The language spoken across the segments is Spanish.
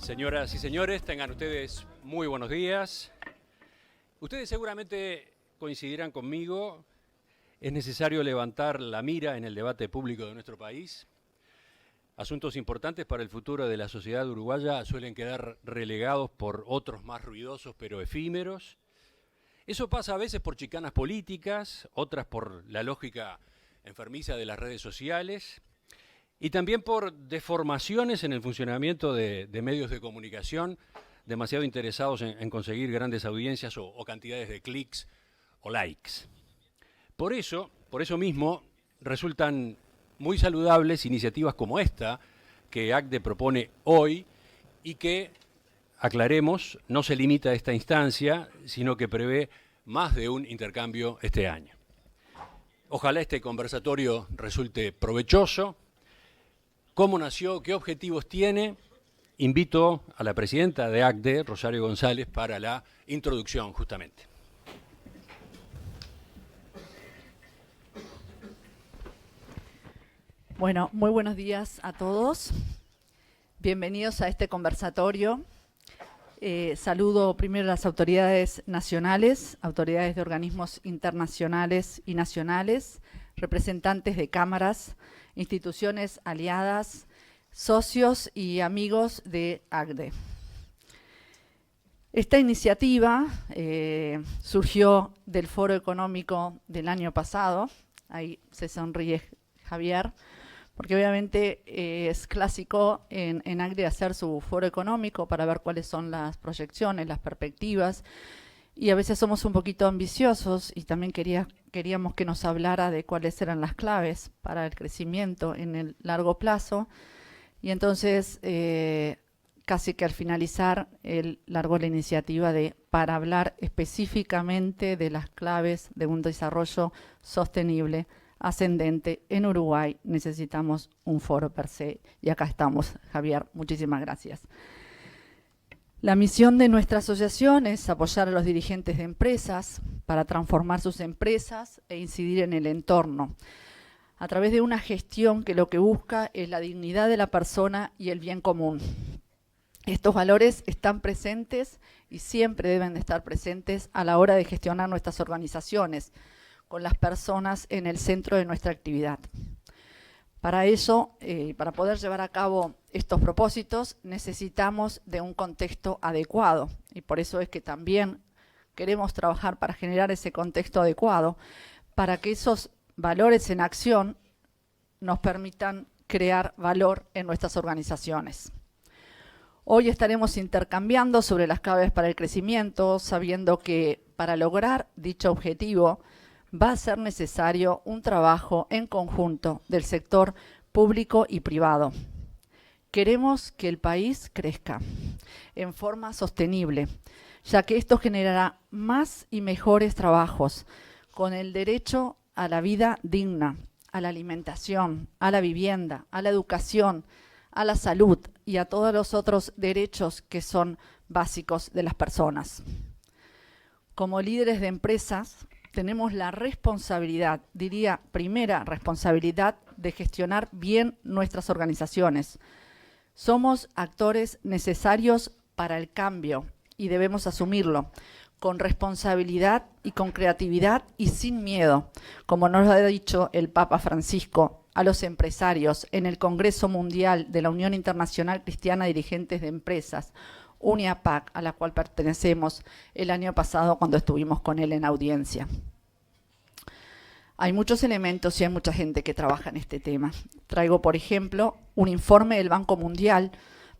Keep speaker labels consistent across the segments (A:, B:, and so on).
A: Señoras y señores, tengan ustedes muy buenos días. Ustedes seguramente coincidirán conmigo, es necesario levantar la mira en el debate público de nuestro país. Asuntos importantes para el futuro de la sociedad uruguaya suelen quedar relegados por otros más ruidosos pero efímeros. Eso pasa a veces por chicanas políticas, otras por la lógica enfermiza de las redes sociales y también por deformaciones en el funcionamiento de medios de comunicación demasiado interesados en conseguir grandes audiencias o cantidades de clics o likes. Por eso mismo, resultan muy saludables iniciativas como esta que ACDE propone hoy y que, aclaremos, no se limita a esta instancia, sino que prevé más de un intercambio este año. Ojalá este conversatorio resulte provechoso. ¿Cómo nació? ¿Qué objetivos tiene? Invito a la presidenta de ACDE, Rosario González, para la introducción, justamente.
B: Bueno, muy buenos días a todos. Bienvenidos a este conversatorio. Saludo primero a las autoridades nacionales, autoridades de organismos internacionales y nacionales, representantes de cámaras, instituciones aliadas, socios y amigos de ACDE. Esta iniciativa surgió del Foro Económico del año pasado. Ahí se sonríe Javier, porque obviamente es clásico en ACDE hacer su foro económico para ver cuáles son las proyecciones, las perspectivas, y a veces somos un poquito ambiciosos y también queríamos que nos hablara de cuáles eran las claves para el crecimiento en el largo plazo, y entonces casi que al finalizar él largó la iniciativa para hablar específicamente de las claves de un desarrollo sostenible ascendente en Uruguay. Necesitamos un foro per se y acá estamos, Javier, muchísimas gracias. La misión de nuestra asociación es apoyar a los dirigentes de empresas para transformar sus empresas e incidir en el entorno a través de una gestión que lo que busca es la dignidad de la persona y el bien común. Estos valores están presentes y siempre deben de estar presentes a la hora de gestionar nuestras organizaciones, con las personas en el centro de nuestra actividad. Para eso, para poder llevar a cabo estos propósitos, necesitamos de un contexto adecuado, y por eso es que también queremos trabajar para generar ese contexto adecuado, para que esos valores en acción nos permitan crear valor en nuestras organizaciones. Hoy estaremos intercambiando sobre las claves para el crecimiento, sabiendo que para lograr dicho objetivo va a ser necesario un trabajo en conjunto del sector público y privado. Queremos que el país crezca en forma sostenible, ya que esto generará más y mejores trabajos con el derecho a la vida digna, a la alimentación, a la vivienda, a la educación, a la salud y a todos los otros derechos que son básicos de las personas. Como líderes de empresas, tenemos la responsabilidad, diría primera responsabilidad, de gestionar bien nuestras organizaciones. Somos actores necesarios para el cambio y debemos asumirlo con responsabilidad y con creatividad y sin miedo, como nos lo ha dicho el Papa Francisco a los empresarios en el Congreso Mundial de la Unión Internacional Cristiana de Dirigentes de Empresas, UNIAPAC, a la cual pertenecemos el año pasado cuando estuvimos con él en audiencia. Hay muchos elementos y hay mucha gente que trabaja en este tema. Traigo, por ejemplo, un informe del Banco Mundial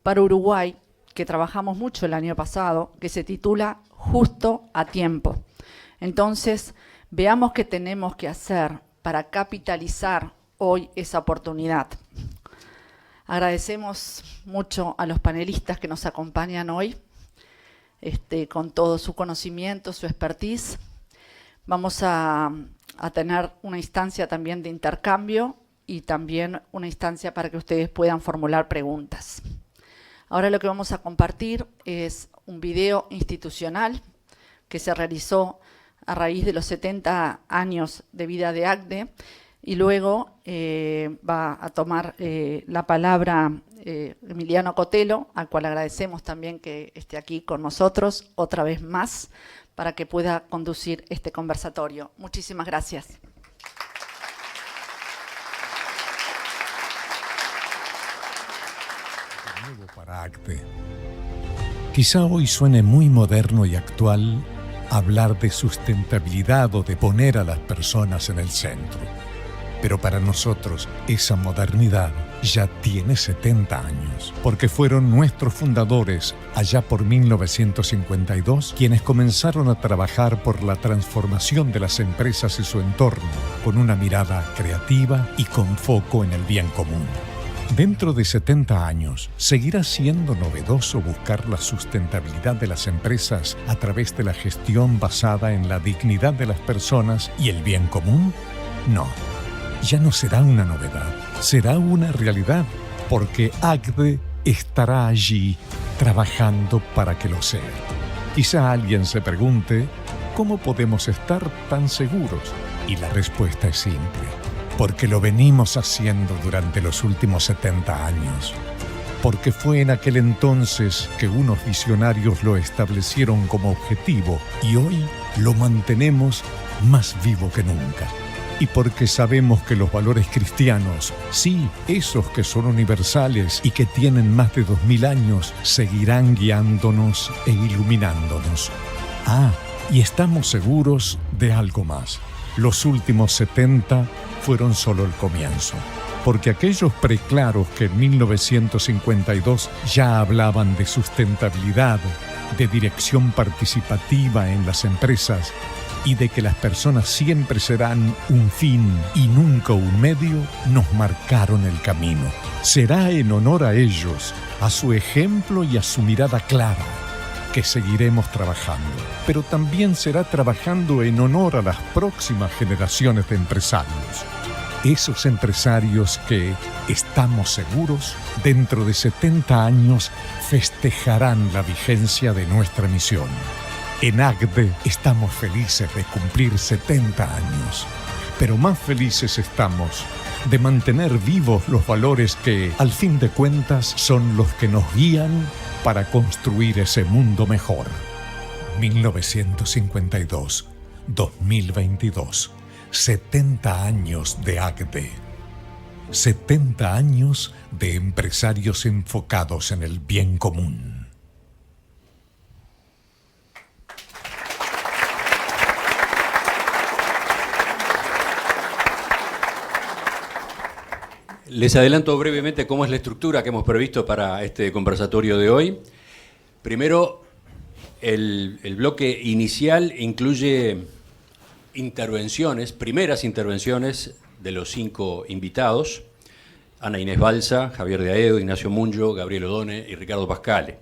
B: para Uruguay, que trabajamos mucho el año pasado, que se titula Justo a Tiempo. Entonces, veamos qué tenemos que hacer para capitalizar hoy esa oportunidad. Agradecemos mucho a los panelistas que nos acompañan hoy, con todo su conocimiento, su expertise. Vamos a tener una instancia también de intercambio y también una instancia para que ustedes puedan formular preguntas. Ahora lo que vamos a compartir es un video institucional que se realizó a raíz de los 70 años de vida de ACDE, y luego va a tomar la palabra Emiliano Cotelo, al cual agradecemos también que esté aquí con nosotros otra vez más para que pueda conducir este conversatorio. Muchísimas gracias.
C: Para ACDE. Quizá hoy suene muy moderno y actual hablar de sustentabilidad o de poner a las personas en el centro. Pero para nosotros esa modernidad ya tiene 70 años, porque fueron nuestros fundadores, allá por 1952, quienes comenzaron a trabajar por la transformación de las empresas y su entorno, con una mirada creativa y con foco en el bien común. Dentro de 70 años, ¿seguirá siendo novedoso buscar la sustentabilidad de las empresas a través de la gestión basada en la dignidad de las personas y el bien común? No, ya no será una novedad, será una realidad, porque ACDE estará allí trabajando para que lo sea. Quizá alguien se pregunte, ¿cómo podemos estar tan seguros? Y la respuesta es simple. Porque lo venimos haciendo durante los últimos 70 años. Porque fue en aquel entonces que unos visionarios lo establecieron como objetivo y hoy lo mantenemos más vivo que nunca. Y porque sabemos que los valores cristianos, sí, esos que son universales y que tienen más de 2000 años, seguirán guiándonos e iluminándonos. Y estamos seguros de algo más. Los últimos 70 fueron solo el comienzo, porque aquellos preclaros que en 1952 ya hablaban de sustentabilidad, de dirección participativa en las empresas y de que las personas siempre serán un fin y nunca un medio, nos marcaron el camino. Será en honor a ellos, a su ejemplo y a su mirada clara, que seguiremos trabajando, pero también será trabajando en honor a las próximas generaciones de empresarios. Esos empresarios que, estamos seguros, dentro de 70 años festejarán la vigencia de nuestra misión. En ACDE estamos felices de cumplir 70 años, pero más felices estamos de mantener vivos los valores que, al fin de cuentas, son los que nos guían para construir ese mundo mejor. 1952-2022. 70 años de ACDE. 70 años de empresarios enfocados en el bien común.
A: Les adelanto brevemente cómo es la estructura que hemos previsto para este conversatorio de hoy. Primero, el bloque inicial incluye primeras intervenciones de los 5 invitados: Ana Inés Balsa, Javier de Aedo, Ignacio Munjo, Gabriel Odone y Ricardo Pascale.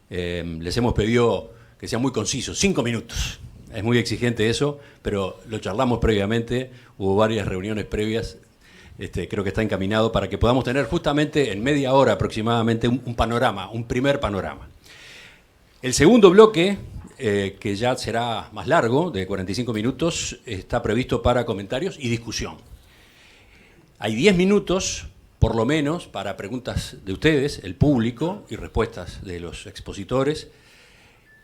A: Les hemos pedido que sean muy concisos, 5 minutos. Es muy exigente eso, pero lo charlamos previamente, hubo varias reuniones previas. Creo que está encaminado para que podamos tener justamente en media hora aproximadamente un panorama, un primer panorama. El segundo bloque, que ya será más largo, de 45 minutos, está previsto para comentarios y discusión. Hay 10 minutos, por lo menos, para preguntas de ustedes, el público, y respuestas de los expositores.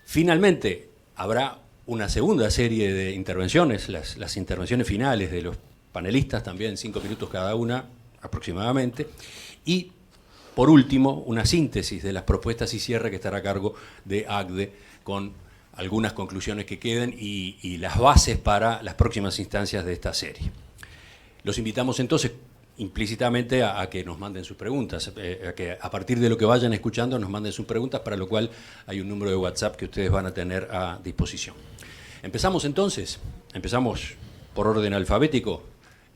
A: Finalmente, habrá una segunda serie de intervenciones, las intervenciones finales de los panelistas, también 5 minutos cada una aproximadamente, y por último una síntesis de las propuestas y cierre que estará a cargo de ACDE con algunas conclusiones que queden y las bases para las próximas instancias de esta serie. Los invitamos entonces implícitamente a que nos manden sus preguntas, a que a partir de lo que vayan escuchando nos manden sus preguntas, para lo cual hay un número de WhatsApp que ustedes van a tener a disposición. Empezamos entonces, empezamos por orden alfabético.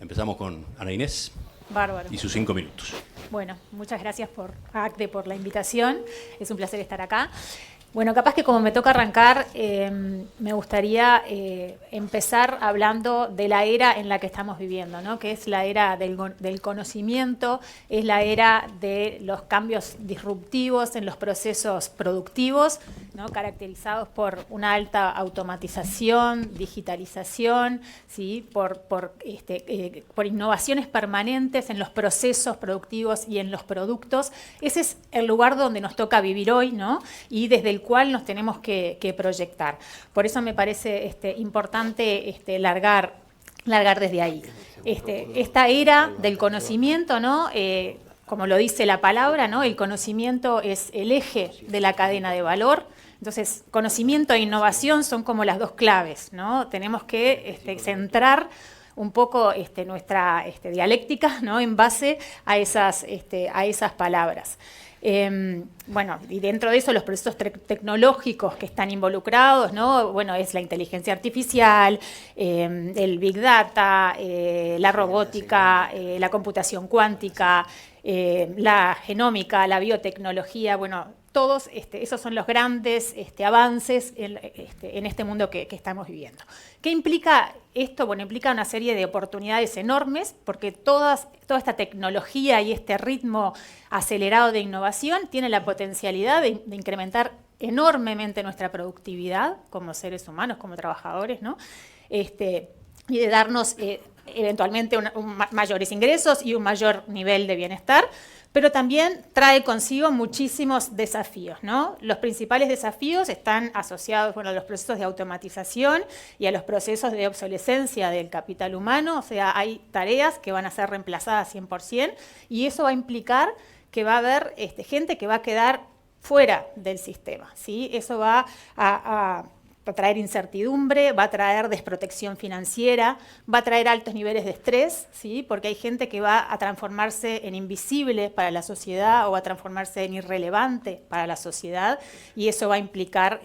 A: Empezamos con Ana Inés.
D: Bárbaro.
A: Y sus 5 minutos.
D: Bueno, muchas gracias a ACDE por la invitación. Es un placer estar acá. Bueno, capaz que como me toca arrancar, me gustaría empezar hablando de la era en la que estamos viviendo, ¿no? Que es la era del conocimiento, es la era de los cambios disruptivos en los procesos productivos, ¿no? Caracterizados por una alta automatización, digitalización, ¿sí? por innovaciones permanentes en los procesos productivos y en los productos. Ese es el lugar donde nos toca vivir hoy, ¿no? Y desde el cual nos tenemos que proyectar. Por eso me parece importante largar desde ahí. Esta era del conocimiento, ¿no? Como lo dice la palabra, ¿no? El conocimiento es el eje de la cadena de valor. Entonces, conocimiento e innovación son como las dos claves, ¿no? Tenemos que centrar un poco nuestra dialéctica, ¿no? En base a esas palabras. Bueno, y dentro de eso los procesos tecnológicos que están involucrados, ¿no? Bueno, es la inteligencia artificial, el Big Data, la robótica, la computación cuántica, la genómica, la biotecnología, bueno, todos esos son los grandes avances en este mundo que estamos viviendo. ¿Qué implica esto? Bueno, implica una serie de oportunidades enormes, porque toda esta tecnología y este ritmo acelerado de innovación tiene la potencialidad de incrementar enormemente nuestra productividad como seres humanos, como trabajadores, ¿no? Y de darnos eventualmente mayores ingresos y un mayor nivel de bienestar, pero también trae consigo muchísimos desafíos, ¿no? Los principales desafíos están asociados, bueno, a los procesos de automatización y a los procesos de obsolescencia del capital humano, o sea, hay tareas que van a ser reemplazadas 100%, y eso va a implicar que va a haber gente que va a quedar fuera del sistema, ¿sí? Eso va a traer incertidumbre, va a traer desprotección financiera, va a traer altos niveles de estrés, ¿sí? Porque hay gente que va a transformarse en invisible para la sociedad o va a transformarse en irrelevante para la sociedad, y eso va a implicar,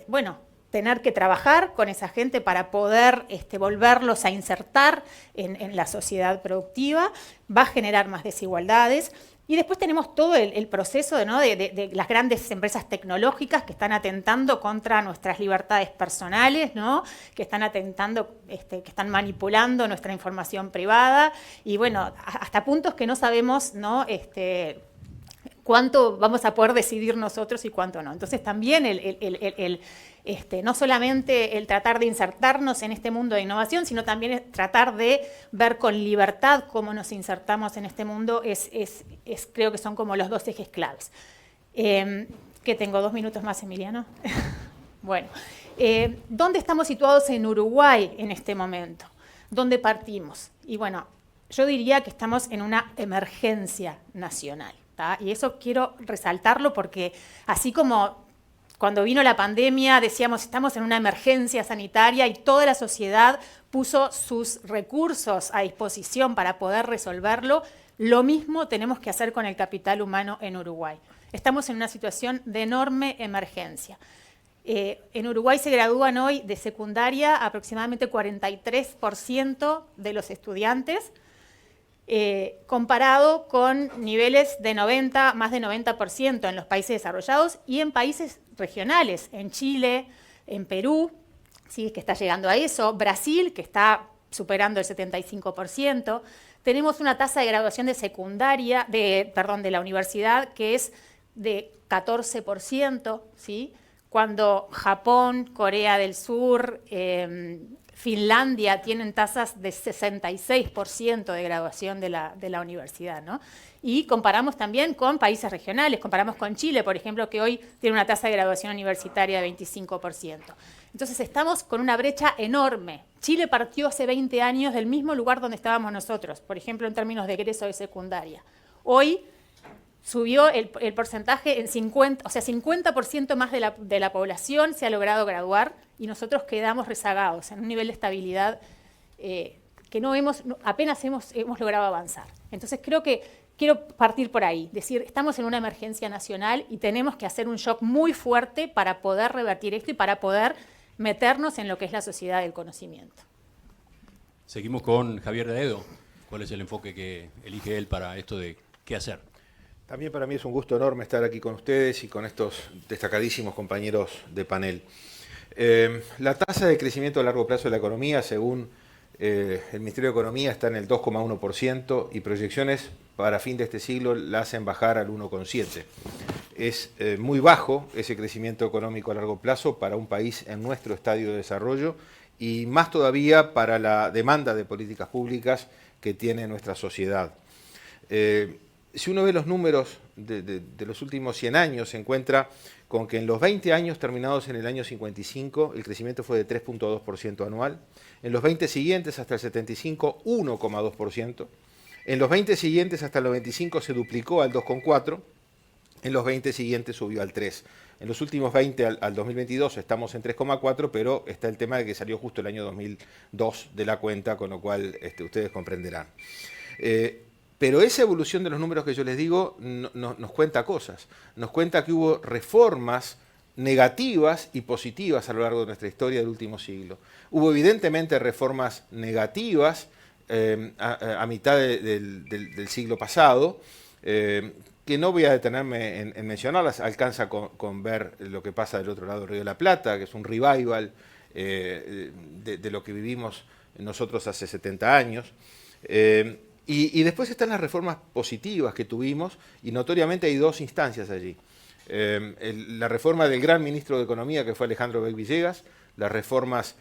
D: bueno, tener que trabajar con esa gente para poder volverlos a insertar en la sociedad productiva, va a generar más desigualdades. Y después tenemos todo el proceso, ¿no? de las grandes empresas tecnológicas que están atentando contra nuestras libertades personales, ¿no? Que están atentando, que están manipulando nuestra información privada, y bueno, hasta puntos que no sabemos, ¿no? Cuánto vamos a poder decidir nosotros y cuánto no. Entonces también no solamente el tratar de insertarnos en este mundo de innovación, sino también tratar de ver con libertad cómo nos insertamos en este mundo, creo que son como los dos ejes claves. Que tengo 2 minutos más, Emiliano. Bueno, ¿dónde estamos situados en Uruguay en este momento? ¿Dónde partimos? Y bueno, yo diría que estamos en una emergencia nacional, ¿tá? Y eso quiero resaltarlo porque así como cuando vino la pandemia decíamos estamos en una emergencia sanitaria y toda la sociedad puso sus recursos a disposición para poder resolverlo, lo mismo tenemos que hacer con el capital humano en Uruguay. Estamos en una situación de enorme emergencia. En Uruguay se gradúan hoy de secundaria aproximadamente 43% de los estudiantes, comparado con niveles de más de 90% en los países desarrollados y en países regionales, en Chile, en Perú, ¿sí? Que está llegando a eso, Brasil, que está superando el 75%. Tenemos una tasa de graduación de secundaria, de la universidad, que es de 14%, ¿sí? Cuando Japón, Corea del Sur, Finlandia tienen tasas de 66% de graduación de la universidad, ¿no? Y comparamos también con países regionales, comparamos con Chile, por ejemplo, que hoy tiene una tasa de graduación universitaria de 25%. Entonces estamos con una brecha enorme. Chile partió hace 20 años del mismo lugar donde estábamos nosotros, por ejemplo, en términos de egreso de secundaria. Hoy subió el porcentaje en 50%, o sea, 50% más de la población se ha logrado graduar y nosotros quedamos rezagados en un nivel de estabilidad que apenas hemos logrado avanzar. Entonces creo que quiero partir por ahí, decir, estamos en una emergencia nacional y tenemos que hacer un shock muy fuerte para poder revertir esto y para poder meternos en lo que es la sociedad del conocimiento.
A: Seguimos con Javier Daedo. ¿Cuál es el enfoque que elige él para esto de qué hacer?
E: También para mí es un gusto enorme estar aquí con ustedes y con estos destacadísimos compañeros de panel. La tasa de crecimiento a largo plazo de la economía, según el Ministerio de Economía, está en el 2,1% y proyecciones para fin de este siglo la hacen bajar al 1,7%. Es muy bajo ese crecimiento económico a largo plazo para un país en nuestro estadio de desarrollo y más todavía para la demanda de políticas públicas que tiene nuestra sociedad. Si uno ve los números de los últimos 100 años, se encuentra con que en los 20 años terminados en el año 55, el crecimiento fue de 3,2% anual. En los 20 siguientes, hasta el 75, 1,2%. En los 20 siguientes, hasta el 95, se duplicó al 2,4%. En los 20 siguientes subió al 3%. En los últimos 20 al 2022 estamos en 3,4%, pero está el tema de que salió justo el año 2002 de la cuenta, con lo cual ustedes comprenderán. Pero esa evolución de los números que yo les digo nos cuenta cosas. Nos cuenta que hubo reformas negativas y positivas a lo largo de nuestra historia del último siglo. Hubo evidentemente reformas negativas a mitad del siglo pasado, que no voy a detenerme en mencionarlas. Alcanza con ver lo que pasa del otro lado del Río de la Plata, que es un revival de lo que vivimos nosotros hace 70 años. Y después están las reformas positivas que tuvimos, y notoriamente hay dos instancias allí. La reforma del gran ministro de Economía, que fue Alejandro Bey Villegas, las reformas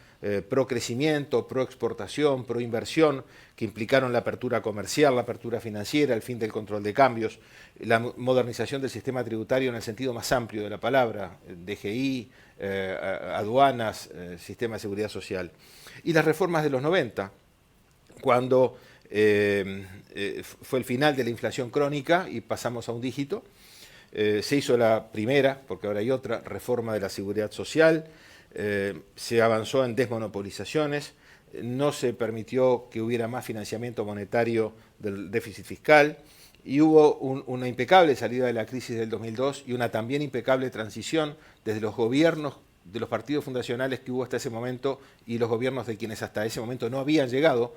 E: pro crecimiento, pro exportación, pro inversión, que implicaron la apertura comercial, la apertura financiera, el fin del control de cambios, la modernización del sistema tributario en el sentido más amplio de la palabra, DGI, aduanas, sistema de seguridad social. Y las reformas de los 90, cuando fue el final de la inflación crónica y pasamos a un dígito. Se hizo la primera, porque ahora hay otra, reforma de la seguridad social, se avanzó en desmonopolizaciones, no se permitió que hubiera más financiamiento monetario del déficit fiscal y hubo una impecable salida de la crisis del 2002 y una también impecable transición desde los gobiernos de los partidos fundacionales que hubo hasta ese momento y los gobiernos de quienes hasta ese momento no habían llegado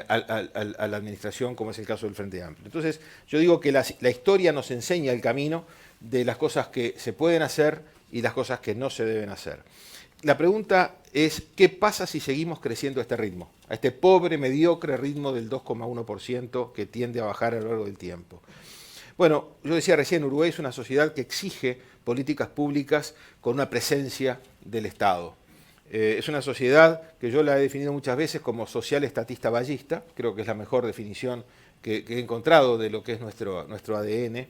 E: a la administración, como es el caso del Frente Amplio. Entonces, yo digo que la historia nos enseña el camino de las cosas que se pueden hacer y las cosas que no se deben hacer. La pregunta es, ¿qué pasa si seguimos creciendo a este ritmo? A este pobre, mediocre ritmo del 2,1% que tiende a bajar a lo largo del tiempo. Bueno, yo decía recién, Uruguay es una sociedad que exige políticas públicas con una presencia del Estado. Es una sociedad que yo la he definido muchas veces como social estatista ballista, creo que es la mejor definición que he encontrado de lo que es nuestro ADN,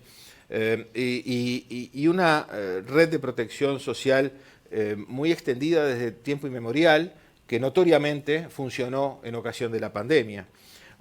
E: y una red de protección social muy extendida desde tiempo inmemorial, que notoriamente funcionó en ocasión de la pandemia.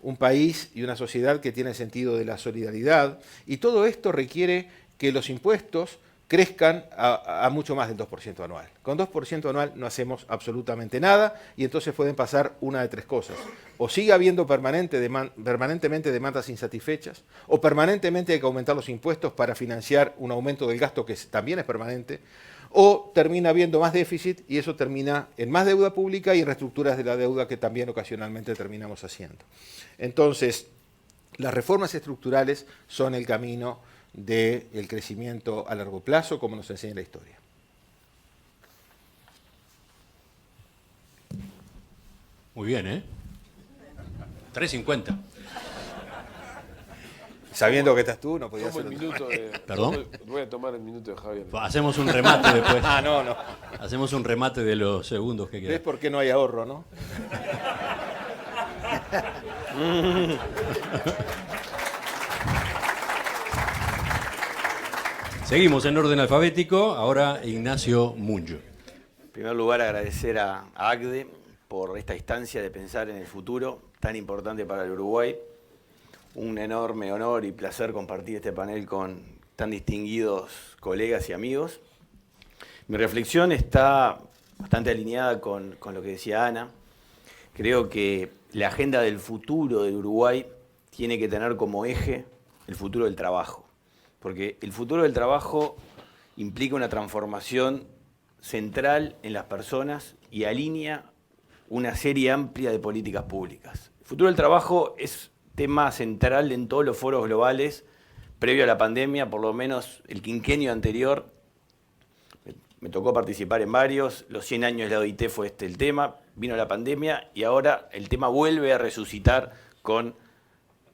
E: Un país y una sociedad que tiene sentido de la solidaridad, y todo esto requiere que los impuestos crezcan a mucho más del 2% anual. Con 2% anual no hacemos absolutamente nada y entonces pueden pasar una de tres cosas. O sigue habiendo permanentemente demandas insatisfechas, o permanentemente hay que aumentar los impuestos para financiar un aumento del gasto que también es permanente, o termina habiendo más déficit y eso termina en más deuda pública y en reestructuras de la deuda que también ocasionalmente terminamos haciendo. Entonces, las reformas estructurales son el camino del crecimiento a largo plazo, como nos enseña la historia.
A: Muy bien, ¿eh? 3.50.
E: Sabiendo que estás tú, no podías hacer
A: ¿Perdón?
F: Voy a tomar el minuto de Javier.
A: Hacemos un remate después.
E: no.
A: Hacemos un remate de los segundos que
E: ¿Ves
A: quedan.
E: por qué no hay ahorro, no?
A: Seguimos en orden alfabético. Ahora Ignacio Munyo.
G: En primer lugar, agradecer a ACDE por esta instancia de pensar en el futuro tan importante para el Uruguay. Un enorme honor y placer compartir este panel con tan distinguidos colegas y amigos. Mi reflexión está bastante alineada con lo que decía Ana. Creo que la agenda del futuro del Uruguay tiene que tener como eje el futuro del trabajo. Porque el futuro del trabajo implica una transformación central en las personas y alinea una serie amplia de políticas públicas. El futuro del trabajo es tema central en todos los foros globales previo a la pandemia, por lo menos el quinquenio anterior, me tocó participar en varios, los 100 años de la OIT fue el tema, vino la pandemia y ahora el tema vuelve a resucitar con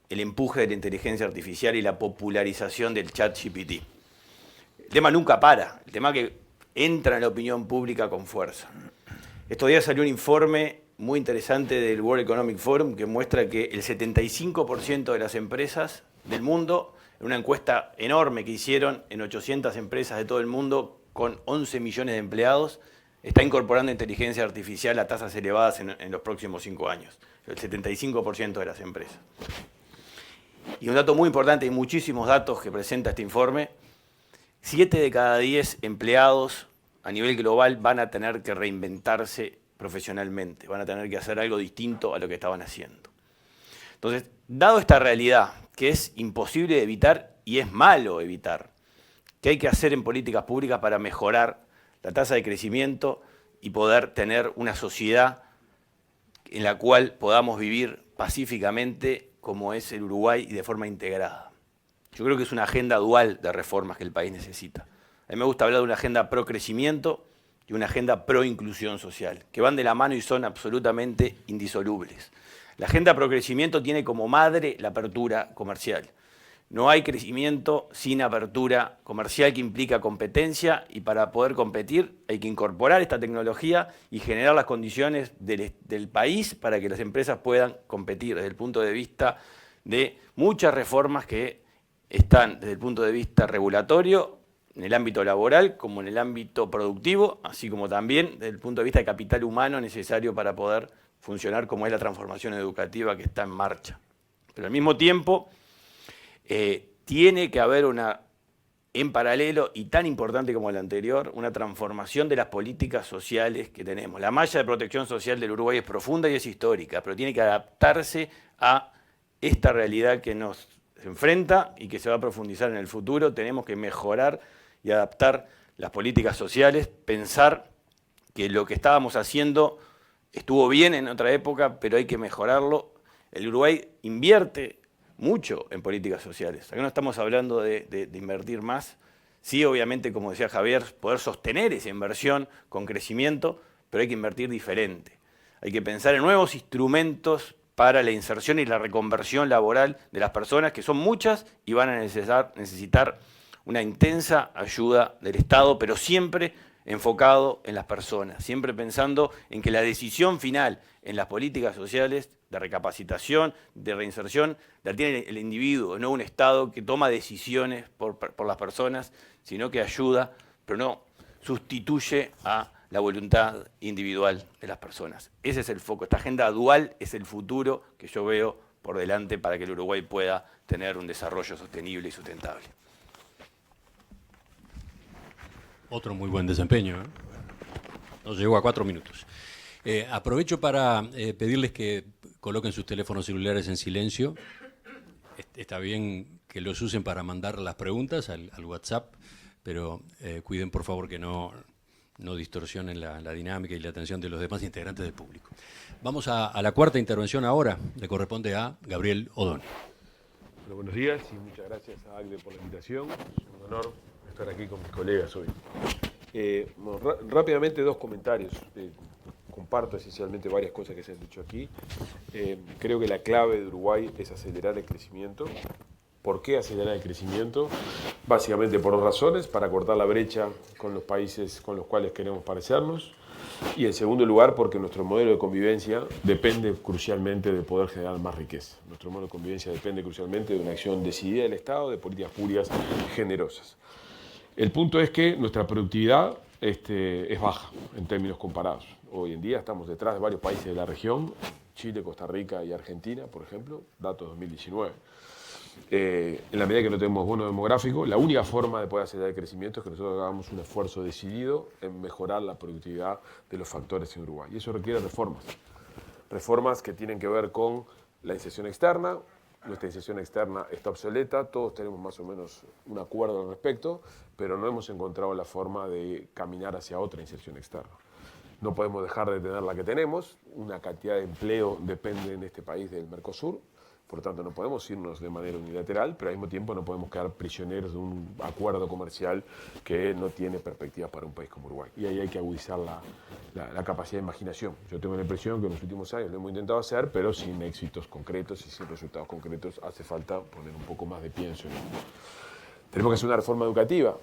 G: el empuje de la inteligencia artificial y la popularización del ChatGPT. El tema nunca para, el tema que entra en la opinión pública con fuerza. Estos días salió un informe muy interesante del World Economic Forum que muestra que el 75% de las empresas del mundo, en una encuesta enorme que hicieron en 800 empresas de todo el mundo con 11 millones de empleados, está incorporando inteligencia artificial a tasas elevadas en los próximos 5 años. El 75% de las empresas. Y un dato muy importante, y muchísimos datos que presenta este informe, 7 de cada 10 empleados a nivel global van a tener que reinventarse profesionalmente, van a tener que hacer algo distinto a lo que estaban haciendo. Entonces, dado esta realidad, que es imposible de evitar y es malo evitar, ¿qué hay que hacer en políticas públicas para mejorar la tasa de crecimiento y poder tener una sociedad en la cual podamos vivir pacíficamente como es el Uruguay y de forma integrada? Yo creo que es una agenda dual de reformas que el país necesita. A mí me gusta hablar de una agenda pro crecimiento y una agenda pro inclusión social, que van de la mano y son absolutamente indisolubles. La agenda pro crecimiento tiene como madre la apertura comercial. No hay crecimiento sin apertura comercial que implica competencia y para poder competir hay que incorporar esta tecnología y generar las condiciones del país para que las empresas puedan competir desde el punto de vista de muchas reformas que están desde el punto de vista regulatorio, en el ámbito laboral como en el ámbito productivo, así como también desde el punto de vista de capital humano necesario para poder funcionar como es la transformación educativa que está en marcha. Pero al mismo tiempo, tiene que haber en paralelo, y tan importante como la anterior, una transformación de las políticas sociales que tenemos. La malla de protección social del Uruguay es profunda y es histórica, pero tiene que adaptarse a esta realidad que nos enfrenta y que se va a profundizar en el futuro. Tenemos que mejorar y adaptar las políticas sociales, pensar que lo que estábamos haciendo estuvo bien en otra época, pero hay que mejorarlo. El Uruguay invierte mucho en políticas sociales. Aquí no estamos hablando de invertir más. Sí, obviamente, como decía Javier, poder sostener esa inversión con crecimiento, pero hay que invertir diferente. Hay que pensar en nuevos instrumentos para la inserción y la reconversión laboral de las personas, que son muchas y van a necesitar una intensa ayuda del Estado, pero siempre enfocado en las personas, siempre pensando en que la decisión final en las políticas sociales de recapacitación, de reinserción, la tiene el individuo, no un Estado que toma decisiones por las personas, sino que ayuda, pero no sustituye a la voluntad individual de las personas. Ese es el foco. Esta agenda dual es el futuro que yo veo por delante para que el Uruguay pueda tener un desarrollo sostenible y sustentable.
A: Otro muy buen desempeño, ¿eh? Nos llegó a 4 minutos. Aprovecho para pedirles que coloquen sus teléfonos celulares en silencio. Está bien que los usen para mandar las preguntas al WhatsApp, pero cuiden por favor que no distorsionen la dinámica y la atención de los demás integrantes del público. Vamos a la cuarta intervención ahora, le corresponde a Gabriel Odone.
F: Bueno, buenos días y muchas gracias a ACDE por la invitación. Es un honor estar aquí con mis colegas hoy. Rápidamente 2 comentarios. Comparto esencialmente varias cosas que se han dicho aquí. Creo que la clave de Uruguay es acelerar el crecimiento. ¿Por qué acelerar el crecimiento? Básicamente por 2 razones: para cortar la brecha con los países con los cuales queremos parecernos, y en segundo lugar porque nuestro modelo de convivencia depende crucialmente de poder generar más riqueza. Nuestro modelo de convivencia depende crucialmente de una acción decidida del Estado, de políticas públicas generosas. El punto es que nuestra productividad es baja en términos comparados. Hoy en día estamos detrás de varios países de la región, Chile, Costa Rica y Argentina, por ejemplo, datos 2019. En la medida que no tenemos bono demográfico, la única forma de poder acelerar el crecimiento es que nosotros hagamos un esfuerzo decidido en mejorar la productividad de los factores en Uruguay. Y eso requiere reformas. Reformas que tienen que ver con la inserción externa. Nuestra inserción externa está obsoleta, todos tenemos más o menos un acuerdo al respecto, pero no hemos encontrado la forma de caminar hacia otra inserción externa. No podemos dejar de tener la que tenemos. Una cantidad de empleo depende en este país del Mercosur, Por lo tanto, no podemos irnos de manera unilateral, pero al mismo tiempo no podemos quedar prisioneros de un acuerdo comercial que no tiene perspectivas para un país como Uruguay. Y ahí hay que agudizar la capacidad de imaginación. Yo tengo la impresión que en los últimos años lo hemos intentado hacer, pero sin éxitos concretos y sin resultados concretos. Hace falta poner un poco más de pienso en esto. Tenemos que hacer una reforma educativa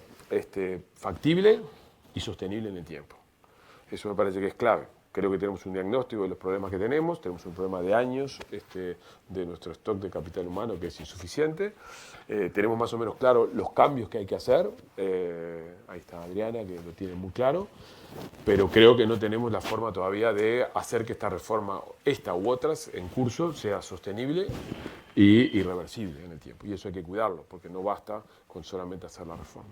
F: factible y sostenible en el tiempo. Eso me parece que es clave. Creo que tenemos un diagnóstico de los problemas que tenemos un problema de años de nuestro stock de capital humano que es insuficiente. Tenemos más o menos claro los cambios que hay que hacer. Ahí está Adriana, que lo tiene muy claro. Pero creo que no tenemos la forma todavía de hacer que esta reforma, esta u otras en curso, sea sostenible y irreversible en el tiempo. Y eso hay que cuidarlo, porque no basta con solamente hacer la reforma.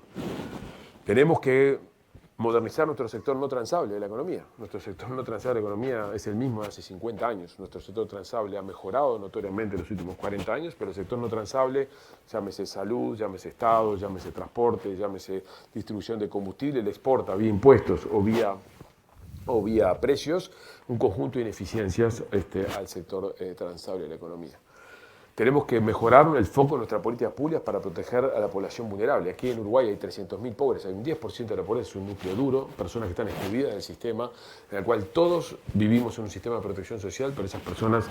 F: Tenemos que modernizar nuestro sector no transable de la economía. Nuestro sector no transable de la economía es el mismo de hace 50 años. Nuestro sector transable ha mejorado notoriamente en los últimos 40 años, pero el sector no transable, llámese salud, llámese Estado, llámese transporte, llámese distribución de combustible, le exporta vía impuestos o vía precios un conjunto de ineficiencias al sector transable de la economía. Tenemos que mejorar el foco de nuestras políticas públicas para proteger a la población vulnerable. Aquí en Uruguay hay 300.000 pobres, hay un 10% de la pobreza, es un núcleo duro, personas que están excluidas del sistema, en el cual todos vivimos en un sistema de protección social, pero esas personas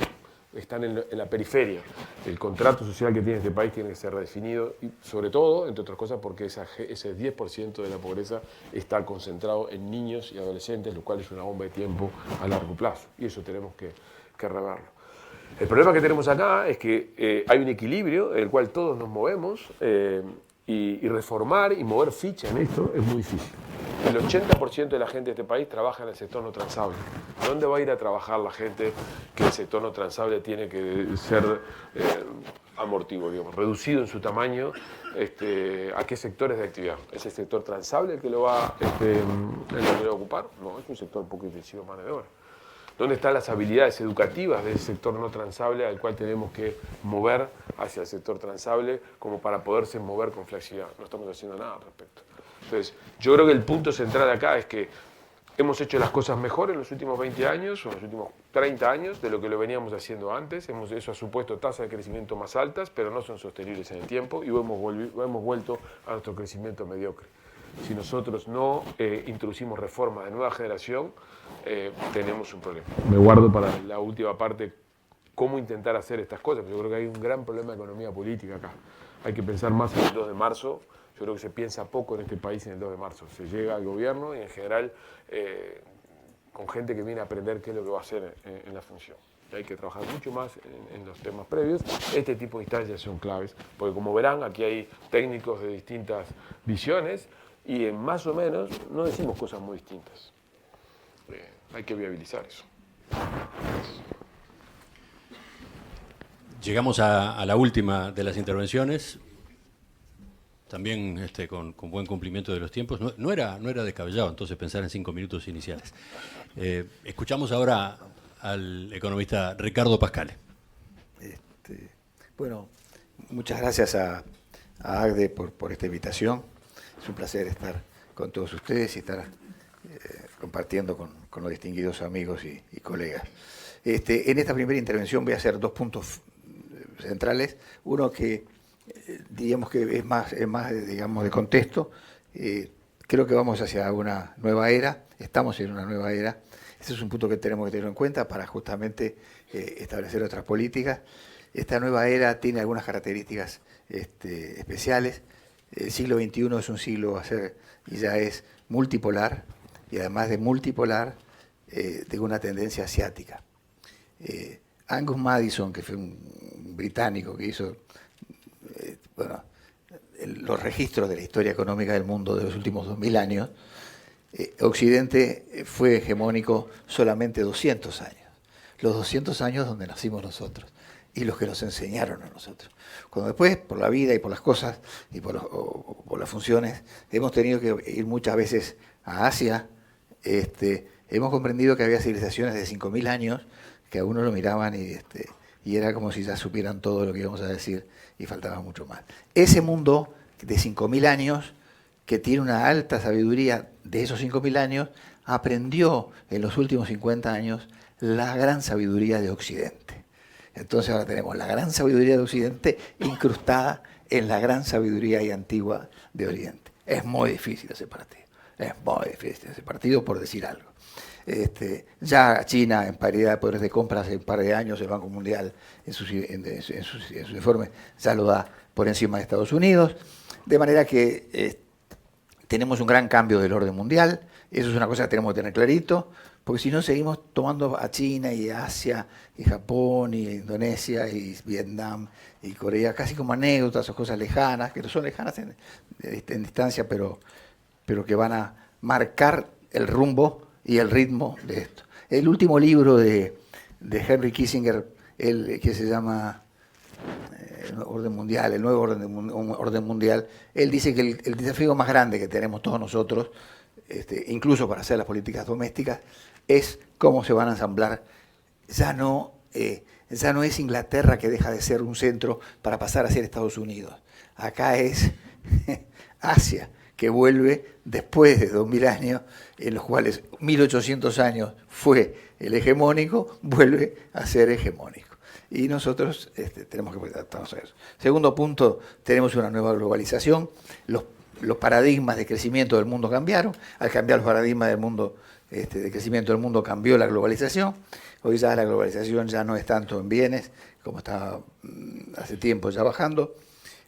F: están en la periferia. El contrato social que tiene este país tiene que ser redefinido, y sobre todo, entre otras cosas, porque ese 10% de la pobreza está concentrado en niños y adolescentes, lo cual es una bomba de tiempo a largo plazo, y eso tenemos que reverlo. El problema que tenemos acá es que hay un equilibrio en el cual todos nos movemos y reformar y mover ficha en esto es muy difícil. El 80% de la gente de este país trabaja en el sector no transable. ¿A dónde va a ir a trabajar la gente que el sector no transable tiene que ser amortiguo, digamos, reducido en su tamaño? ¿A qué sectores de actividad? ¿Es el sector transable el que lo va a ocupar? No, es un sector poco intensivo de mano de obra. ¿Dónde están las habilidades educativas del sector no transable al cual tenemos que mover hacia el sector transable como para poderse mover con flexibilidad? No estamos haciendo nada al respecto. Entonces, yo creo que el punto central acá es que hemos hecho las cosas mejor en los últimos 20 años o en los últimos 30 años de lo que lo veníamos haciendo antes. Eso ha supuesto tasas de crecimiento más altas, pero no son sostenibles en el tiempo y hemos vuelto a nuestro crecimiento mediocre. Si nosotros no introducimos reformas de nueva generación, tenemos un problema. Me guardo para la última parte cómo intentar hacer estas cosas. Yo creo que hay un gran problema de economía política acá. Hay que pensar más en el 2 de marzo. Yo creo que se piensa poco en este país en el 2 de marzo. Se llega al gobierno y en general con gente que viene a aprender qué es lo que va a hacer en la función. Hay que trabajar mucho más en los temas previos. Este tipo de instancias son claves, porque como verán, aquí hay técnicos de distintas visiones y más o menos no decimos cosas muy distintas. Hay que viabilizar eso.
A: Llegamos a la última de las intervenciones, también con buen cumplimiento de los tiempos. No era descabellado entonces pensar en 5 minutos iniciales. Escuchamos ahora al economista Ricardo Pascale.
H: Bueno, muchas gracias a ACDE por esta invitación. Es un placer estar con todos ustedes y estar compartiendo con los distinguidos amigos y colegas. En esta primera intervención voy a hacer 2 puntos centrales. Uno que diríamos que es más digamos, de contexto. Creo que vamos hacia una nueva era, estamos en una nueva era. Ese es un punto que tenemos que tener en cuenta para justamente establecer otras políticas. Esta nueva era tiene algunas características especiales. El siglo XXI es un siglo a ser y ya es multipolar, y además de multipolar, de una tendencia asiática. Angus Maddison, que fue un británico que hizo los registros de la historia económica del mundo de los últimos 2000 años, Occidente fue hegemónico solamente 200 años. Los 200 años donde nacimos nosotros y los que nos enseñaron a nosotros. Cuando después, por la vida y por las cosas y por las funciones, hemos tenido que ir muchas veces a Asia, hemos comprendido que había civilizaciones de 5.000 años que a uno lo miraban y era como si ya supieran todo lo que íbamos a decir y faltaba mucho más. Ese mundo de 5.000 años, que tiene una alta sabiduría de esos 5.000 años, aprendió en los últimos 50 años la gran sabiduría de Occidente. Entonces ahora tenemos la gran sabiduría de Occidente incrustada en la gran sabiduría y antigua de Oriente. Es muy difícil ese partido, es muy difícil ese partido, por decir algo. Ya China, en paridad de poderes de compra, hace un par de años, el Banco Mundial en sus informes ya lo da por encima de Estados Unidos, de manera que tenemos un gran cambio del orden mundial. Eso es una cosa que tenemos que tener clarito, porque si no seguimos tomando a China y Asia y Japón y Indonesia y Vietnam y Corea casi como anécdotas o cosas lejanas, que no son lejanas en distancia, pero que van a marcar el rumbo y el ritmo de esto. El último libro de Henry Kissinger, que se llama Orden Mundial, el nuevo orden mundial, él dice que el desafío más grande que tenemos todos nosotros, incluso para hacer las políticas domésticas, es cómo se van a ensamblar. Ya no es Inglaterra que deja de ser un centro para pasar a ser Estados Unidos. Acá es Asia, que vuelve después de 2000 años, en los cuales 1800 años fue el hegemónico, vuelve a ser hegemónico. Y nosotros tenemos que adaptarnos a eso. Segundo punto, tenemos una nueva globalización. Los paradigmas de crecimiento del mundo cambiaron. Al cambiar los paradigmas del mundo de crecimiento del mundo, cambió la globalización. Hoy ya la globalización ya no es tanto en bienes, como estaba hace tiempo ya bajando,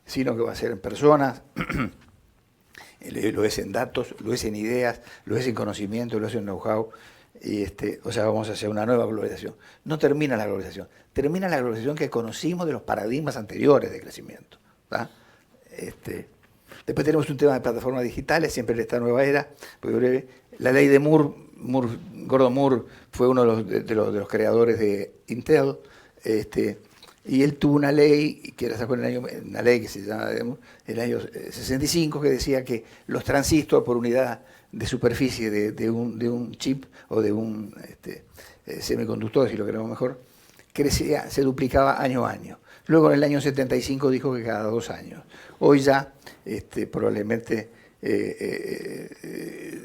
H: sino que va a ser en personas, lo es en datos, lo es en ideas, lo es en conocimiento, lo es en know-how. O sea, vamos hacia una nueva globalización. No termina la globalización, termina la globalización que conocimos de los paradigmas anteriores de crecimiento. Después tenemos un tema de plataformas digitales, siempre en esta nueva era, muy breve. La ley de Gordon Moore fue uno de los creadores de Intel, y él tuvo una ley que la sacó una ley que se llama en el año 65, que decía que los transistores por unidad de superficie de un chip o de un semiconductor, si lo queremos mejor, crecía, se duplicaba año a año. Luego en el año 75 dijo que cada 2 años. Hoy ya probablemente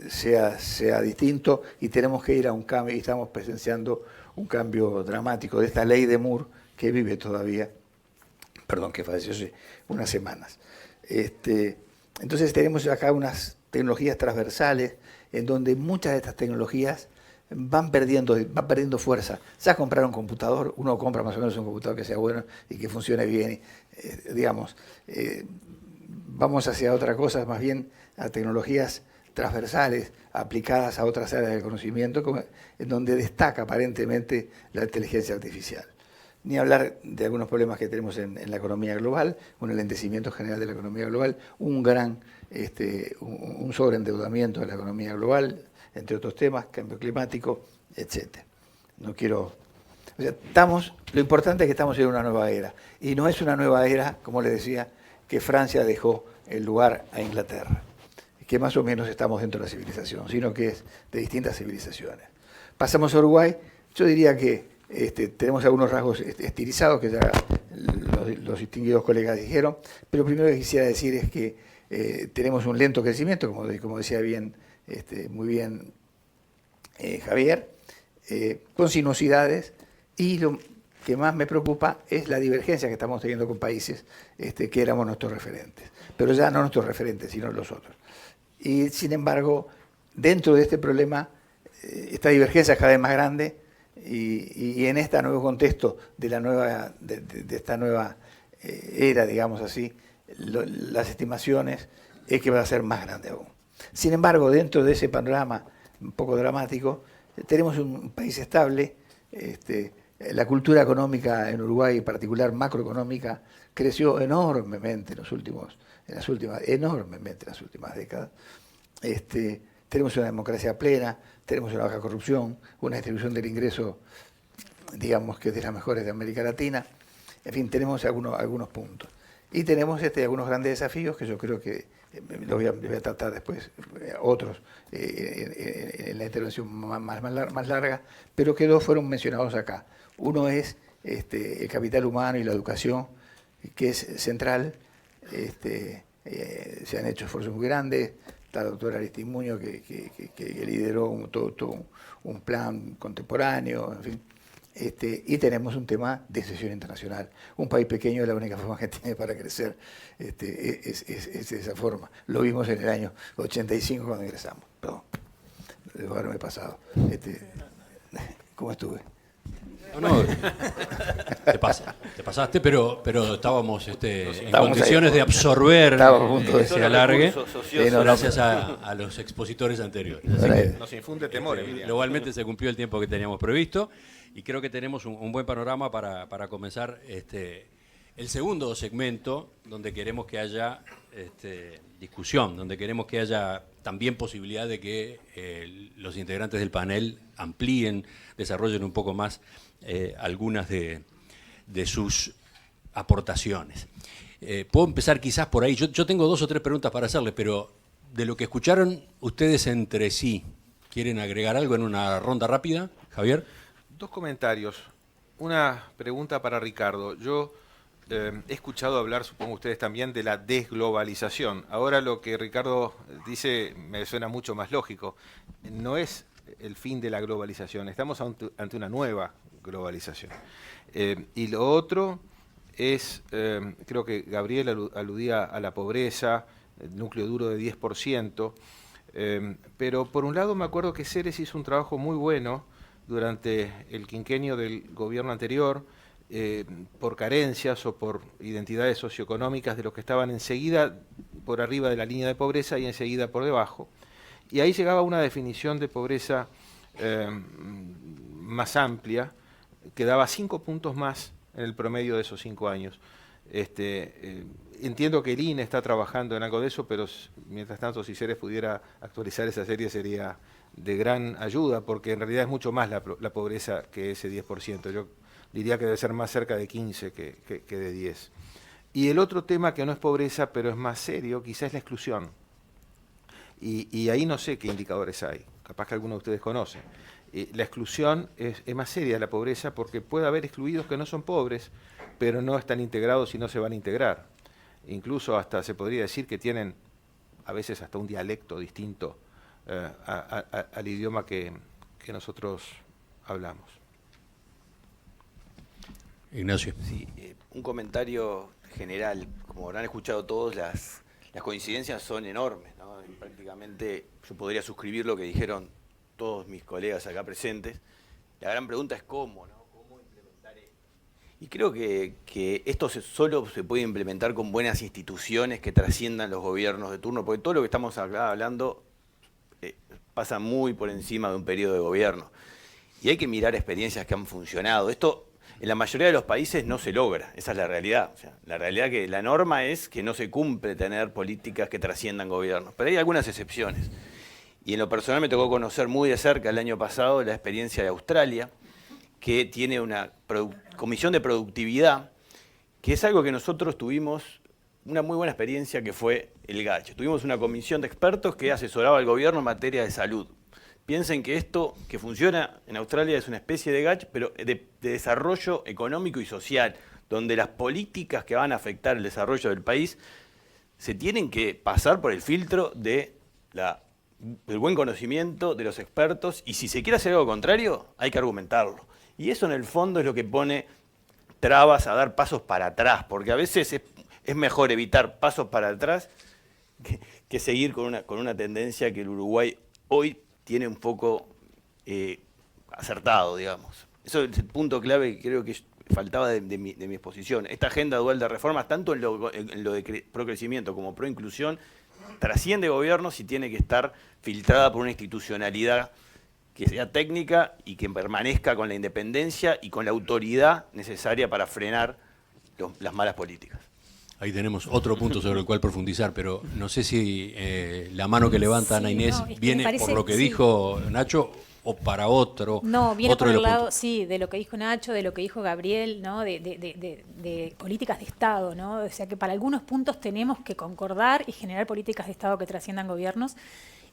H: sea distinto y tenemos que ir a un cambio, y estamos presenciando un cambio dramático de esta ley de Moore que vive todavía, que falleció hace unas semanas. Entonces tenemos acá unas tecnologías transversales en donde muchas de estas tecnologías van perdiendo fuerza. Ya comprar un computador, uno compra más o menos un computador que sea bueno y que funcione bien, vamos hacia otra cosa, más bien a tecnologías transversales aplicadas a otras áreas del conocimiento, en donde destaca aparentemente la inteligencia artificial. Ni hablar de algunos problemas que tenemos en la economía global, un enlentecimiento general de la economía global, un un sobreendeudamiento de la economía global, entre otros temas, cambio climático, etc. Lo importante es que estamos en una nueva era, y no es una nueva era, como les decía, que Francia dejó el lugar a Inglaterra, que más o menos estamos dentro de la civilización, sino que es de distintas civilizaciones. Pasamos a Uruguay, yo diría que tenemos algunos rasgos estilizados que ya los distinguidos colegas dijeron, pero primero que quisiera decir es que tenemos un lento crecimiento, como decía muy bien Javier, con sinuosidades, y lo que más me preocupa es la divergencia que estamos teniendo con países que éramos nuestros referentes, pero ya no nuestros referentes, sino los otros. Y sin embargo, dentro de este problema, esta divergencia es cada vez más grande, y en este nuevo contexto de esta nueva era, digamos así, las estimaciones es que va a ser más grande aún. Sin embargo, dentro de ese panorama un poco dramático, tenemos un país estable. La cultura económica en Uruguay, en particular macroeconómica, creció enormemente en las últimas décadas. Tenemos una democracia plena, tenemos una baja corrupción, una distribución del ingreso, digamos que es de las mejores de América Latina. En fin, tenemos algunos puntos. Y tenemos algunos grandes desafíos que yo creo que los voy a tratar después, otros, en la intervención más larga, pero que 2 fueron mencionados acá. Uno es el capital humano y la educación, que es central. Se han hecho esfuerzos muy grandes. Está la doctora Aristimuño, que lideró todo un plan contemporáneo, en fin. Y tenemos un tema de sesión internacional. Un país pequeño es la única forma que tiene para crecer, es de esa forma. Lo vimos en el año 85 cuando ingresamos. Perdón, debo haberme pasado. ¿Cómo estuve?
A: No, te pasaste, pero estábamos en condiciones de absorber ese alargue gracias a los expositores anteriores. Así que
E: nos infunde temor.
A: globalmente se cumplió el tiempo que teníamos previsto y creo que tenemos un buen panorama para comenzar el segundo segmento, donde queremos que haya discusión, donde queremos que haya también posibilidad de que los integrantes del panel amplíen, desarrollen un poco más algunas de sus aportaciones. Puedo empezar quizás por ahí. Yo tengo 2 o 3 preguntas para hacerles, pero de lo que escucharon ustedes entre sí, ¿quieren agregar algo en una ronda rápida? Javier.
E: 2 comentarios. Una pregunta para Ricardo. Yo he escuchado hablar, supongo ustedes también, de la desglobalización. Ahora lo que Ricardo dice me suena mucho más lógico. No es el fin de la globalización, estamos ante una nueva globalización. Y lo otro es, creo que Gabriel aludía a la pobreza, el núcleo duro de 10%, pero por un lado me acuerdo que Ceres hizo un trabajo muy bueno durante el quinquenio del gobierno anterior, por carencias o por identidades socioeconómicas de los que estaban enseguida por arriba de la línea de pobreza y enseguida por debajo. Y ahí llegaba una definición de pobreza más amplia, que daba 5 puntos más en el promedio de esos 5 años. Entiendo que el INE está trabajando en algo de eso, pero mientras tanto, si Ceres pudiera actualizar esa serie sería de gran ayuda, porque en realidad es mucho más la pobreza que ese 10%. Yo diría que debe ser más cerca de 15 que de 10. Y el otro tema que no es pobreza, pero es más serio, quizás es la exclusión. Y ahí no sé qué indicadores hay, capaz que algunos de ustedes conocen. La exclusión es más seria de la pobreza porque puede haber excluidos que no son pobres, pero no están integrados y no se van a integrar. Incluso hasta se podría decir que tienen a veces hasta un dialecto distinto al idioma que nosotros hablamos.
A: Ignacio.
G: Sí, un comentario general. Como habrán escuchado todos, las coincidencias son enormes, ¿no? Prácticamente yo podría suscribir lo que dijeron todos mis colegas acá presentes. La gran pregunta es cómo, ¿no? ¿Cómo implementar esto? Y creo que esto solo se puede implementar con buenas instituciones que trasciendan los gobiernos de turno, porque todo lo que estamos acá hablando pasa muy por encima de un periodo de gobierno. Y hay que mirar experiencias que han funcionado. Esto en la mayoría de los países no se logra, esa es la realidad. O sea, la realidad que la norma es que no se cumple tener políticas que trasciendan gobiernos, pero hay algunas excepciones. Y en lo personal me tocó conocer muy de cerca el año pasado la experiencia de Australia, que tiene una comisión de productividad, que es algo que nosotros tuvimos una muy buena experiencia, que fue el GACH. Tuvimos una comisión de expertos que asesoraba al gobierno en materia de salud. Piensen que esto que funciona en Australia es una especie de GACH, pero de desarrollo económico y social, donde las políticas que van a afectar el desarrollo del país se tienen que pasar por el filtro del buen conocimiento de los expertos, y si se quiere hacer algo contrario, hay que argumentarlo. Y eso en el fondo es lo que pone trabas a dar pasos para atrás, porque a veces es mejor evitar pasos para atrás que seguir con una tendencia que el Uruguay hoy tiene un poco acertado, digamos. Eso es el punto clave que creo que faltaba de mi exposición. Esta agenda dual de reformas, tanto en lo de procrecimiento como pro-inclusión, trasciende gobiernos y tiene que estar filtrada por una institucionalidad que sea técnica y que permanezca con la independencia y con la autoridad necesaria para frenar las malas políticas.
A: Ahí tenemos otro punto sobre el cual profundizar, pero no sé si la mano que levanta Ana Inés viene por lo que dijo Nacho o para otro.
D: No, viene por el lado, sí, de lo que dijo Nacho, de lo que dijo Gabriel, ¿no? De políticas de Estado, ¿no? O sea que para algunos puntos tenemos que concordar y generar políticas de Estado que trasciendan gobiernos.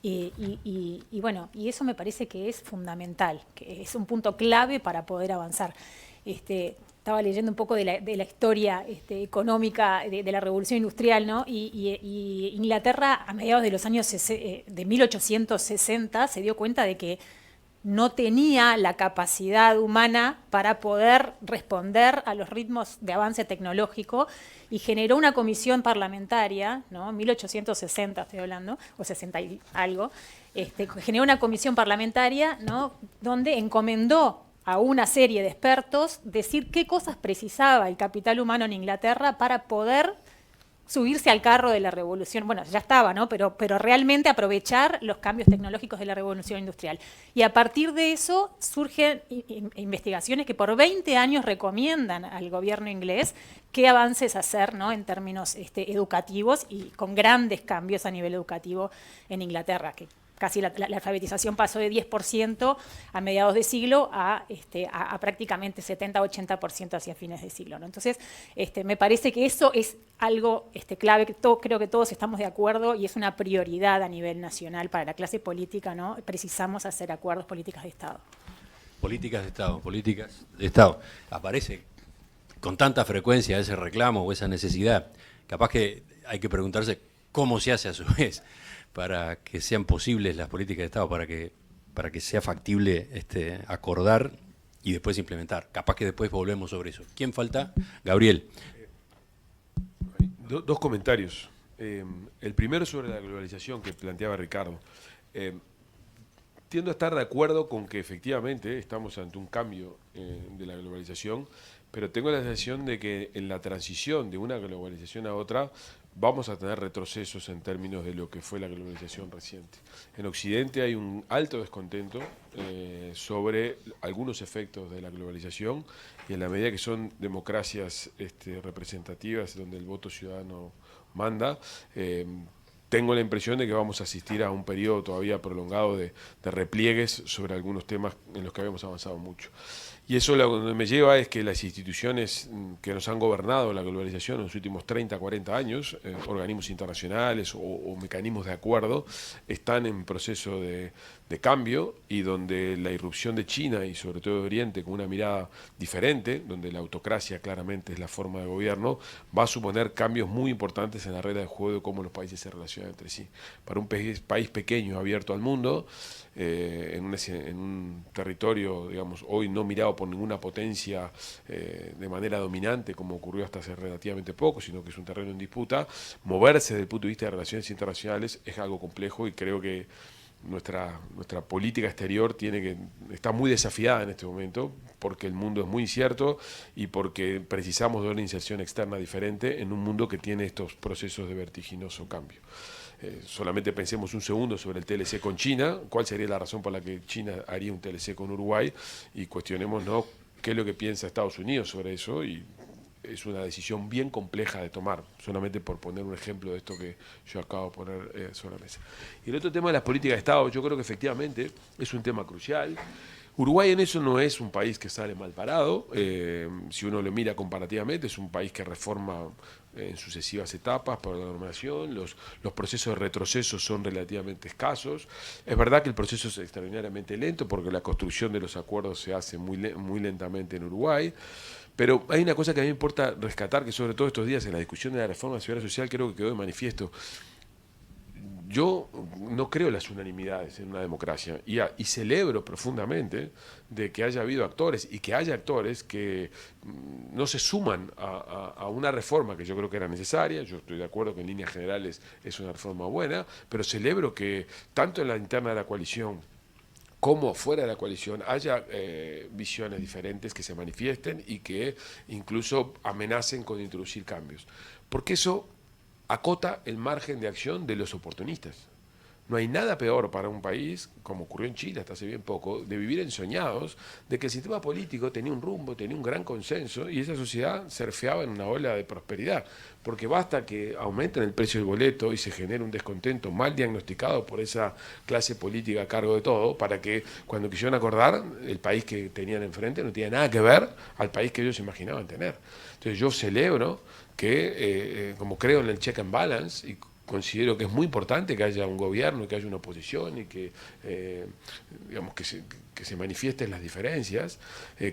D: Y bueno, y eso me parece que es fundamental, que es un punto clave para poder avanzar. Estaba leyendo un poco de la historia económica de la Revolución Industrial, ¿no? Y Inglaterra, a mediados de los años de 1860, se dio cuenta de que no tenía la capacidad humana para poder responder a los ritmos de avance tecnológico y generó una comisión parlamentaria, ¿no? 1860 estoy hablando, o 60 y algo, generó una comisión parlamentaria, ¿no? Donde encomendó a una serie de expertos decir qué cosas precisaba el capital humano en Inglaterra para poder subirse al carro de la revolución, bueno, ya estaba, ¿no? Pero realmente aprovechar los cambios tecnológicos de la revolución industrial. Y a partir de eso surgen investigaciones que por 20 años recomiendan al gobierno inglés qué avances hacer, ¿no? En términos educativos y con grandes cambios a nivel educativo en Inglaterra, que casi la alfabetización pasó de 10% a mediados de siglo a prácticamente 70-80% hacia fines de siglo, ¿no? Entonces, me parece que eso es algo clave, que creo que todos estamos de acuerdo y es una prioridad a nivel nacional para la clase política, ¿no? Precisamos hacer acuerdos, políticas de Estado.
A: Políticas de Estado, políticas de Estado. Aparece con tanta frecuencia ese reclamo o esa necesidad. Capaz que hay que preguntarse cómo se hace a su vez para que sean posibles las políticas de Estado, para que sea factible acordar y después implementar. Capaz que después volvemos sobre eso. ¿Quién falta? Gabriel.
F: Dos comentarios. El primero sobre la globalización que planteaba Ricardo. Tiendo a estar de acuerdo con que efectivamente estamos ante un cambio de la globalización, pero tengo la sensación de que en la transición de una globalización a otra vamos a tener retrocesos en términos de lo que fue la globalización reciente. En Occidente hay un alto descontento sobre algunos efectos de la globalización y en la medida que son democracias representativas donde el voto ciudadano manda, tengo la impresión de que vamos a asistir a un periodo todavía prolongado de repliegues sobre algunos temas en los que habíamos avanzado mucho. Y eso lo que me lleva es que las instituciones que nos han gobernado la globalización en los últimos 30, 40 años, organismos internacionales o mecanismos de acuerdo, están en proceso de cambio y donde la irrupción de China y sobre todo de Oriente con una mirada diferente, donde la autocracia claramente es la forma de gobierno, va a suponer cambios muy importantes en la regla de juego de cómo los países se relacionan entre sí. Para un país pequeño abierto al mundo, en un territorio, digamos, hoy no mirado por ninguna potencia de manera dominante, como ocurrió hasta hace relativamente poco, sino que es un terreno en disputa, moverse desde el punto de vista de relaciones internacionales es algo complejo y creo que nuestra política exterior está muy desafiada en este momento porque el mundo es muy incierto y porque precisamos de una inserción externa diferente en un mundo que tiene estos procesos de vertiginoso cambio. Solamente pensemos un segundo sobre el TLC con China, cuál sería la razón por la que China haría un TLC con Uruguay y cuestionemos, ¿no?, qué es lo que piensa Estados Unidos sobre eso y es una decisión bien compleja de tomar, solamente por poner un ejemplo de esto que yo acabo de poner sobre la mesa. Y el otro tema de las políticas de Estado, yo creo que efectivamente es un tema crucial. Uruguay en eso no es un país que sale mal parado, si uno lo mira comparativamente, es un país que reforma en sucesivas etapas por la normación, los procesos de retroceso son relativamente escasos. Es verdad que el proceso es extraordinariamente lento porque la construcción de los acuerdos se hace muy lentamente en Uruguay. Pero hay una cosa que a mí me importa rescatar, que sobre todo estos días en la discusión de la reforma de la seguridad social creo que quedó de manifiesto. Yo no creo en las unanimidades en una democracia y celebro profundamente de que haya habido actores y que haya actores que no se suman a una reforma que yo creo que era necesaria. Yo estoy de acuerdo que en líneas generales es una reforma buena, pero celebro que tanto en la interna de la coalición como fuera de la coalición haya visiones diferentes que se manifiesten y que incluso amenacen con introducir cambios. Porque eso acota el margen de acción de los oportunistas. No hay nada peor para un país, como ocurrió en Chile hasta hace bien poco, de vivir ensoñados de que el sistema político tenía un rumbo, tenía un gran consenso y esa sociedad surfeaba en una ola de prosperidad. Porque basta que aumenten el precio del boleto y se genere un descontento mal diagnosticado por esa clase política a cargo de todo, para que cuando quisieron acordar, el país que tenían enfrente no tenía nada que ver al país que ellos imaginaban tener. Entonces yo celebro que, como creo en el check and balance, y considero que es muy importante que haya un gobierno, que haya una oposición y que, digamos, que se manifiesten las diferencias.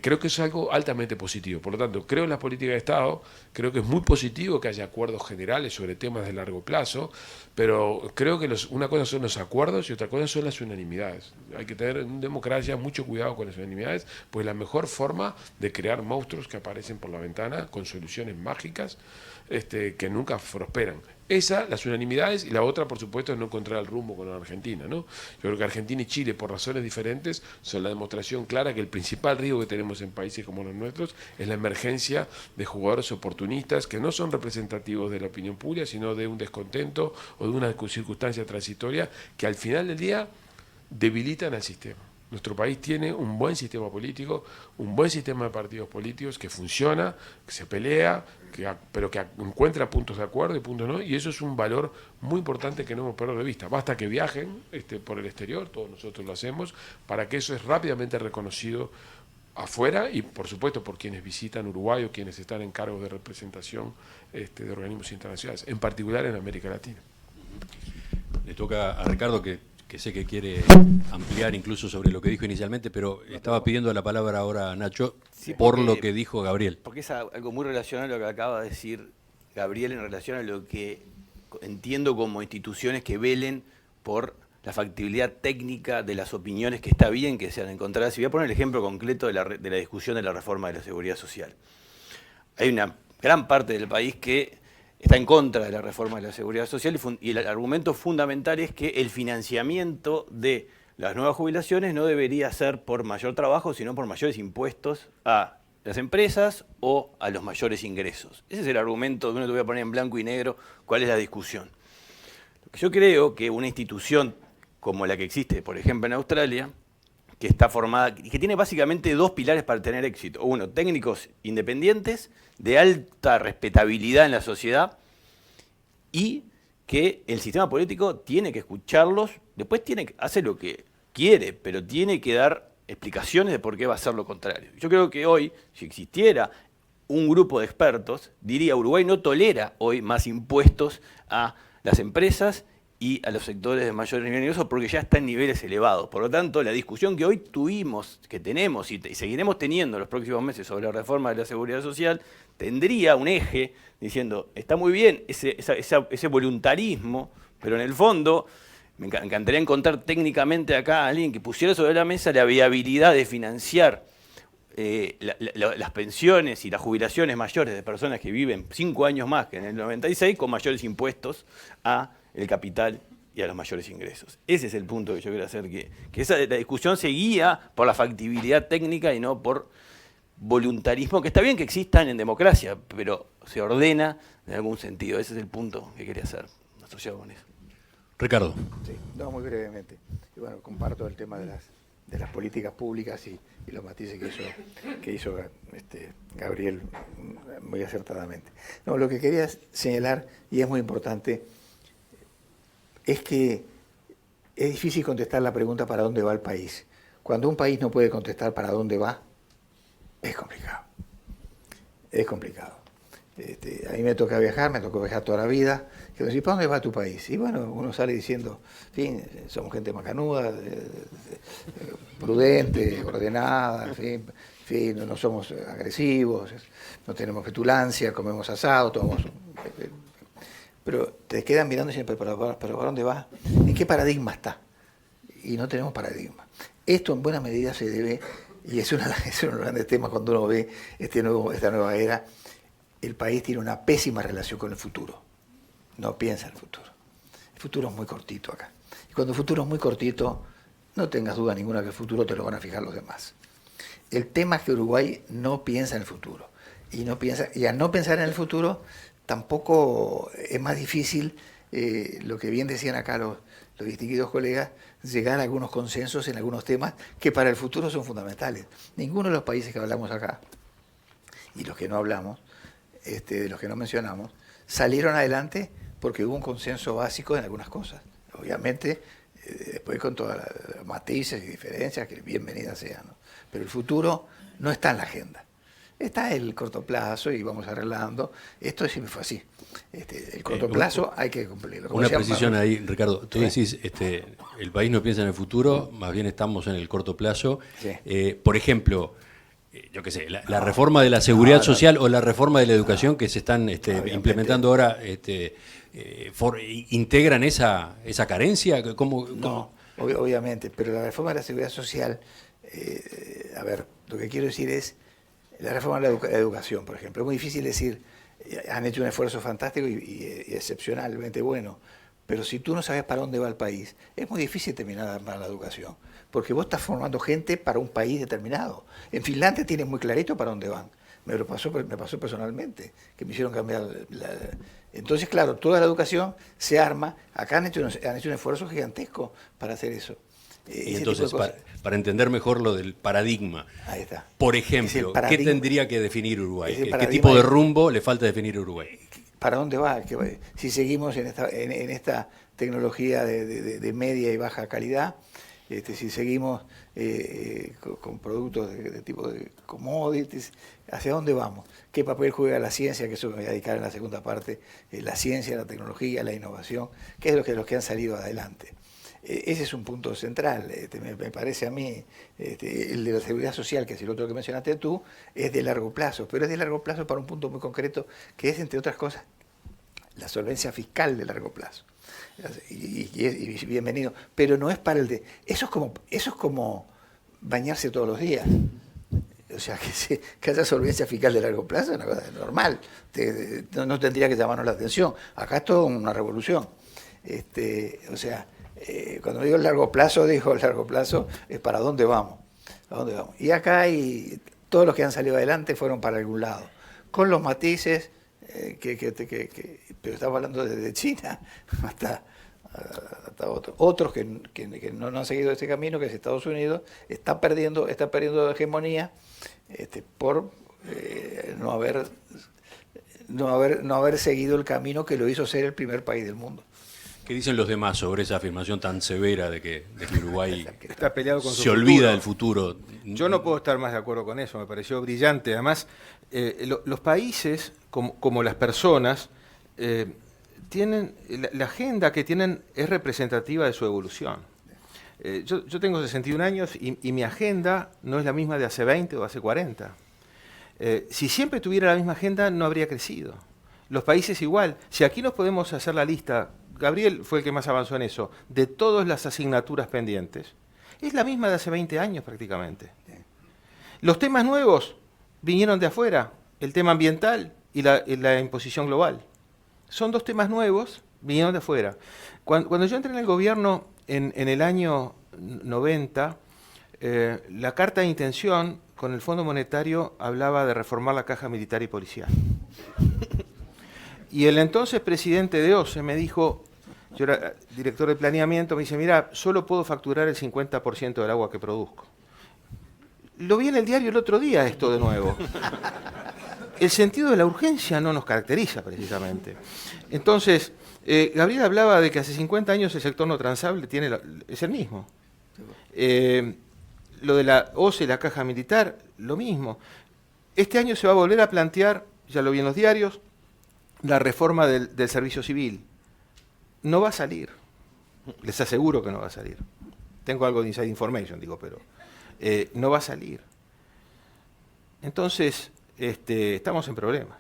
F: Creo que eso es algo altamente positivo. Por lo tanto, creo en la política de Estado, creo que es muy positivo que haya acuerdos generales sobre temas de largo plazo, pero creo que una cosa son los acuerdos y otra cosa son las unanimidades. Hay que tener en democracia mucho cuidado con las unanimidades, pues la mejor forma de crear monstruos que aparecen por la ventana con soluciones mágicas que nunca prosperan. Esa, las unanimidades, y la otra, por supuesto, es no encontrar el rumbo con la Argentina, ¿no? Yo creo que Argentina y Chile, por razones diferentes, son la demostración clara que el principal riesgo que tenemos en países como los nuestros es la emergencia de jugadores oportunistas que no son representativos de la opinión pública, sino de un descontento o de una circunstancia transitoria que al final del día debilitan al sistema. Nuestro país tiene un buen sistema político, un buen sistema de partidos políticos que funciona, que se pelea, pero que encuentra puntos de acuerdo y puntos no, y eso es un valor muy importante que no hemos perdido de vista. Basta que viajen por el exterior, todos nosotros lo hacemos, para que eso es rápidamente reconocido afuera y, por supuesto, por quienes visitan Uruguay o quienes están en cargos de representación de organismos internacionales, en particular en América Latina.
A: Le toca a Ricardo, que sé que quiere ampliar incluso sobre lo que dijo inicialmente, pero estaba pidiendo la palabra ahora a Nacho, sí, por lo que dijo Gabriel.
G: Porque es algo muy relacionado a lo que acaba de decir Gabriel en relación a lo que entiendo como instituciones que velen por la factibilidad técnica de las opiniones que está bien que sean encontradas. Y voy a poner el ejemplo concreto de la discusión de la reforma de la seguridad social. Hay una gran parte del país que está en contra de la reforma de la seguridad social y el argumento fundamental es que el financiamiento de las nuevas jubilaciones no debería ser por mayor trabajo, sino por mayores impuestos a las empresas o a los mayores ingresos. Ese es el argumento, uno te voy a poner en blanco y negro cuál es la discusión. Yo creo que una institución como la que existe, por ejemplo, en Australia, que está formada y que tiene básicamente dos pilares para tener éxito. Uno, técnicos independientes, de alta respetabilidad en la sociedad, y que el sistema político tiene que escucharlos, después tiene que hacer lo que quiere, pero tiene que dar explicaciones de por qué va a hacer lo contrario. Yo creo que hoy, si existiera un grupo de expertos, diría Uruguay no tolera hoy más impuestos a las empresas y a los sectores de mayor nivel de ingresos porque ya está en niveles elevados. Por lo tanto, la discusión que hoy tuvimos, que tenemos y seguiremos teniendo en los próximos meses sobre la reforma de la seguridad social, tendría un eje diciendo, está muy bien ese voluntarismo, pero en el fondo me encantaría encontrar técnicamente acá a alguien que pusiera sobre la mesa la viabilidad de financiar las pensiones y las jubilaciones mayores de personas que viven 5 años más que en el 96 con mayores impuestos a el capital y a los mayores ingresos. Ese es el punto que yo quiero hacer, que la discusión se guía por la factibilidad técnica y no por voluntarismo, que está bien que existan en democracia, pero se ordena en algún sentido. Ese es el punto que quería hacer asociado con eso.
A: Ricardo.
H: Sí, no, muy brevemente. Y bueno, comparto el tema de las políticas públicas y los matices que hizo Gabriel muy acertadamente. No, lo que quería señalar, y es muy importante, es que es difícil contestar la pregunta para dónde va el país. Cuando un país no puede contestar para dónde va, es complicado. Es complicado. A mí me tocó viajar toda la vida. Que decir, ¿para dónde va tu país? Y bueno, uno sale diciendo, en fin, somos gente macanuda, prudente, ordenada, en fin, no somos agresivos, no tenemos petulancia, comemos asado, tomamos... Pero te quedan mirando y dicen, ¿pero para dónde vas? ¿En qué paradigma está? Y no tenemos paradigma. Esto en buena medida se debe, y es uno de los grandes temas cuando uno ve esta nueva era, el país tiene una pésima relación con el futuro. No piensa en el futuro. El futuro es muy cortito acá. Y cuando el futuro es muy cortito, no tengas duda ninguna que el futuro te lo van a fijar los demás. El tema es que Uruguay no piensa en el futuro. Y al no pensar en el futuro, tampoco es más difícil, lo que bien decían acá los distinguidos colegas, llegar a algunos consensos en algunos temas que para el futuro son fundamentales. Ninguno de los países que hablamos acá, y los que no hablamos, de los que no mencionamos, salieron adelante porque hubo un consenso básico en algunas cosas. Obviamente, después con todas las matices y diferencias, que bienvenidas sean, ¿no? Pero el futuro no está en la agenda. Está el corto plazo y vamos arreglando. Esto siempre fue así. El corto plazo hay que cumplirlo.
A: Una precisión ahí, Ricardo. Tú decís, el país no piensa en el futuro, más bien estamos en el corto plazo.
H: Sí.
A: Por ejemplo, yo qué sé, la reforma de la seguridad social o la reforma de la educación que se están implementando ahora, ¿integran esa carencia? ¿Cómo?
H: No, obviamente, pero la reforma de la seguridad social, a ver, lo que quiero decir es, la reforma de la educación, por ejemplo, es muy difícil decir, han hecho un esfuerzo fantástico y excepcionalmente bueno, pero si tú no sabes para dónde va el país, es muy difícil terminar de armar la educación, porque vos estás formando gente para un país determinado. En Finlandia tienen muy clarito para dónde van. Me pasó personalmente, que me hicieron cambiar Entonces, claro, toda la educación se arma. Acá han hecho un esfuerzo gigantesco para hacer eso.
A: Y entonces, para entender mejor lo del paradigma,
H: ahí está.
A: Por ejemplo, ¿qué tendría que definir Uruguay? ¿Qué tipo de rumbo le falta definir a Uruguay?
H: ¿Para dónde va? Si seguimos en esta tecnología de media y baja calidad, si seguimos con productos de tipo de commodities, ¿hacia dónde vamos? ¿Qué papel juega la ciencia? Que eso me voy a dedicar en la segunda parte, la ciencia, la tecnología, la innovación, que es los que han salido adelante. Ese es un punto central, me parece a mí. El de la seguridad social, que es el otro que mencionaste tú, es de largo plazo, pero es de largo plazo para un punto muy concreto, que es, entre otras cosas, la solvencia fiscal de largo plazo. Y bienvenido, pero no es para el de... Eso es como bañarse todos los días. O sea, que haya solvencia fiscal de largo plazo es una cosa normal, no tendría que llamarnos la atención. Acá es todo una revolución. O sea, cuando digo el largo plazo es para dónde vamos. Y acá todos los que han salido adelante fueron para algún lado, con los matices pero estamos hablando desde China hasta otros que no han seguido ese camino, que es Estados Unidos, está perdiendo hegemonía por no haber seguido el camino que lo hizo ser el primer país del mundo.
A: ¿Qué dicen los demás sobre esa afirmación tan severa de que Uruguay
E: está peleado con
A: se olvida del futuro?
E: Yo no puedo estar más de acuerdo con eso, me pareció brillante. Además, los países, como las personas, tienen la agenda que tienen es representativa de su evolución. Yo tengo 61 años y mi agenda no es la misma de hace 20 o hace 40. Si siempre tuviera la misma agenda, no habría crecido. Los países igual. Si aquí nos podemos hacer la lista, Gabriel fue el que más avanzó en eso, de todas las asignaturas pendientes, es la misma de hace 20 años prácticamente. Los temas nuevos vinieron de afuera, el tema ambiental y la imposición global. Son dos temas nuevos, vinieron de afuera. Cuando yo entré en el gobierno en el año 90, la carta de intención con el Fondo Monetario hablaba de reformar la caja militar y policial. Y el entonces presidente de OCE me dijo, yo era director de planeamiento, me dice, mira, solo puedo facturar el 50% del agua que produzco. Lo vi en el diario el otro día esto de nuevo. El sentido de la urgencia no nos caracteriza precisamente. Entonces, Gabriel hablaba de que hace 50 años el sector no transable es el mismo. Lo de la OCE, la caja militar, lo mismo. Este año se va a volver a plantear, ya lo vi en los diarios, la reforma del servicio civil. No va a salir. Les aseguro que no va a salir. Tengo algo de inside information, pero no va a salir. Entonces, estamos en problemas.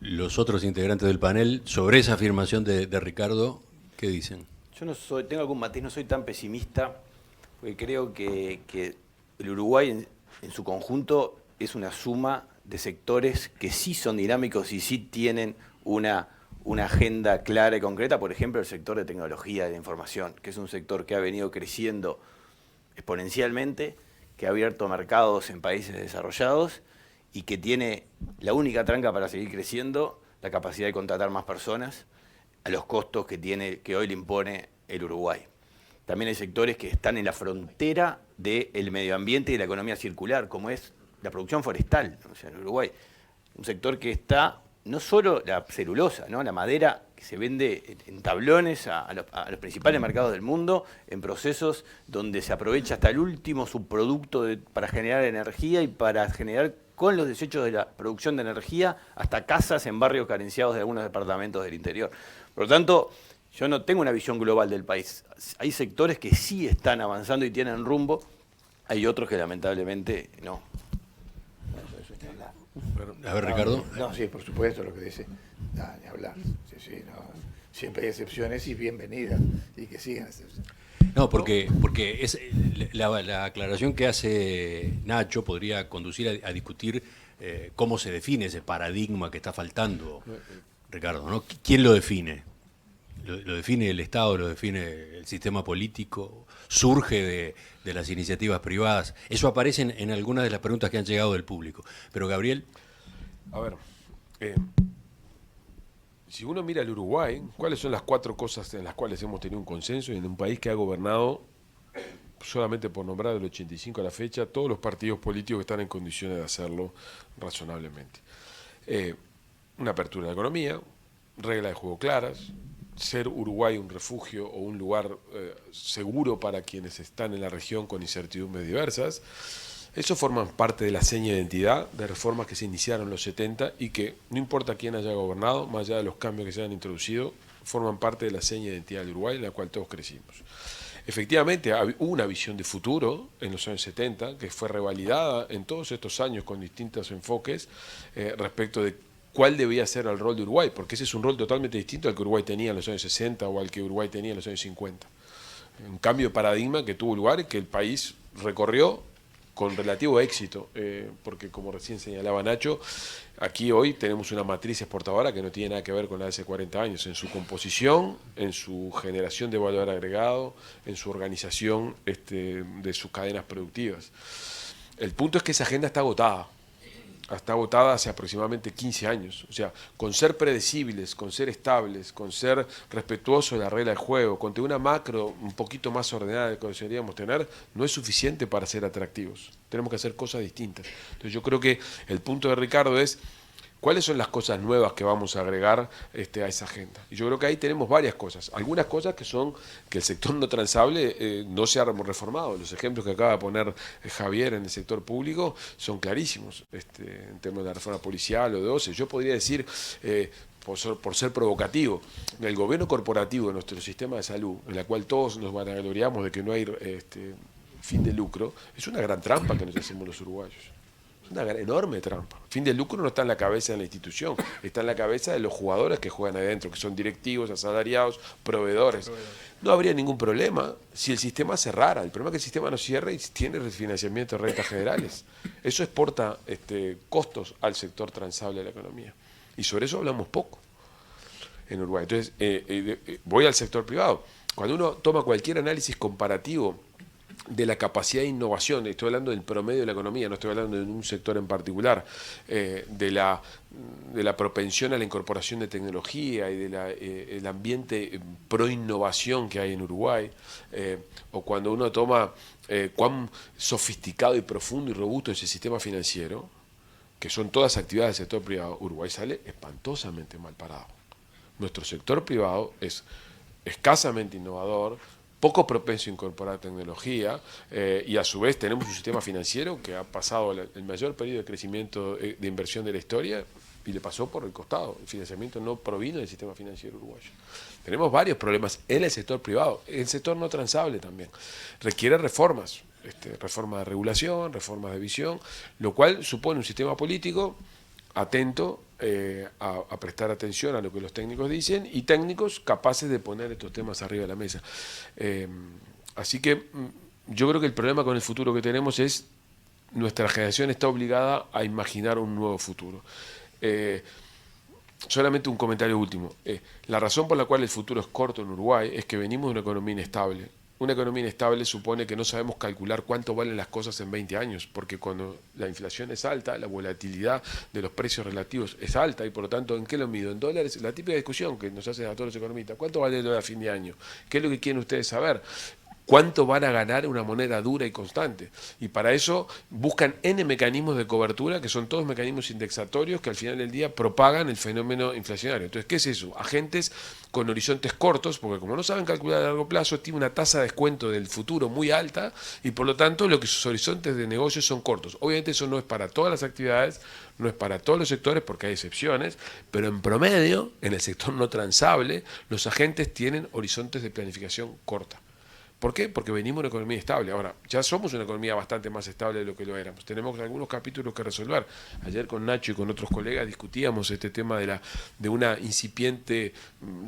A: Los otros integrantes del panel, sobre esa afirmación de Ricardo, ¿qué dicen?
G: Yo tengo algún matiz, no soy tan pesimista, porque creo que el Uruguay en su conjunto es una suma de sectores que sí son dinámicos y sí tienen una agenda clara y concreta. Por ejemplo, el sector de tecnología y de información, que es un sector que ha venido creciendo exponencialmente, que ha abierto mercados en países desarrollados y que tiene la única tranca para seguir creciendo, la capacidad de contratar más personas a los costos que hoy le impone el Uruguay. También hay sectores que están en la frontera del medio ambiente y de la economía circular, como es la producción forestal, o sea, en Uruguay. Un sector que está, no solo la celulosa, ¿no? La madera que se vende en tablones a los principales mercados del mundo, en procesos donde se aprovecha hasta el último subproducto para generar energía y para generar con los desechos de la producción de energía hasta casas en barrios carenciados de algunos departamentos del interior. Por lo tanto, yo no tengo una visión global del país. Hay sectores que sí están avanzando y tienen rumbo, hay otros que lamentablemente no.
A: A ver, Ricardo.
H: No, sí, por supuesto, lo que dice. Ni hablar. Sí, no. Siempre hay excepciones y bienvenidas. Y que sigan excepciones.
A: No, porque es la aclaración que hace Nacho podría conducir a discutir cómo se define ese paradigma que está faltando, Ricardo, ¿no? ¿Quién lo define? ¿Lo define el Estado? ¿Lo define el sistema político? ¿Surge de las iniciativas privadas? Eso aparece en algunas de las preguntas que han llegado del público. Pero, Gabriel...
F: A ver, si uno mira el Uruguay, ¿cuáles son las 4 cosas en las cuales hemos tenido un consenso en un país que ha gobernado, solamente por nombrar del 85 a la fecha, todos los partidos políticos que están en condiciones de hacerlo razonablemente? Una apertura de la economía, reglas de juego claras, ser Uruguay un refugio o un lugar seguro para quienes están en la región con incertidumbres diversas. Eso forman parte de la seña de identidad de reformas que se iniciaron en los 70 y que, no importa quién haya gobernado, más allá de los cambios que se han introducido, forman parte de la seña de identidad del Uruguay en la cual todos crecimos. Efectivamente, hubo una visión de futuro en los años 70 que fue revalidada en todos estos años con distintos enfoques respecto de cuál debía ser el rol de Uruguay, porque ese es un rol totalmente distinto al que Uruguay tenía en los años 60 o al que Uruguay tenía en los años 50. Un cambio de paradigma que tuvo lugar y que el país recorrió con relativo éxito, porque como recién señalaba Nacho, aquí hoy tenemos una matriz exportadora que no tiene nada que ver con la de hace 40 años, en su composición, en su generación de valor agregado, en su organización de sus cadenas productivas. El punto es que esa agenda está agotada hace aproximadamente 15 años. O sea, con ser predecibles, con ser estables, con ser respetuosos de la regla del juego, con tener una macro un poquito más ordenada de lo que deberíamos tener, no es suficiente para ser atractivos. Tenemos que hacer cosas distintas. Entonces yo creo que el punto de Ricardo es, ¿cuáles son las cosas nuevas que vamos a agregar a esa agenda? Y yo creo que ahí tenemos varias cosas. Algunas cosas que son que el sector no transable no se ha reformado. Los ejemplos que acaba de poner Javier en el sector público son clarísimos. En términos de la reforma policial o de OCE. Yo podría decir, por ser provocativo, el gobierno corporativo de nuestro sistema de salud, en la cual todos nos vanagloriamos de que no hay fin de lucro, es una gran trampa que nos hacemos los uruguayos. Una enorme trampa. El fin de lucro no está en la cabeza de la institución, está en la cabeza de los jugadores que juegan adentro, que son directivos, asalariados, proveedores. No habría ningún problema si el sistema cerrara. El problema es que el sistema no cierra y tiene refinanciamiento de rentas generales. Eso exporta costos al sector transable de la economía. Y sobre eso hablamos poco en Uruguay. Entonces, voy al sector privado. Cuando uno toma cualquier análisis comparativo de la capacidad de innovación, estoy hablando del promedio de la economía, no estoy hablando de un sector en particular, de la propensión a la incorporación de tecnología y del ambiente pro innovación que hay en Uruguay, o cuando uno toma cuán sofisticado y profundo y robusto es el sistema financiero, que son todas actividades del sector privado, Uruguay sale espantosamente mal parado. Nuestro sector privado es escasamente innovador, poco propenso a incorporar tecnología y a su vez tenemos un sistema financiero que ha pasado el mayor periodo de crecimiento de inversión de la historia y le pasó por el costado. El financiamiento no provino del sistema financiero uruguayo. Tenemos varios problemas en el sector privado, el sector no transable también. Requiere reformas, reformas de regulación, reformas de visión, lo cual supone un sistema político atento a prestar atención a lo que los técnicos dicen y técnicos capaces de poner estos temas arriba de la mesa. Así que yo creo que el problema con el futuro que tenemos es nuestra generación está obligada a imaginar un nuevo futuro. Solamente un comentario último. La razón por la cual el futuro es corto en Uruguay es que venimos de una economía inestable. Una economía inestable supone que no sabemos calcular cuánto valen las cosas en 20 años, porque cuando la inflación es alta, la volatilidad de los precios relativos es alta y por lo tanto, ¿en qué lo mido? En dólares. La típica discusión que nos hacen a todos los economistas, ¿cuánto vale el dólar a fin de año? ¿Qué es lo que quieren ustedes saber? ¿Cuánto van a ganar una moneda dura y constante? Y para eso buscan N mecanismos de cobertura, que son todos mecanismos indexatorios que al final del día propagan el fenómeno inflacionario. Entonces, ¿qué es eso? Agentes con horizontes cortos, porque como no saben calcular a largo plazo, tiene una tasa de descuento del futuro muy alta y por lo tanto lo que sus horizontes de negocio son cortos. Obviamente eso no es para todas las actividades, no es para todos los sectores porque hay excepciones, pero en promedio, en el sector no transable, los agentes tienen horizontes de planificación corta. ¿Por qué? Porque venimos de una economía estable. Ahora, ya somos una economía bastante más estable de lo que lo éramos. Tenemos algunos capítulos que resolver. Ayer con Nacho y con otros colegas discutíamos este tema de una incipiente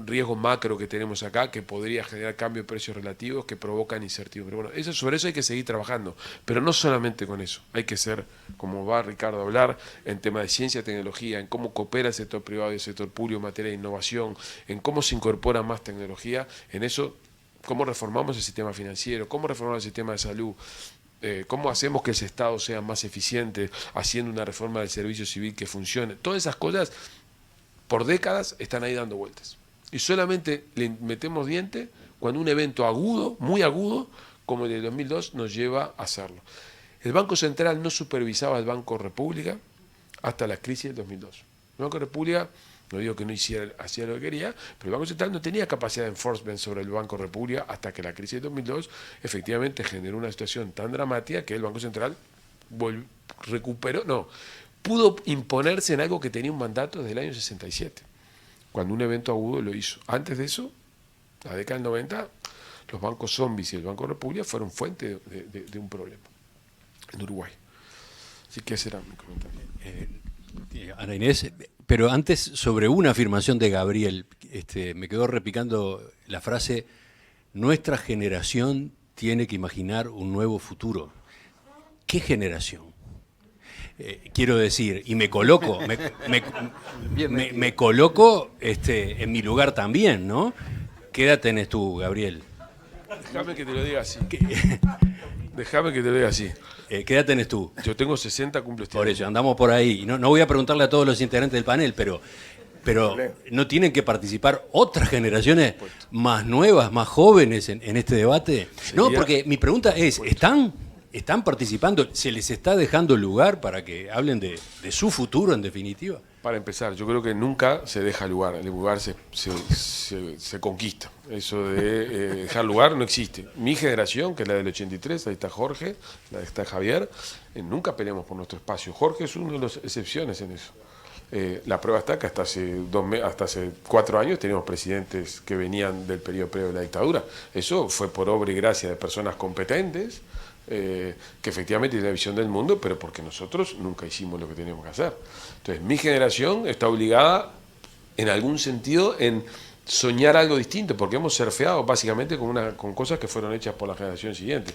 F: riesgo macro que tenemos acá, que podría generar cambios de precios relativos que provocan incertidumbre. Bueno, sobre eso hay que seguir trabajando, pero no solamente con eso. Hay que ser, como va Ricardo a hablar, en tema de ciencia y tecnología, en cómo coopera el sector privado y el sector público en materia de innovación, en cómo se incorpora más tecnología, en eso. Cómo reformamos el sistema financiero, cómo reformamos el sistema de salud, cómo hacemos que el Estado sea más eficiente, haciendo una reforma del servicio civil que funcione. Todas esas cosas, por décadas, están ahí dando vueltas. Y solamente le metemos diente cuando un evento agudo, muy agudo, como el de 2002, nos lleva a hacerlo. El Banco Central no supervisaba al Banco República hasta la crisis del 2002. El Banco República... No digo que no hacía lo que quería, pero el Banco Central no tenía capacidad de enforcement sobre el Banco República hasta que la crisis de 2002 efectivamente generó una situación tan dramática que el Banco Central pudo imponerse en algo que tenía un mandato desde el año 67, cuando un evento agudo lo hizo. Antes de eso, la década del 90, los bancos zombies y el Banco República fueron fuente de un problema en Uruguay. Así que ese era mi comentario.
A: Ana Inés, pero antes, sobre una afirmación de Gabriel, me quedó repicando la frase: nuestra generación tiene que imaginar un nuevo futuro. ¿Qué generación? Quiero decir, y me coloco, me coloco en mi lugar también, ¿no? ¿Qué edad tenés tú, Gabriel?
F: Déjame que te lo diga así. Déjame que te lo diga así.
A: ¿Qué edad tenés tú?
F: Yo tengo 60, cumplo este
A: Por
F: año.
A: eso, andamos por ahí. No voy a preguntarle a todos los integrantes del panel, pero ¿no tienen que participar otras generaciones más nuevas, más jóvenes en este debate? No, porque mi pregunta es, ¿están participando? ¿Se les está dejando lugar para que hablen de su futuro, en definitiva?
F: Para empezar, yo creo que nunca se deja lugar, el lugar se conquista. Eso de dejar lugar no existe. Mi generación, que es la del 83, ahí está Jorge, ahí está Javier, nunca peleamos por nuestro espacio. Jorge es una de las excepciones en eso. La prueba está que hasta hace 4 años teníamos presidentes que venían del periodo previo de la dictadura. Eso fue por obra y gracia de personas competentes, que efectivamente tiene una visión del mundo, pero porque nosotros nunca hicimos lo que teníamos que hacer. Entonces, mi generación está obligada, en algún sentido, en soñar algo distinto, porque hemos surfeado básicamente con cosas que fueron hechas por la generación siguiente.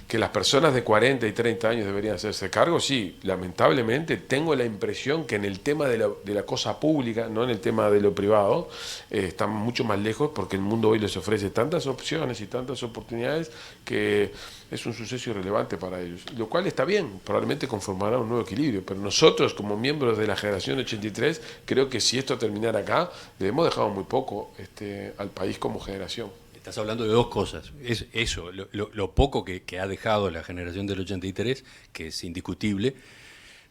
F: Que las personas de 40 y 30 años deberían hacerse cargo, sí, lamentablemente tengo la impresión que en el tema de la cosa pública, no en el tema de lo privado, están mucho más lejos, porque el mundo hoy les ofrece tantas opciones y tantas oportunidades que es un suceso irrelevante para ellos, lo cual está bien, probablemente conformará un nuevo equilibrio, pero nosotros como miembros de la generación 83, creo que si esto terminara acá, le hemos dejado muy poco al país como generación.
A: Estás hablando de dos cosas. Es eso, lo poco que ha dejado la generación del 83, que es indiscutible,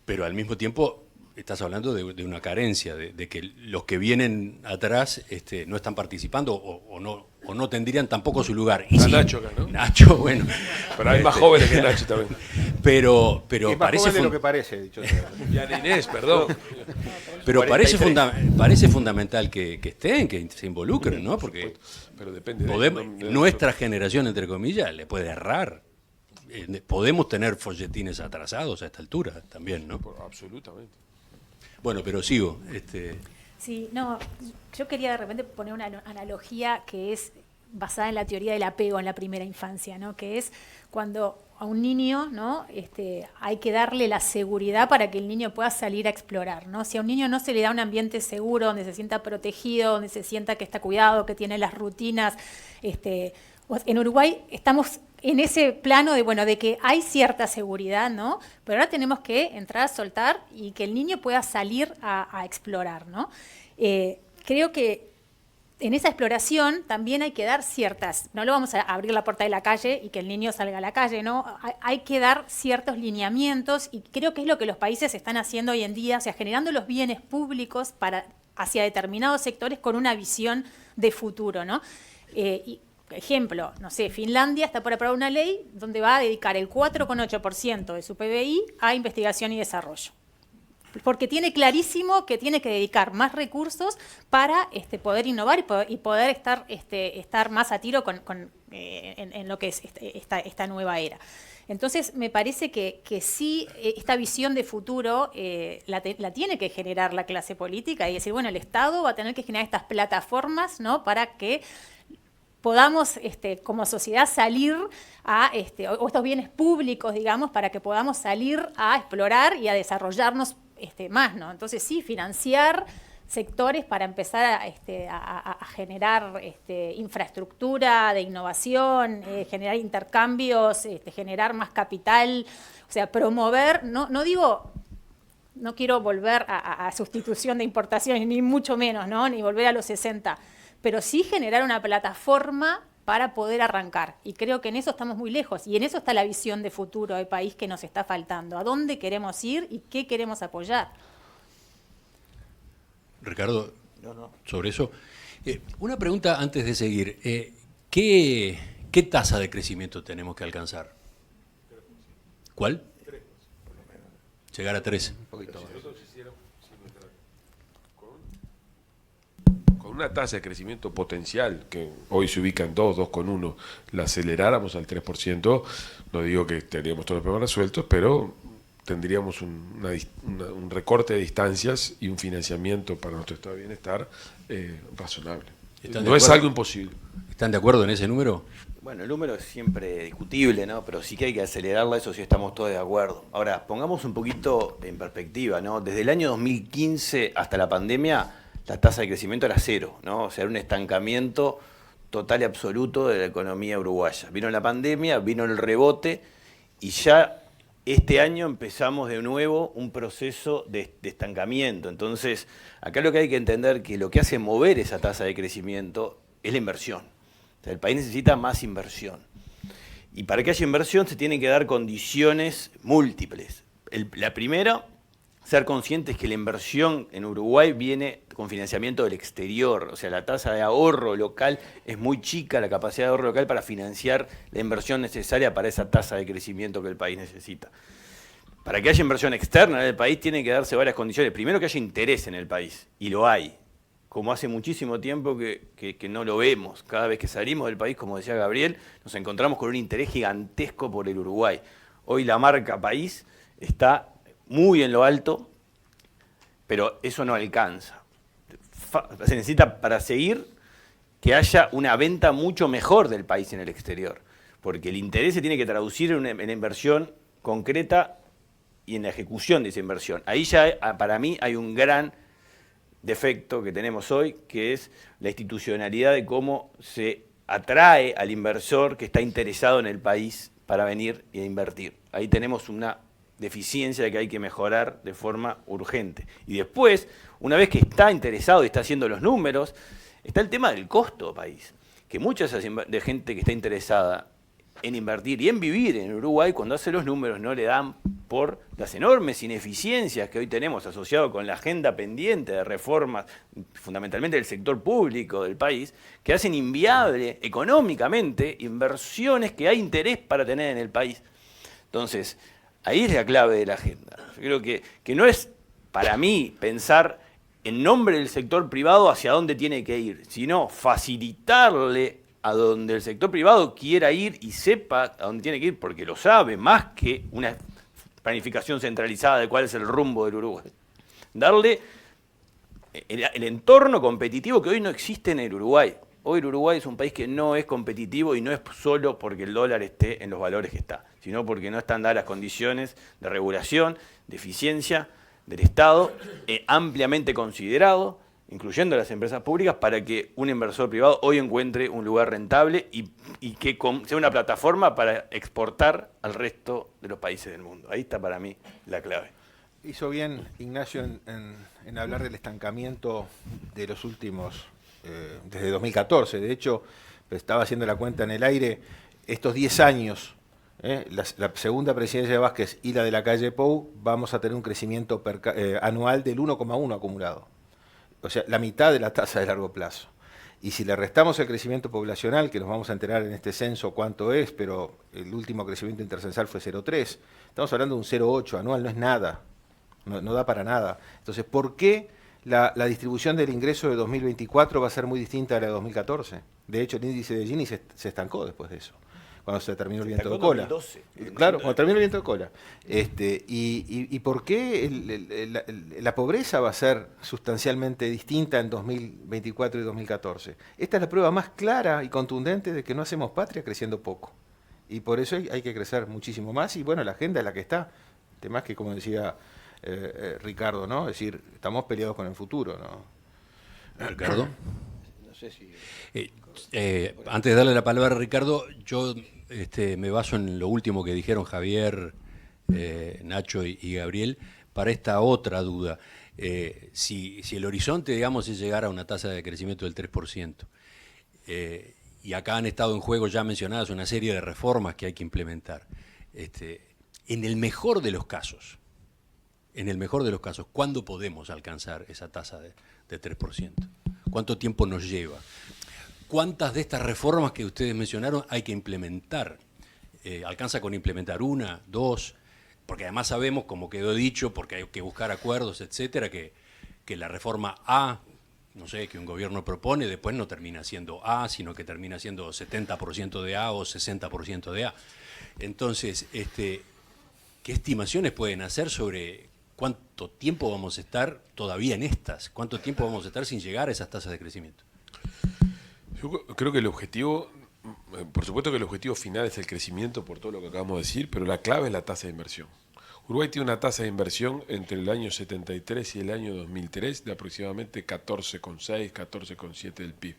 A: pero al mismo tiempo estás hablando de una carencia, de que los que vienen atrás no están participando o no tendrían tampoco su lugar. Y
F: Está
A: sí,
F: Nacho acá, ¿no?
A: Nacho, bueno.
F: Pero hay más jóvenes que Nacho también.
A: Pero
E: es más
A: parece
E: joven de lo que parece, dicho sea.
F: Y Ana Inés, perdón.
A: Pero
E: 43.
A: parece fundamental que estén, que se involucren, ¿no? Porque
F: Pero depende
A: nuestra generación, entre comillas, le puede errar. Podemos tener folletines atrasados a esta altura también, ¿no?
F: Absolutamente.
A: Bueno, pero sigo.
D: Sí, no, yo quería de repente poner una analogía que es basada en la teoría del apego en la primera infancia, ¿no? Que es cuando a un niño, ¿no? Hay que darle la seguridad para que el niño pueda salir a explorar, ¿no? Si a un niño no se le da un ambiente seguro, donde se sienta protegido, donde se sienta que está cuidado, que tiene las rutinas, en Uruguay estamos en ese plano de que hay cierta seguridad, ¿no? Pero ahora tenemos que entrar a soltar y que el niño pueda salir a explorar, ¿no? Creo que en esa exploración también hay que dar ciertas, no lo vamos a abrir la puerta de la calle y que el niño salga a la calle, ¿no? Hay que dar ciertos lineamientos y creo que es lo que los países están haciendo hoy en día, o sea, generando los bienes públicos hacia determinados sectores con una visión de futuro, ¿no? Ejemplo, no sé, Finlandia está por aprobar una ley donde va a dedicar el 4,8% de su PBI a investigación y desarrollo. Porque tiene clarísimo que tiene que dedicar más recursos para poder innovar y poder estar más a tiro en lo que es esta nueva era. Entonces, me parece que sí, esta visión de futuro la tiene que generar la clase política y decir, bueno, el Estado va a tener que generar estas plataformas, ¿no?, para que podamos como sociedad salir o estos bienes públicos, digamos, para que podamos salir a explorar y a desarrollarnos más, ¿no? Entonces sí, financiar sectores para empezar a generar infraestructura de innovación, generar intercambios, generar más capital, o sea, promover, no quiero volver a sustitución de importaciones, ni mucho menos, ¿no?, ni volver a los 60, pero sí generar una plataforma para poder arrancar. Y creo que en eso estamos muy lejos. Y en eso está la visión de futuro del país que nos está faltando. ¿A dónde queremos ir y qué queremos apoyar?
A: Ricardo, sobre eso. Una pregunta antes de seguir. ¿Qué tasa de crecimiento tenemos que alcanzar? ¿Cuál? 3. Llegar a 3. Un poquito más.
F: Con una tasa de crecimiento potencial, que hoy se ubica en 2,1, la aceleráramos al 3%, no digo que tendríamos todos los problemas resueltos, pero tendríamos un recorte de distancias y un financiamiento para nuestro estado de bienestar razonable. No es algo imposible.
A: ¿Están de acuerdo en ese número?
G: Bueno, el número es siempre discutible, ¿no? Pero sí que hay que acelerarla, eso sí estamos todos de acuerdo. Ahora, pongamos un poquito en perspectiva, ¿no? Desde el año 2015 hasta la pandemia, la tasa de crecimiento era 0, ¿no? O sea, era un estancamiento total y absoluto de la economía uruguaya. Vino la pandemia, vino el rebote y ya este año empezamos de nuevo un proceso de estancamiento. Entonces, acá lo que hay que entender que lo que hace mover esa tasa de crecimiento es la inversión. O sea, el país necesita más inversión. Y para que haya inversión se tienen que dar condiciones múltiples. La primera, ser conscientes que la inversión en Uruguay viene con financiamiento del exterior, o sea, la tasa de ahorro local es muy chica, la capacidad de ahorro local para financiar la inversión necesaria para esa tasa de crecimiento que el país necesita. Para que haya inversión externa en el país tienen que darse varias condiciones. Primero, que haya interés en el país, y lo hay, como hace muchísimo tiempo que no lo vemos. Cada vez que salimos del país, como decía Gabriel, nos encontramos con un interés gigantesco por el Uruguay. Hoy la marca país está muy en lo alto, pero eso no alcanza. Se necesita, para seguir, que haya una venta mucho mejor del país en el exterior, porque el interés se tiene que traducir en una inversión concreta y en la ejecución de esa inversión. Ahí ya, para mí, hay un gran defecto que tenemos hoy, que es la institucionalidad de cómo se atrae al inversor que está interesado en el país para venir e invertir. Ahí tenemos una deficiencia que hay que mejorar de forma urgente. Y después, una vez que está interesado y está haciendo los números, está el tema del costo país, que mucha de gente que está interesada en invertir y en vivir en Uruguay, cuando hace los números no le dan por las enormes ineficiencias que hoy tenemos asociado con la agenda pendiente de reformas, fundamentalmente del sector público del país, que hacen inviable económicamente inversiones que hay interés para tener en el país. Entonces, ahí es la clave de la agenda. Yo creo que no es, para mí, pensar en nombre del sector privado hacia dónde tiene que ir, sino facilitarle a donde el sector privado quiera ir y sepa a dónde tiene que ir, porque lo sabe, más que una planificación centralizada de cuál es el rumbo del Uruguay. Darle el entorno competitivo que hoy no existe en el Uruguay. Hoy el Uruguay es un país que no es competitivo y no es solo porque el dólar esté en los valores que está, sino porque no están dadas las condiciones de regulación, de eficiencia del Estado, ampliamente considerado, incluyendo las empresas públicas, para que un inversor privado hoy encuentre un lugar rentable y que sea una plataforma para exportar al resto de los países del mundo. Ahí está para mí la clave.
E: Hizo bien Ignacio en hablar del estancamiento de los últimos desde 2014. De hecho, estaba haciendo la cuenta en el aire, estos 10 años, la segunda presidencia de Vázquez y la de la calle Pou, vamos a tener un crecimiento anual del 1,1 acumulado. O sea, la mitad de la tasa de largo plazo. Y si le restamos el crecimiento poblacional, que nos vamos a enterar en este censo cuánto es, pero el último crecimiento intercensal fue 0,3, estamos hablando de un 0,8 anual, no es nada, no da para nada. Entonces, ¿por qué la distribución del ingreso de 2024 va a ser muy distinta a la de 2014? De hecho, el índice de Gini se estancó después de eso, cuando se terminó el viento de cola.
G: 2012,
E: claro, cuando terminó el viento de cola. ¿Y por qué la pobreza va a ser sustancialmente distinta en 2024 y 2014? Esta es la prueba más clara y contundente de que no hacemos patria creciendo poco. Y por eso hay que crecer muchísimo más. Y bueno, la agenda es la que está. El tema es que, como decía Ricardo, ¿no? Es decir, estamos peleados con el futuro, ¿no?
A: Ricardo.
H: No sé si...
A: Antes de darle la palabra a Ricardo, yo me baso en lo último que dijeron Javier, Nacho y Gabriel, para esta otra duda. Si el horizonte, digamos, es llegar a una tasa de crecimiento del 3%, y acá han estado en juego ya mencionadas una serie de reformas que hay que implementar, en el mejor de los casos, ¿cuándo podemos alcanzar esa tasa de 3%? ¿Cuánto tiempo nos lleva? ¿Cuántas de estas reformas que ustedes mencionaron hay que implementar? ¿Alcanza con implementar una, dos? Porque además sabemos, como quedó dicho, porque hay que buscar acuerdos, etcétera, que la reforma A, no sé, que un gobierno propone, después no termina siendo A, sino que termina siendo 70% de A o 60% de A. Entonces, ¿qué estimaciones pueden hacer sobre cuánto tiempo vamos a estar todavía en estas? ¿Cuánto tiempo vamos a estar sin llegar a esas tasas de crecimiento?
F: Yo creo que el objetivo, por supuesto que el objetivo final es el crecimiento por todo lo que acabamos de decir, pero la clave es la tasa de inversión. Uruguay tiene una tasa de inversión entre el año 73 y el año 2003 de aproximadamente 14,6, 14,7 del PIB.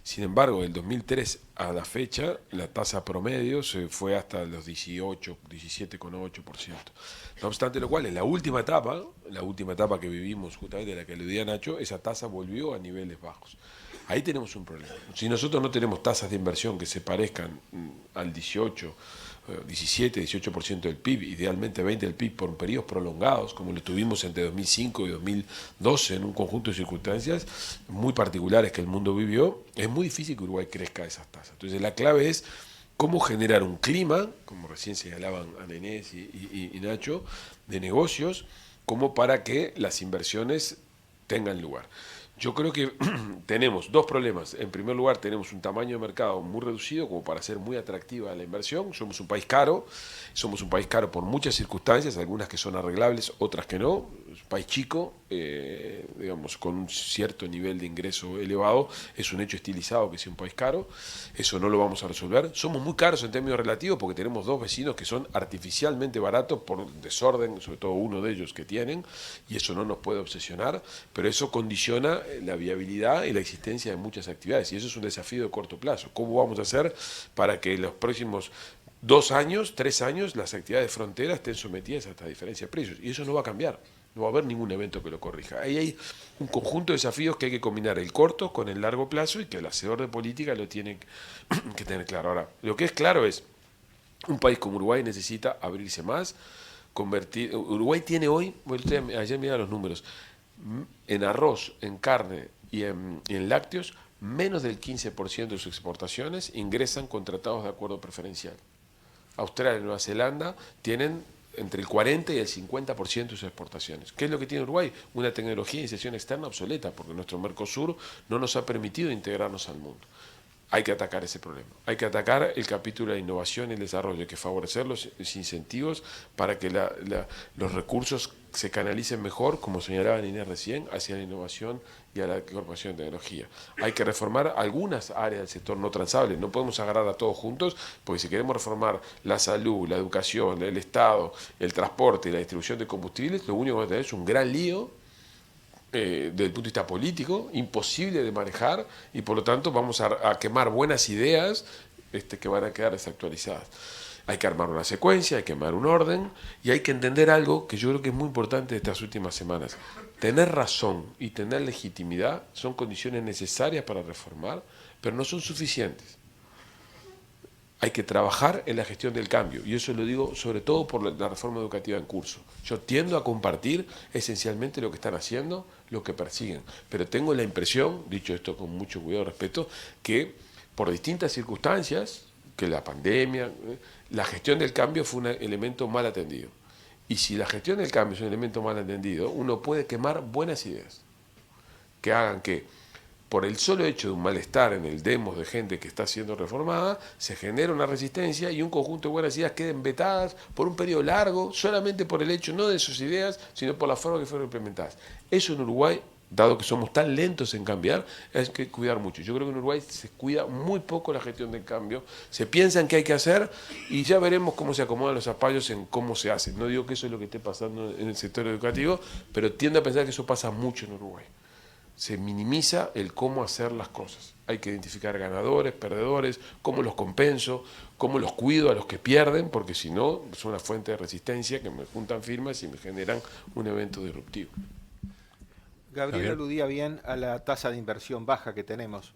F: Sin embargo, del 2003 a la fecha, la tasa promedio se fue hasta los 18, 17,8%. No obstante lo cual, en la última etapa que vivimos, justamente de la que aludía Nacho, esa tasa volvió a niveles bajos. Ahí tenemos un problema. Si nosotros no tenemos tasas de inversión que se parezcan al 17, 18% del PIB, idealmente 20% del PIB por periodos prolongados, como lo tuvimos entre 2005 y 2012, en un conjunto de circunstancias muy particulares que el mundo vivió, es muy difícil que Uruguay crezca a esas tasas. Entonces la clave es cómo generar un clima, como recién señalaban Ana Inés y Nacho, de negocios, como para que las inversiones tengan lugar. Yo creo que tenemos dos problemas. En primer lugar, tenemos un tamaño de mercado muy reducido como para ser muy atractiva la inversión. Somos un país caro por muchas circunstancias, algunas que son arreglables, otras que no. Es un país chico, digamos, con un cierto nivel de ingreso elevado. Es un hecho estilizado que sea un país caro. Eso no lo vamos a resolver. Somos muy caros en términos relativos porque tenemos dos vecinos que son artificialmente baratos por desorden, sobre todo uno de ellos que tienen, y eso no nos puede obsesionar, pero eso condiciona la viabilidad y la existencia de muchas actividades, y eso es un desafío de corto plazo. ¿Cómo vamos a hacer para que en los próximos 2 años, 3 años, las actividades de frontera estén sometidas a esta diferencia de precios? Y eso no va a cambiar, no va a haber ningún evento que lo corrija. Ahí hay un conjunto de desafíos que hay que combinar el corto con el largo plazo y que el hacedor de política lo tiene que tener claro. Ahora, lo que es claro es, un país como Uruguay necesita abrirse más, Uruguay tiene hoy, ayer miraba los números, en arroz, en carne y en lácteos, menos del 15% de sus exportaciones ingresan con tratados de acuerdo preferencial. Australia y Nueva Zelanda tienen entre el 40 y el 50% de sus exportaciones. ¿Qué es lo que tiene Uruguay? Una tecnología de iniciación externa obsoleta, porque nuestro Mercosur no nos ha permitido integrarnos al mundo. Hay que atacar ese problema. Hay que atacar el capítulo de innovación y el desarrollo. Hay que favorecer los incentivos para que los recursos se canalicen mejor, como señalaba Inés recién, hacia la innovación y a la incorporación de tecnología. Hay que reformar algunas áreas del sector no transable. No podemos agarrar a todos juntos, porque si queremos reformar la salud, la educación, el Estado, el transporte y la distribución de combustibles, lo único que vamos a tener es un gran lío desde el punto de vista político, imposible de manejar, y por lo tanto vamos a quemar buenas ideas que van a quedar desactualizadas. Hay que armar una secuencia, hay que armar un orden y hay que entender algo que yo creo que es muy importante de estas últimas semanas. Tener razón y tener legitimidad son condiciones necesarias para reformar, pero no son suficientes. Hay que trabajar en la gestión del cambio, y eso lo digo sobre todo por la reforma educativa en curso. Yo tiendo a compartir esencialmente lo que están haciendo, lo que persiguen, pero tengo la impresión, dicho esto con mucho cuidado y respeto, que por distintas circunstancias, que la pandemia, la gestión del cambio fue un elemento mal atendido. Y si la gestión del cambio es un elemento mal atendido, uno puede quemar buenas ideas que hagan que, por el solo hecho de un malestar en el demos de gente que está siendo reformada, se genera una resistencia y un conjunto de buenas ideas queden vetadas por un periodo largo, solamente por el hecho no de sus ideas, sino por la forma que fueron implementadas. Eso en Uruguay, dado que somos tan lentos en cambiar, hay que cuidar mucho. Yo creo que en Uruguay se cuida muy poco la gestión del cambio, se piensa en qué hay que hacer y ya veremos cómo se acomodan los zapallos en cómo se hace. No digo que eso es lo que esté pasando en el sector educativo, pero tiendo a pensar que eso pasa mucho en Uruguay. Se minimiza el cómo hacer las cosas. Hay que identificar ganadores, perdedores, cómo los compenso, cómo los cuido a los que pierden, porque si no, es una fuente de resistencia que me juntan firmas y me generan un evento disruptivo.
E: Gabriel aludía bien a la tasa de inversión baja que tenemos,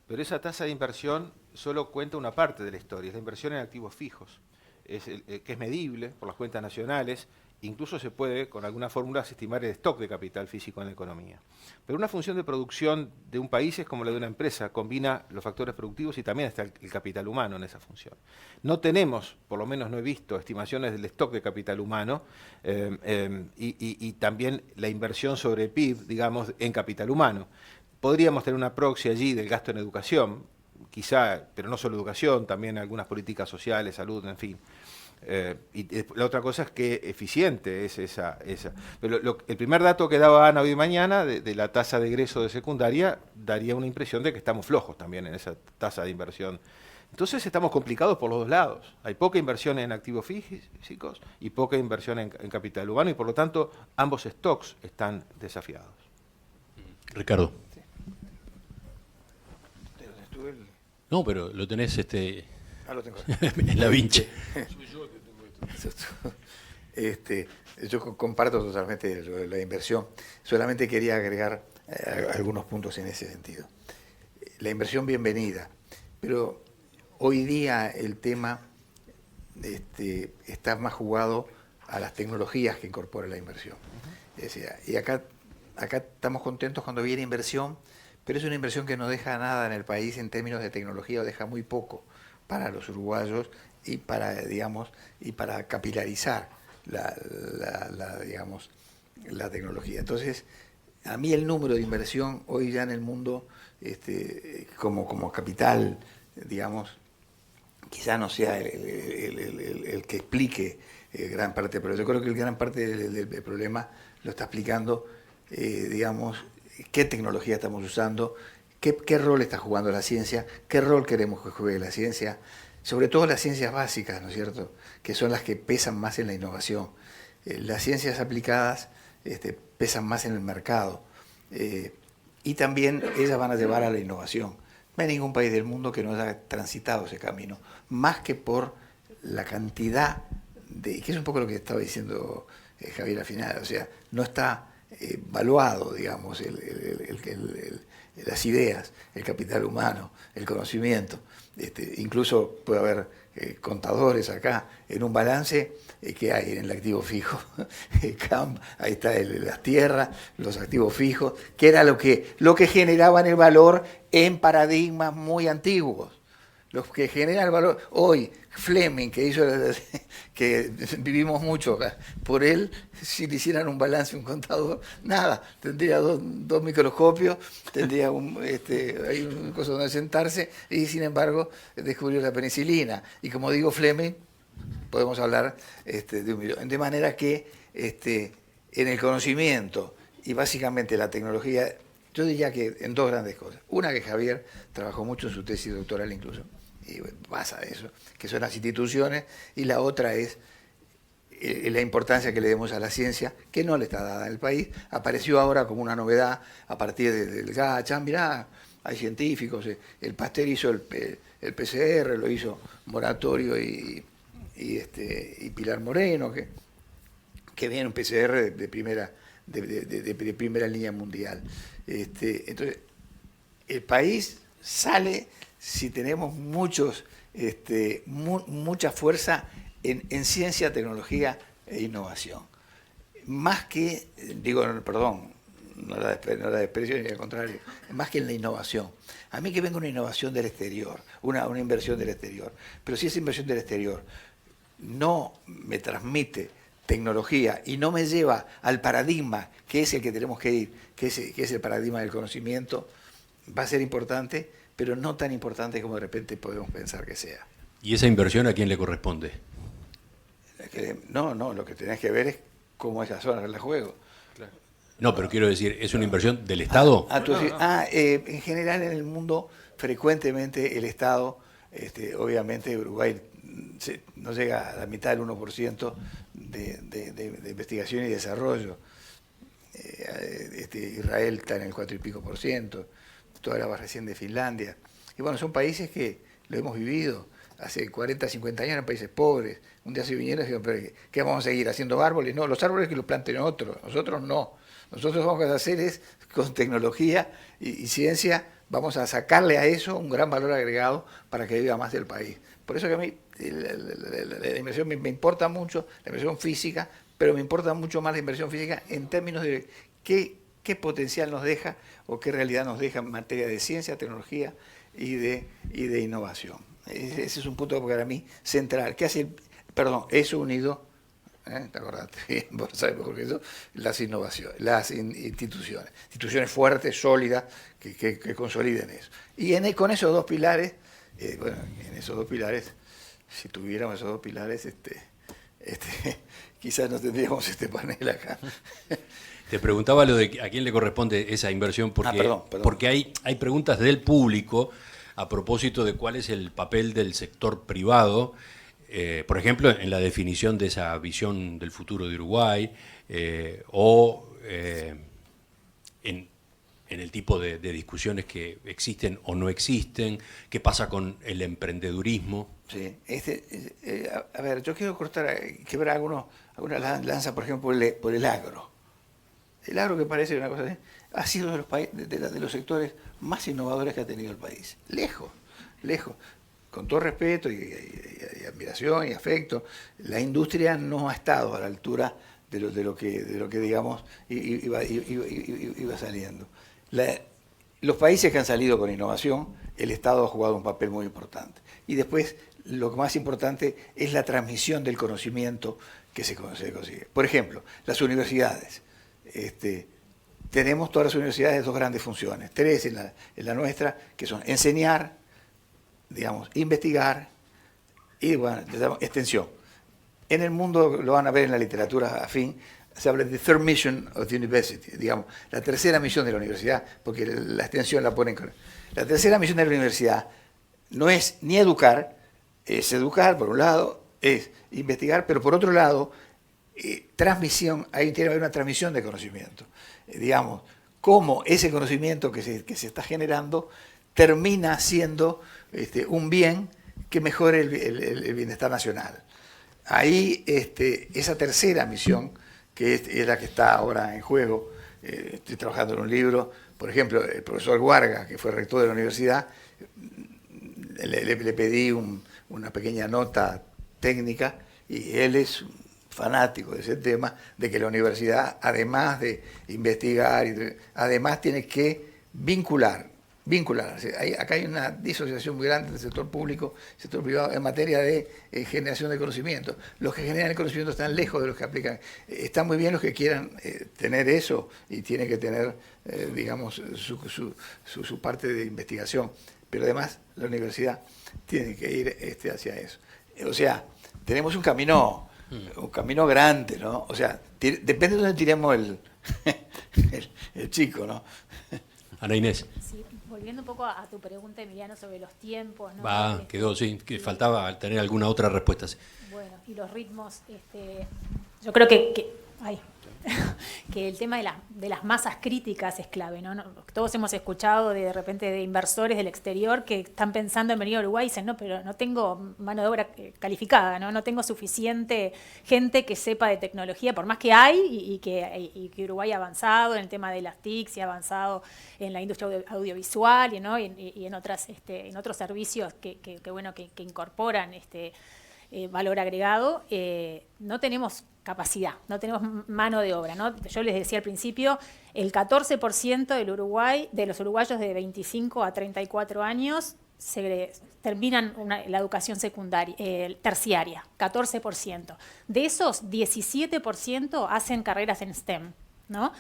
E: pero esa tasa de inversión solo cuenta una parte de la historia, es la inversión en activos fijos, que es medible por las cuentas nacionales. Incluso se puede, con algunas fórmulas, estimar el stock de capital físico en la economía. Pero una función de producción de un país es como la de una empresa, combina los factores productivos y también está el capital humano en esa función. No tenemos, por lo menos no he visto, estimaciones del stock de capital humano y también la inversión sobre el PIB, digamos, en capital humano. Podríamos tener una proxy allí del gasto en educación, quizá, pero no solo educación, también algunas políticas sociales, salud, en fin. Y la otra cosa es que eficiente es esa. Pero el primer dato que daba Ana hoy mañana de la tasa de egreso de secundaria daría una impresión de que estamos flojos también en esa tasa de inversión. Entonces estamos complicados por los dos lados. Hay poca inversión en activos físicos y poca inversión en capital humano y por lo tanto ambos stocks están desafiados.
A: Ricardo. No, pero lo tenés
H: lo tengo.
A: en la vincha.
H: Yo comparto totalmente la inversión. Solamente quería agregar algunos puntos en ese sentido. La inversión bienvenida, pero hoy día el tema está más jugado a las tecnologías que incorpora la inversión. Es decir, y acá estamos contentos cuando viene inversión, pero es una inversión que no deja nada en el país en términos de tecnología, o deja muy poco para los uruguayos y para, digamos, y para capilarizar la tecnología. Entonces, a mí el número de inversión hoy ya en el mundo como capital, digamos, quizá no sea el que explique gran parte, pero yo creo que gran parte del problema lo está explicando, digamos, qué tecnología estamos usando, qué rol está jugando la ciencia, qué rol queremos que juegue la ciencia, sobre todo las ciencias básicas, ¿no es cierto?, que son las que pesan más en la innovación. Las ciencias aplicadas pesan más en el mercado y también ellas van a llevar a la innovación. No hay ningún país del mundo que no haya transitado ese camino, más que por la cantidad de, que es un poco lo que estaba diciendo Javier al final, o sea, no está evaluado, digamos, las ideas, el capital humano, el conocimiento. Incluso puede haber contadores acá en un balance que hay en el activo fijo, ahí está las tierras, los activos fijos, que era lo que generaban el valor en paradigmas muy antiguos. Los que generan el valor hoy, Fleming, que hizo que vivimos mucho acá, por él, si le hicieran un balance un contador, nada, tendría dos microscopios, tendría hay una cosa donde sentarse, y sin embargo descubrió la penicilina. Y como digo Fleming, podemos hablar de un millón. De manera que en el conocimiento y básicamente la tecnología, yo diría que en dos grandes cosas. Una, que Javier trabajó mucho en su tesis doctoral incluso, y basa eso, que son las instituciones, y la otra es la importancia que le demos a la ciencia, que no le está dada en el país. Apareció ahora como una novedad a partir del GACHAM, mirá, hay científicos, el Pasteur hizo el PCR, lo hizo Moratorio y y Pilar Moreno, que viene un PCR de primera línea mundial. Entonces, el país sale si tenemos mucha fuerza en ciencia, tecnología e innovación. Más que, no la desprecio ni al contrario, más que en la innovación. A mí que venga una innovación del exterior, una inversión del exterior, pero si esa inversión del exterior no me transmite tecnología y no me lleva al paradigma que es el que tenemos que ir, que es el paradigma del conocimiento, va a ser importante, pero no tan importante como de repente podemos pensar que sea.
A: ¿Y esa inversión a quién le corresponde?
H: No, lo que tenés que ver es cómo esa zona la juego.
A: Claro. No, pero quiero decir, ¿es una inversión del Estado?
H: En general en el mundo, frecuentemente el Estado, obviamente Uruguay no llega a la mitad del 1% de investigación y desarrollo. Israel está en el 4 y pico por ciento, tú hablabas recién de Finlandia. Y bueno, son países que lo hemos vivido hace 40, 50 años, eran países pobres. Un día se vinieron y dijeron, pero ¿qué vamos a seguir haciendo árboles? No, los árboles que los planten otros, nosotros no. Nosotros vamos a hacer es, con tecnología y ciencia, vamos a sacarle a eso un gran valor agregado para que viva más del país. Por eso que a mí la inversión me importa mucho, la inversión física, pero me importa mucho más la inversión física en términos de qué potencial nos deja o qué realidad nos deja en materia de ciencia, tecnología y de innovación. Ese es un punto para mí central. ¿Qué hace? Eso unido, ¿te acordaste? Vos sabés mejor que eso, las instituciones fuertes, sólidas, que consoliden eso. Y con esos dos pilares, si tuviéramos esos dos pilares, quizás no tendríamos este panel acá.
A: Te preguntaba lo de a quién le corresponde esa inversión, porque,
H: perdón.
A: porque hay preguntas del público a propósito de cuál es el papel del sector privado, por ejemplo, en la definición de esa visión del futuro de Uruguay, o en el tipo de discusiones que existen o no existen, qué pasa con el emprendedurismo.
H: Sí, a ver, yo quiero quebrar alguna lanza, por ejemplo, por el agro. El agro, que parece una cosa así, ha sido de los sectores más innovadores que ha tenido el país. Lejos. Con todo respeto y admiración y afecto, la industria no ha estado a la altura de lo que digamos, iba saliendo. Los países que han salido con innovación, el Estado ha jugado un papel muy importante. Y después, lo más importante es la transmisión del conocimiento que se consigue. Por ejemplo, las universidades. Tenemos todas las universidades dos grandes funciones, tres en la nuestra, que son enseñar, digamos, investigar y, bueno, extensión. En el mundo, lo van a ver en la literatura afín, se habla de third mission of the university, digamos, la tercera misión de la universidad, porque la extensión la ponen con... La tercera misión de la universidad no es ni educar, es educar, por un lado, es investigar, pero por otro lado, transmisión, ahí tiene que haber una transmisión de conocimiento. Digamos, cómo ese conocimiento que se está generando termina siendo un bien que mejore el bienestar nacional. Ahí esa tercera misión, que es la que está ahora en juego, estoy trabajando en un libro, por ejemplo, el profesor Guarga, que fue rector de la universidad, le pedí una pequeña nota técnica y él es fanático de ese tema, de que la universidad, además de investigar, además tiene que vincular. Acá hay una disociación muy grande del sector público, sector privado, en materia de generación de conocimiento. Los que generan el conocimiento están lejos de los que aplican. Están muy bien los que quieran tener eso y tienen que tener, digamos, su parte de investigación. Pero además la universidad tiene que ir hacia eso. O sea, tenemos un camino grande, ¿no? O sea, depende de dónde tiremos el chico, ¿no?
A: Ana Inés.
D: Sí, volviendo un poco a tu pregunta, Emiliano, sobre los tiempos, ¿no?
A: Quedó, sí, que faltaba tener alguna otra respuesta.
D: Bueno, y los ritmos, yo creo que que el tema de las masas críticas es clave, ¿no? Todos hemos escuchado de repente de inversores del exterior que están pensando en venir a Uruguay y dicen, no, pero no tengo mano de obra calificada, no tengo suficiente gente que sepa de tecnología, por más que hay y que Uruguay ha avanzado en el tema de las TICs y ha avanzado en la industria audiovisual y en otros servicios que incorporan valor agregado, no tenemos capacidad, no tenemos mano de obra, ¿no? Yo les decía al principio, el 14% de los uruguayos de 25 a 34 años terminan la educación secundaria, terciaria, 14%. De esos, 17% hacen carreras en STEM, ¿no?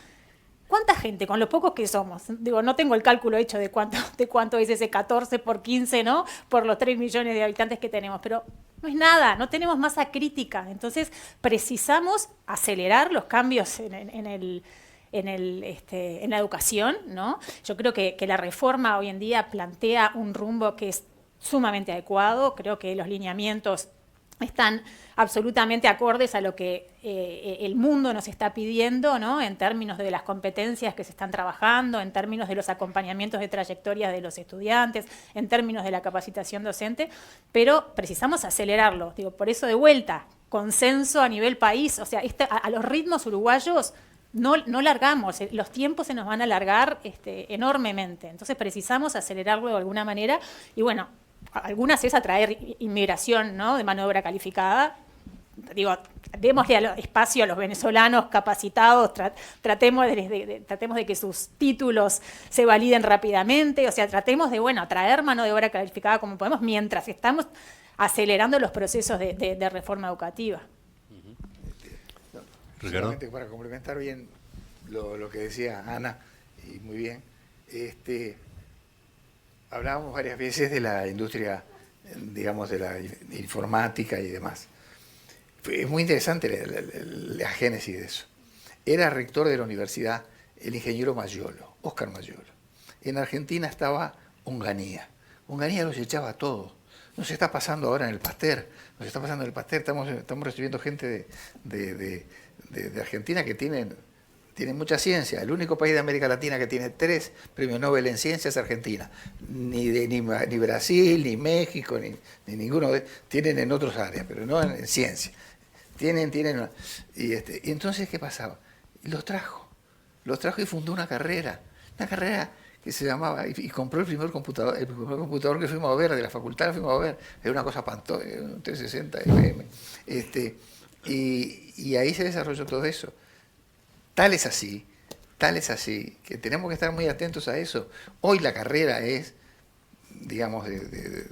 D: ¿Cuánta gente, con los pocos que somos? Digo, no tengo el cálculo hecho de cuánto es ese 14 por 15, ¿no? Por los 3 millones de habitantes que tenemos, pero no es nada, no tenemos masa crítica. Entonces, precisamos acelerar los cambios en la educación, ¿no? Yo creo que la reforma hoy en día plantea un rumbo que es sumamente adecuado. Creo que los lineamientos están absolutamente acordes a lo que el mundo nos está pidiendo, ¿no? En términos de las competencias que se están trabajando, en términos de los acompañamientos de trayectorias de los estudiantes, en términos de la capacitación docente, pero precisamos acelerarlo. Digo, por eso de vuelta, consenso a nivel país, o sea, a los ritmos uruguayos no largamos, los tiempos se nos van a alargar enormemente, entonces precisamos acelerarlo de alguna manera y bueno, algunas es atraer inmigración, ¿no? De mano de obra calificada. Digo, démosle espacio a los venezolanos capacitados, tratemos de que sus títulos se validen rápidamente, o sea, tratemos de, atraer mano de obra calificada como podemos mientras estamos acelerando los procesos de reforma educativa.
H: Solamente para complementar bien lo que decía Ana, y muy bien, hablábamos varias veces de la industria, digamos, de la informática y demás. Es muy interesante la génesis de eso. Era rector de la universidad el ingeniero Mayolo, Óscar Mayolo. En Argentina estaba Onganía. Onganía los echaba a todos. Nos está pasando ahora en el Pasteur. Estamos recibiendo gente de Argentina que tienen mucha ciencia. El único país de América Latina que tiene 3 premios Nobel en ciencia es Argentina. Ni Brasil, ni México, ni ninguno tienen en otras áreas, pero no en ciencia. Tienen y entonces, ¿qué pasaba? Los trajo y fundó una carrera que se llamaba, y compró el primer computador que fuimos a ver, de la facultad que fuimos a ver, era una cosa pantosa, un 360 FM. Y ahí se desarrolló todo eso. Tal es así, que tenemos que estar muy atentos a eso. Hoy la carrera es, digamos, de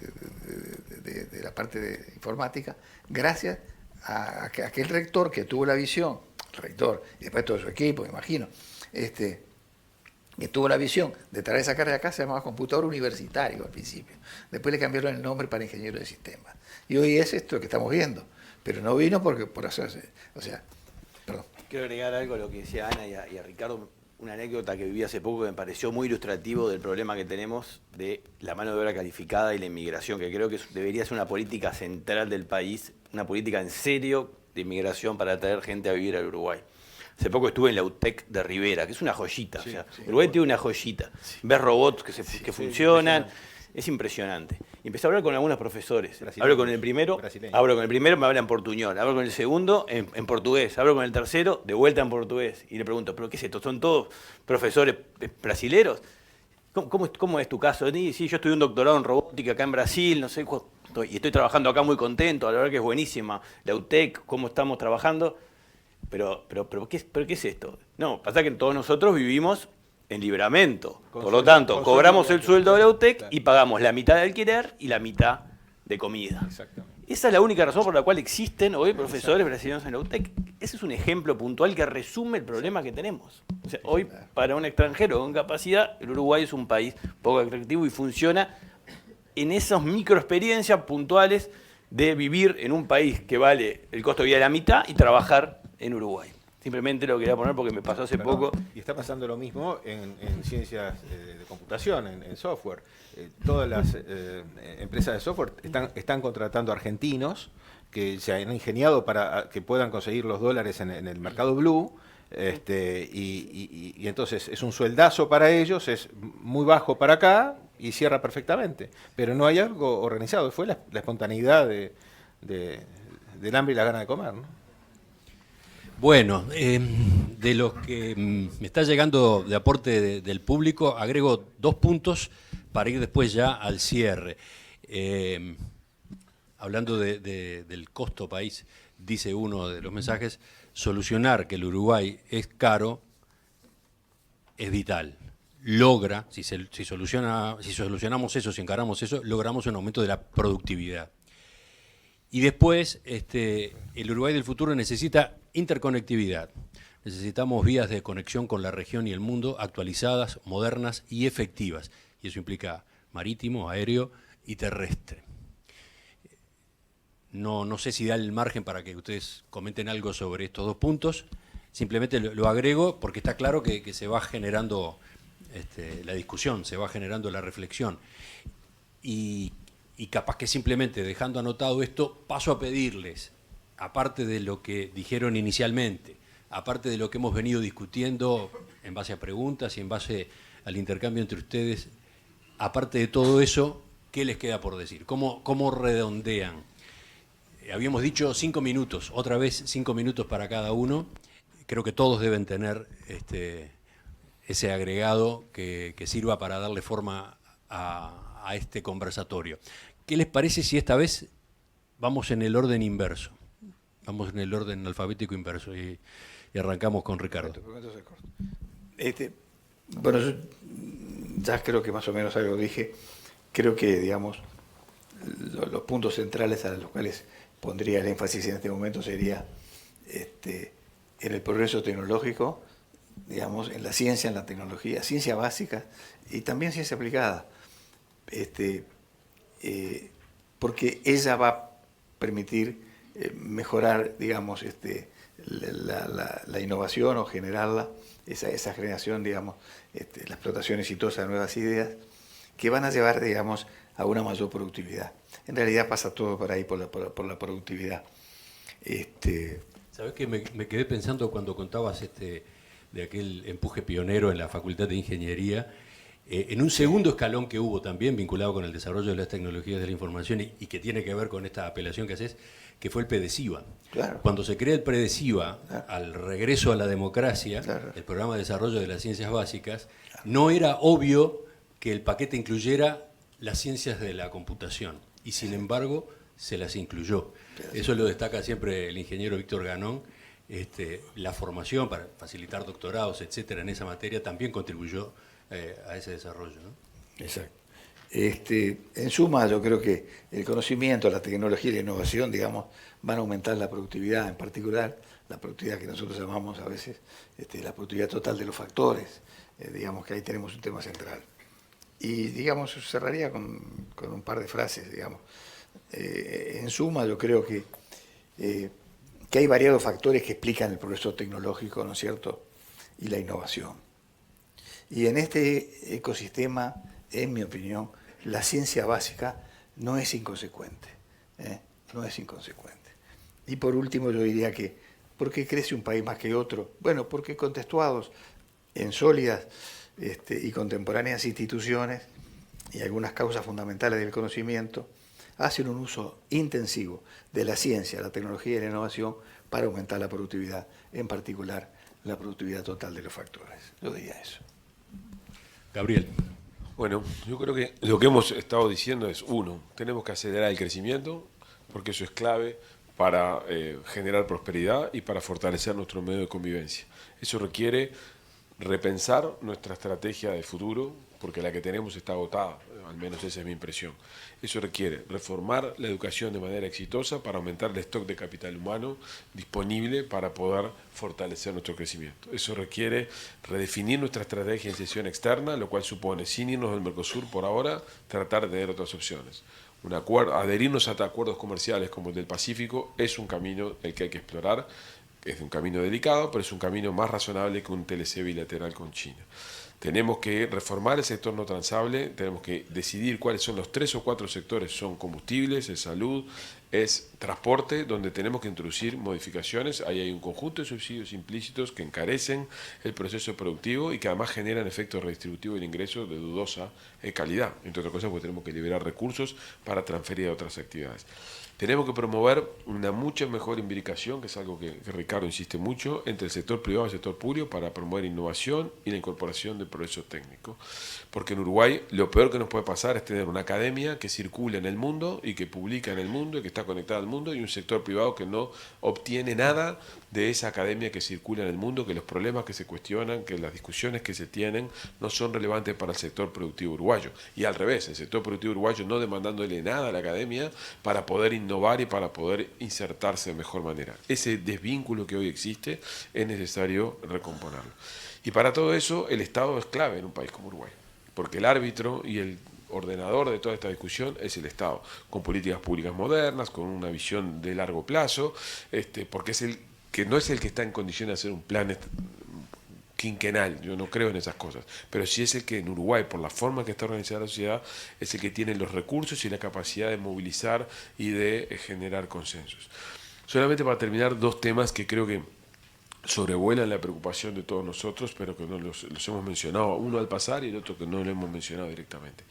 H: la parte de informática, gracias a aquel rector que tuvo la visión, el rector, y después todo su equipo, me imagino, que tuvo la visión de traer esa carrera acá, se llamaba computador universitario al principio. Después le cambiaron el nombre para ingeniero de sistemas. Y hoy es esto que estamos viendo, pero no vino por hacerse, perdón.
G: Quiero agregar algo a lo que decía Ana y a Ricardo, una anécdota que viví hace poco que me pareció muy ilustrativo del problema que tenemos de la mano de obra calificada y la inmigración, que creo que debería ser una política central del país, una política en serio de inmigración para traer gente a vivir al Uruguay. Hace poco estuve en la UTEC de Rivera, que es una joyita, sí, Uruguay tiene una joyita. Ves robots que funcionan, es impresionante. Y empecé a hablar con algunos profesores. Hablo con el primero, me habla en portuñol. Hablo con el segundo en portugués. Hablo con el tercero, de vuelta en portugués. Y le pregunto, ¿pero qué es esto? ¿Son todos profesores brasileros? ¿Cómo es tu caso? Sí, yo estudié un doctorado en robótica acá en Brasil, no sé, y estoy trabajando acá muy contento, la verdad que es buenísima. La UTEC, cómo estamos trabajando. Pero ¿qué es esto? No, pasa que todos nosotros vivimos en Libramento. Por lo tanto, cobramos el sueldo de la UTEC y pagamos la mitad de alquiler y la mitad de comida. Exactamente. Esa es la única razón por la cual existen hoy profesores brasileños en la UTEC. Ese es un ejemplo puntual que resume el problema que tenemos. O sea, hoy, para un extranjero con capacidad, el Uruguay es un país poco atractivo y funciona en esas microexperiencias puntuales de vivir en un país que vale el costo de vida de la mitad y trabajar en Uruguay. Simplemente lo quería poner porque me pasó hace poco.
E: Y está pasando lo mismo en ciencias de computación, en software. Todas las empresas de software están contratando argentinos que se han ingeniado para que puedan conseguir los dólares en el mercado blue, y entonces es un sueldazo para ellos, es muy bajo para acá y cierra perfectamente. Pero no hay algo organizado, fue la espontaneidad del hambre y la gana de comer, ¿no?
A: Bueno, de lo que me está llegando de aporte del público, agrego 2 puntos para ir después ya al cierre. Hablando del costo país, dice uno de los mensajes, solucionar que el Uruguay es caro es vital. Logra, si solucionamos eso, si encaramos eso, logramos un aumento de la productividad. Y después, el Uruguay del futuro necesita interconectividad. Necesitamos vías de conexión con la región y el mundo actualizadas, modernas y efectivas. Y eso implica marítimo, aéreo y terrestre. No sé si da el margen para que ustedes comenten algo sobre estos 2 puntos. Simplemente lo agrego porque está claro que se va generando la discusión, se va generando la reflexión. Y capaz que simplemente dejando anotado esto, paso a pedirles, aparte de lo que dijeron inicialmente, aparte de lo que hemos venido discutiendo en base a preguntas y en base al intercambio entre ustedes, aparte de todo eso, ¿qué les queda por decir? ¿Cómo redondean? Habíamos dicho 5 minutos, otra vez 5 minutos para cada uno. Creo que todos deben tener ese agregado que sirva para darle forma a este conversatorio. ¿Qué les parece si esta vez vamos en el orden inverso? Vamos en el orden alfabético inverso y arrancamos con Ricardo.
H: Bueno, yo ya creo que más o menos algo dije. Creo que, digamos, los puntos centrales a los cuales pondría el énfasis en este momento sería en el progreso tecnológico, digamos, en la ciencia, en la tecnología, ciencia básica y también ciencia aplicada. Porque ella va a permitir mejorar, digamos, la innovación o generarla, esa generación, digamos, la explotación exitosa de nuevas ideas que van a llevar, digamos, a una mayor productividad. En realidad pasa todo por ahí, por la productividad.
A: ¿Sabés qué? Me quedé pensando cuando contabas de aquel empuje pionero en la Facultad de Ingeniería, en un segundo escalón que hubo también vinculado con el desarrollo de las tecnologías de la información y que tiene que ver con esta apelación que haces, que fue el PDCIVA.
H: Claro.
A: Cuando se crea el PDCIVA, claro, al regreso a la democracia,
H: claro,
A: el programa de desarrollo de las ciencias básicas, claro, no era obvio que el paquete incluyera las ciencias de la computación, y sin embargo se las incluyó. Eso lo destaca siempre el ingeniero Víctor Ganón. La formación para facilitar doctorados, etcétera, en esa materia también contribuyó a ese desarrollo, ¿no?
H: Exacto. En suma, yo creo que el conocimiento, la tecnología y la innovación, digamos, van a aumentar la productividad, en particular la productividad que nosotros llamamos a veces la productividad total de los factores. Digamos que ahí tenemos un tema central. Y, digamos, cerraría con un par de frases, digamos. En suma, yo creo que hay variados factores que explican el progreso tecnológico, ¿no es cierto?, y la innovación. Y en este ecosistema, en mi opinión, la ciencia básica no es inconsecuente. No es inconsecuente. Y por último, yo diría que, ¿por qué crece un país más que otro? Bueno, porque contextuados en sólidas y contemporáneas instituciones y algunas causas fundamentales del conocimiento, hacen un uso intensivo de la ciencia, la tecnología y la innovación para aumentar la productividad, en particular la productividad total de los factores. Yo diría eso.
A: Gabriel.
F: Bueno, yo creo que lo que hemos estado diciendo es, uno, tenemos que acelerar el crecimiento, porque eso es clave para generar prosperidad y para fortalecer nuestro medio de convivencia. Eso requiere repensar nuestra estrategia de futuro, porque la que tenemos está agotada, al menos esa es mi impresión. Eso requiere reformar la educación de manera exitosa para aumentar el stock de capital humano disponible para poder fortalecer nuestro crecimiento. Eso requiere redefinir nuestra estrategia de inserción externa, lo cual supone, sin irnos del Mercosur por ahora, tratar de tener otras opciones. Adherirnos a acuerdos comerciales como el del Pacífico es un camino el que hay que explorar. Es un camino delicado, pero es un camino más razonable que un TLC bilateral con China. Tenemos que reformar el sector no transable, tenemos que decidir cuáles son los 3 o 4 sectores, son combustibles, salud, es transporte, donde tenemos que introducir modificaciones. Ahí hay un conjunto de subsidios implícitos que encarecen el proceso productivo y que además generan efectos redistributivos del ingreso de dudosa calidad, entre otras cosas porque tenemos que liberar recursos para transferir a otras actividades. Tenemos que promover una mucho mejor imbricación, que es algo que Ricardo insiste mucho, entre el sector privado y el sector público para promover innovación y la incorporación del progreso técnico. Porque en Uruguay lo peor que nos puede pasar es tener una academia que circula en el mundo y que publica en el mundo y que está conectada al mundo, y un sector privado que no obtiene nada de esa academia que circula en el mundo, que los problemas que se cuestionan, que las discusiones que se tienen no son relevantes para el sector productivo uruguayo. Y al revés, el sector productivo uruguayo no demandándole nada a la academia para poder innovar y para poder insertarse de mejor manera. Ese desvínculo que hoy existe es necesario recomponerlo. Y para todo eso el Estado es clave en un país como Uruguay, porque el árbitro y el ordenador de toda esta discusión es el Estado, con políticas públicas modernas, con una visión de largo plazo, porque es el que no es el que está en condiciones de hacer un plan quinquenal, yo no creo en esas cosas, pero sí es el que en Uruguay, por la forma que está organizada la sociedad, es el que tiene los recursos y la capacidad de movilizar y de generar consensos. Solamente para terminar, dos temas que creo que sobrevuelan la preocupación de todos nosotros, pero que no los hemos mencionado, uno al pasar y el otro que no lo hemos mencionado directamente,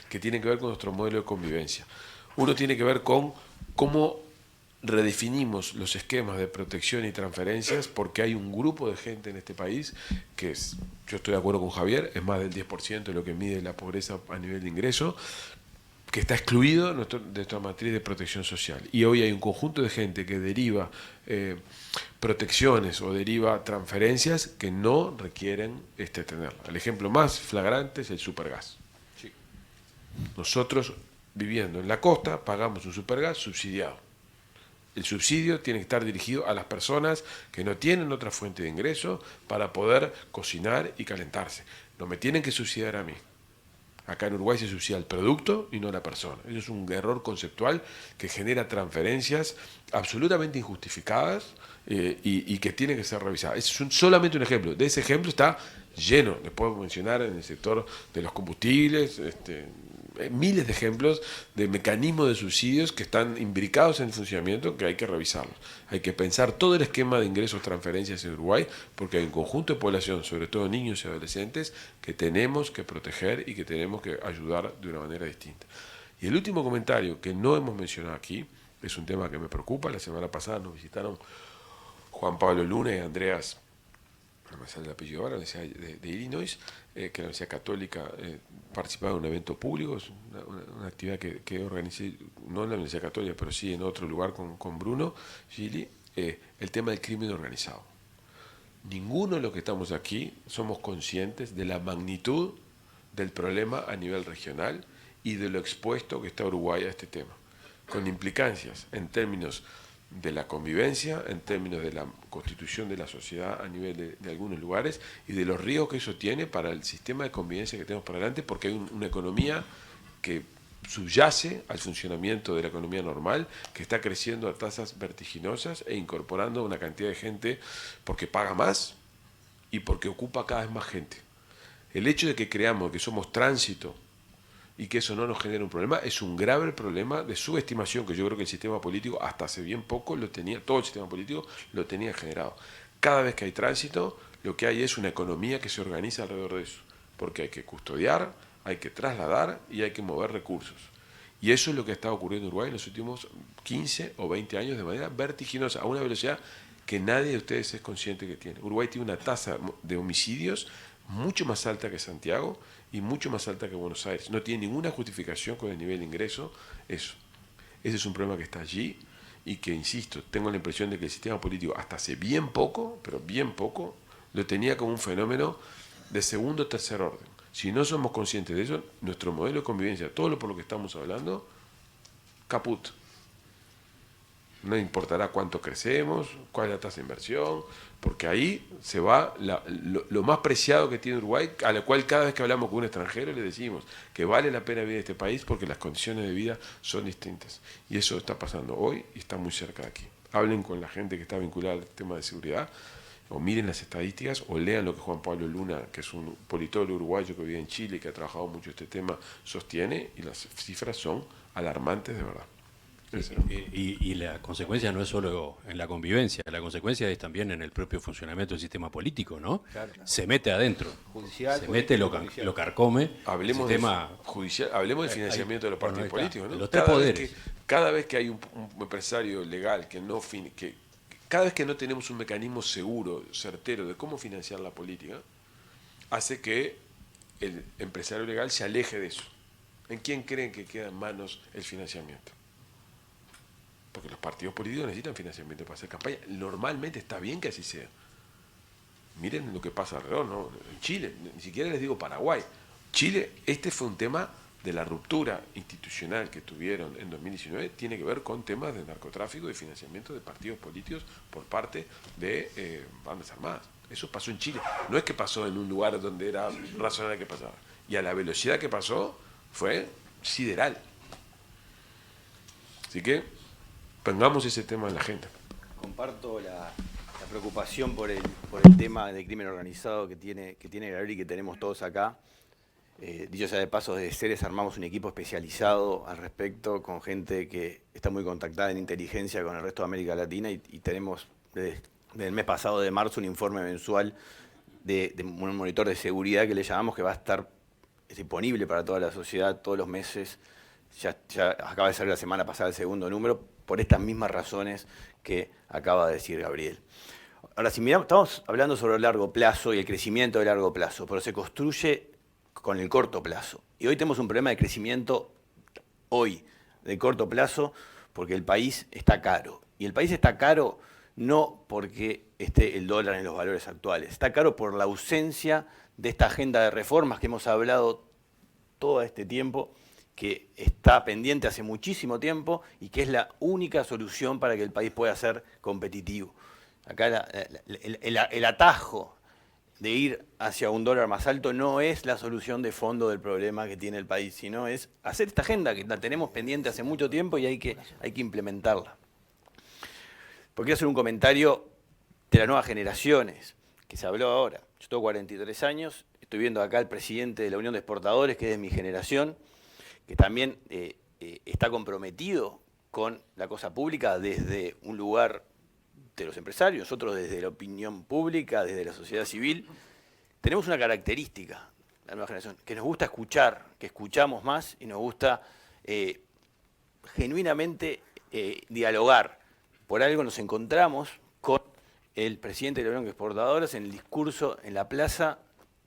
F: que tienen que ver con nuestro modelo de convivencia. Uno tiene que ver con cómo redefinimos los esquemas de protección y transferencias, porque hay un grupo de gente en este país que es, yo estoy de acuerdo con Javier, es más del 10% de lo que mide la pobreza a nivel de ingreso, que está excluido de nuestra matriz de protección social. Y hoy hay un conjunto de gente que deriva protecciones o deriva transferencias que no requieren tenerla. El ejemplo más flagrante es el supergas. Sí. Nosotros, viviendo en la costa, pagamos un supergas subsidiado. El subsidio tiene que estar dirigido a las personas que no tienen otra fuente de ingreso para poder cocinar y calentarse. No me tienen que subsidiar a mí. Acá en Uruguay se subsidia el producto y no la persona. Eso es un error conceptual que genera transferencias absolutamente injustificadas y que tienen que ser revisadas. Es solamente un ejemplo. De ese ejemplo está lleno. Les puedo mencionar en el sector de los combustibles, miles de ejemplos de mecanismos de subsidios que están imbricados en el funcionamiento, que hay que revisarlos. Hay que pensar todo el esquema de ingresos, transferencias en Uruguay, porque hay un conjunto de población, sobre todo niños y adolescentes, que tenemos que proteger y que tenemos que ayudar de una manera distinta. Y el último comentario que no hemos mencionado aquí, es un tema que me preocupa. La semana pasada nos visitaron Juan Pablo Luna y Andreas, no me sale el apellido ahora, la Universidad de Illinois, que la Universidad Católica participaba en un evento público, es una actividad que organicé, no en la Universidad Católica, pero sí en otro lugar con Bruno Gili, el tema del crimen organizado. Ninguno de los que estamos aquí somos conscientes de la magnitud del problema a nivel regional y de lo expuesto que está Uruguay a este tema, con implicancias en términos de la convivencia, en términos de la constitución de la sociedad a nivel de algunos lugares y de los riesgos que eso tiene para el sistema de convivencia que tenemos por delante, porque hay una economía que subyace al funcionamiento de la economía normal, que está creciendo a tasas vertiginosas e incorporando una cantidad de gente porque paga más y porque ocupa cada vez más gente. El hecho de que creamos que somos tránsito y que eso no nos genera un problema, es un grave problema de subestimación que yo creo que el sistema político hasta hace bien poco lo tenía, todo el sistema político lo tenía generado. Cada vez que hay tránsito, lo que hay es una economía que se organiza alrededor de eso, porque hay que custodiar, hay que trasladar y hay que mover recursos. Y eso es lo que está ocurriendo en Uruguay en los últimos 15 o 20 años de manera vertiginosa, a una velocidad que nadie de ustedes es consciente que tiene. Uruguay tiene una tasa de homicidios mucho más alta que Santiago y mucho más alta que Buenos Aires. No tiene ninguna justificación con el nivel de ingreso eso. Ese es un problema que está allí y que, insisto, tengo la impresión de que el sistema político hasta hace bien poco, pero bien poco, lo tenía como un fenómeno de segundo o tercer orden. Si no somos conscientes de eso, nuestro modelo de convivencia, todo lo por lo que estamos hablando, caput. No importará cuánto crecemos, cuál es la tasa de inversión, porque ahí se va lo más preciado que tiene Uruguay, a la cual cada vez que hablamos con un extranjero le decimos que vale la pena vivir en este país porque las condiciones de vida son distintas. Y eso está pasando hoy y está muy cerca de aquí. Hablen con la gente que está vinculada al tema de seguridad, o miren las estadísticas, o lean lo que Juan Pablo Luna, que es un politólogo uruguayo que vive en Chile y que ha trabajado mucho este tema, sostiene, y las cifras son alarmantes de verdad.
A: Y la consecuencia no es solo en la convivencia, la consecuencia es también en el propio funcionamiento del sistema político, ¿no?
E: Claro.
A: Se mete adentro,
E: Judicial,
A: se mete,
E: judicial.
A: lo carcome.
F: Hablemos
A: el sistema
F: hablemos del financiamiento de los partidos
A: bueno, ahí está,
F: políticos, ¿no?
A: de los tres poderes.
F: Cada vez que hay un empresario legal cada vez que no tenemos un mecanismo seguro, certero de cómo financiar la política, hace que el empresario legal se aleje de eso. ¿En quién creen que queda en manos el financiamiento? Porque los partidos políticos necesitan financiamiento para hacer campaña. Normalmente está bien que así sea. Miren lo que pasa alrededor, ¿no? En Chile, ni siquiera les digo Paraguay. Chile, este fue un tema de la ruptura institucional que tuvieron en 2019, tiene que ver con temas de narcotráfico y financiamiento de partidos políticos por parte de bandas armadas. Eso pasó en Chile. No es que pasó en un lugar donde era razonable que pasara. Y a la velocidad que pasó fue sideral. Así que pongamos ese tema en la agenda.
G: Comparto la preocupación por el tema del crimen organizado que tiene Gabriel y que tenemos todos acá. Dicho sea de paso, desde Ceres armamos un equipo especializado al respecto, con gente que está muy contactada en inteligencia con el resto de América Latina y tenemos desde el mes pasado de marzo un informe mensual de un monitor de seguridad que le llamamos, que va a estar disponible para toda la sociedad todos los meses. Ya acaba de salir la semana pasada el segundo número, por estas mismas razones que acaba de decir Gabriel. Ahora, si miramos, estamos hablando sobre el largo plazo y el crecimiento de largo plazo, pero se construye con el corto plazo. Y hoy tenemos un problema de crecimiento de corto plazo, porque el país está caro. Y el país está caro no porque esté el dólar en los valores actuales, está caro por la ausencia de esta agenda de reformas que hemos hablado todo este tiempo, que está pendiente hace muchísimo tiempo y que es la única solución para que el país pueda ser competitivo. Acá el atajo de ir hacia un dólar más alto no es la solución de fondo del problema que tiene el país, sino es hacer esta agenda que la tenemos pendiente hace mucho tiempo y hay que implementarla. Porque quiero hacer un comentario de las nuevas generaciones, que se habló ahora. Yo tengo 43 años, estoy viendo acá al presidente de la Unión de Exportadores, que es de mi generación, que también está comprometido con la cosa pública desde un lugar de los empresarios, nosotros desde la opinión pública, desde la sociedad civil. Tenemos una característica, la nueva generación, que nos gusta escuchar, que escuchamos más y nos gusta genuinamente dialogar. Por algo nos encontramos con el presidente de la Unión de Exportadores en el discurso en la plaza,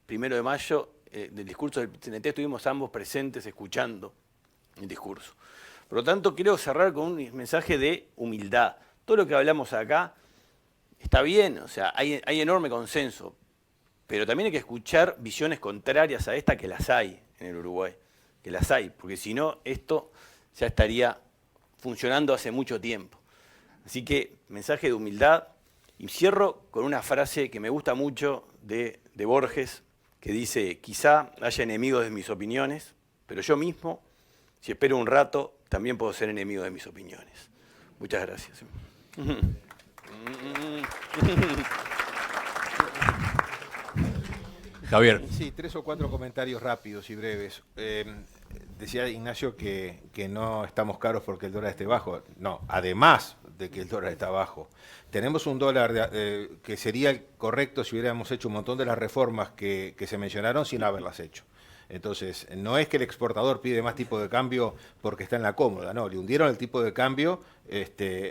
G: 1 de mayo, del discurso del PCNT, estuvimos ambos presentes escuchando el discurso. Por lo tanto, quiero cerrar con un mensaje de humildad. Todo lo que hablamos acá está bien, o sea, hay enorme consenso, pero también hay que escuchar visiones contrarias a esta, que las hay en el Uruguay, que las hay, porque si no, esto ya estaría funcionando hace mucho tiempo. Así que, mensaje de humildad, y cierro con una frase que me gusta mucho de Borges, que dice: quizá haya enemigos de mis opiniones, pero yo mismo, si espero un rato, también puedo ser enemigo de mis opiniones. Muchas gracias.
A: Javier.
E: Sí, 3 o 4 comentarios rápidos y breves. Decía Ignacio que no estamos caros porque el dólar esté bajo. No, además de que el dólar está bajo. Tenemos un dólar que sería correcto si hubiéramos hecho un montón de las reformas que se mencionaron sin haberlas hecho. Entonces, no es que el exportador pide más tipo de cambio porque está en la cómoda, no, le hundieron el tipo de cambio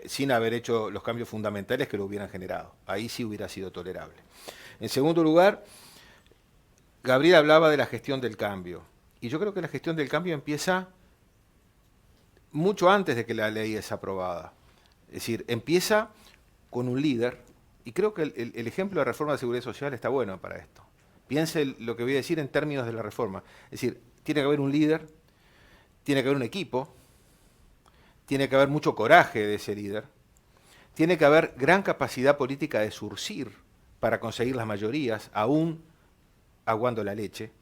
E: sin haber hecho los cambios fundamentales que lo hubieran generado. Ahí sí hubiera sido tolerable. En segundo lugar, Gabriel hablaba de la gestión del cambio. Y yo creo que la gestión del cambio empieza mucho antes de que la ley es aprobada. Es decir, empieza con un líder, y creo que el ejemplo de reforma de seguridad social está bueno para esto. Piense lo que voy a decir en términos de la reforma. Es decir, tiene que haber un líder, tiene que haber un equipo, tiene que haber mucho coraje de ese líder, tiene que haber gran capacidad política de surcir para conseguir las mayorías, aún aguando la leche,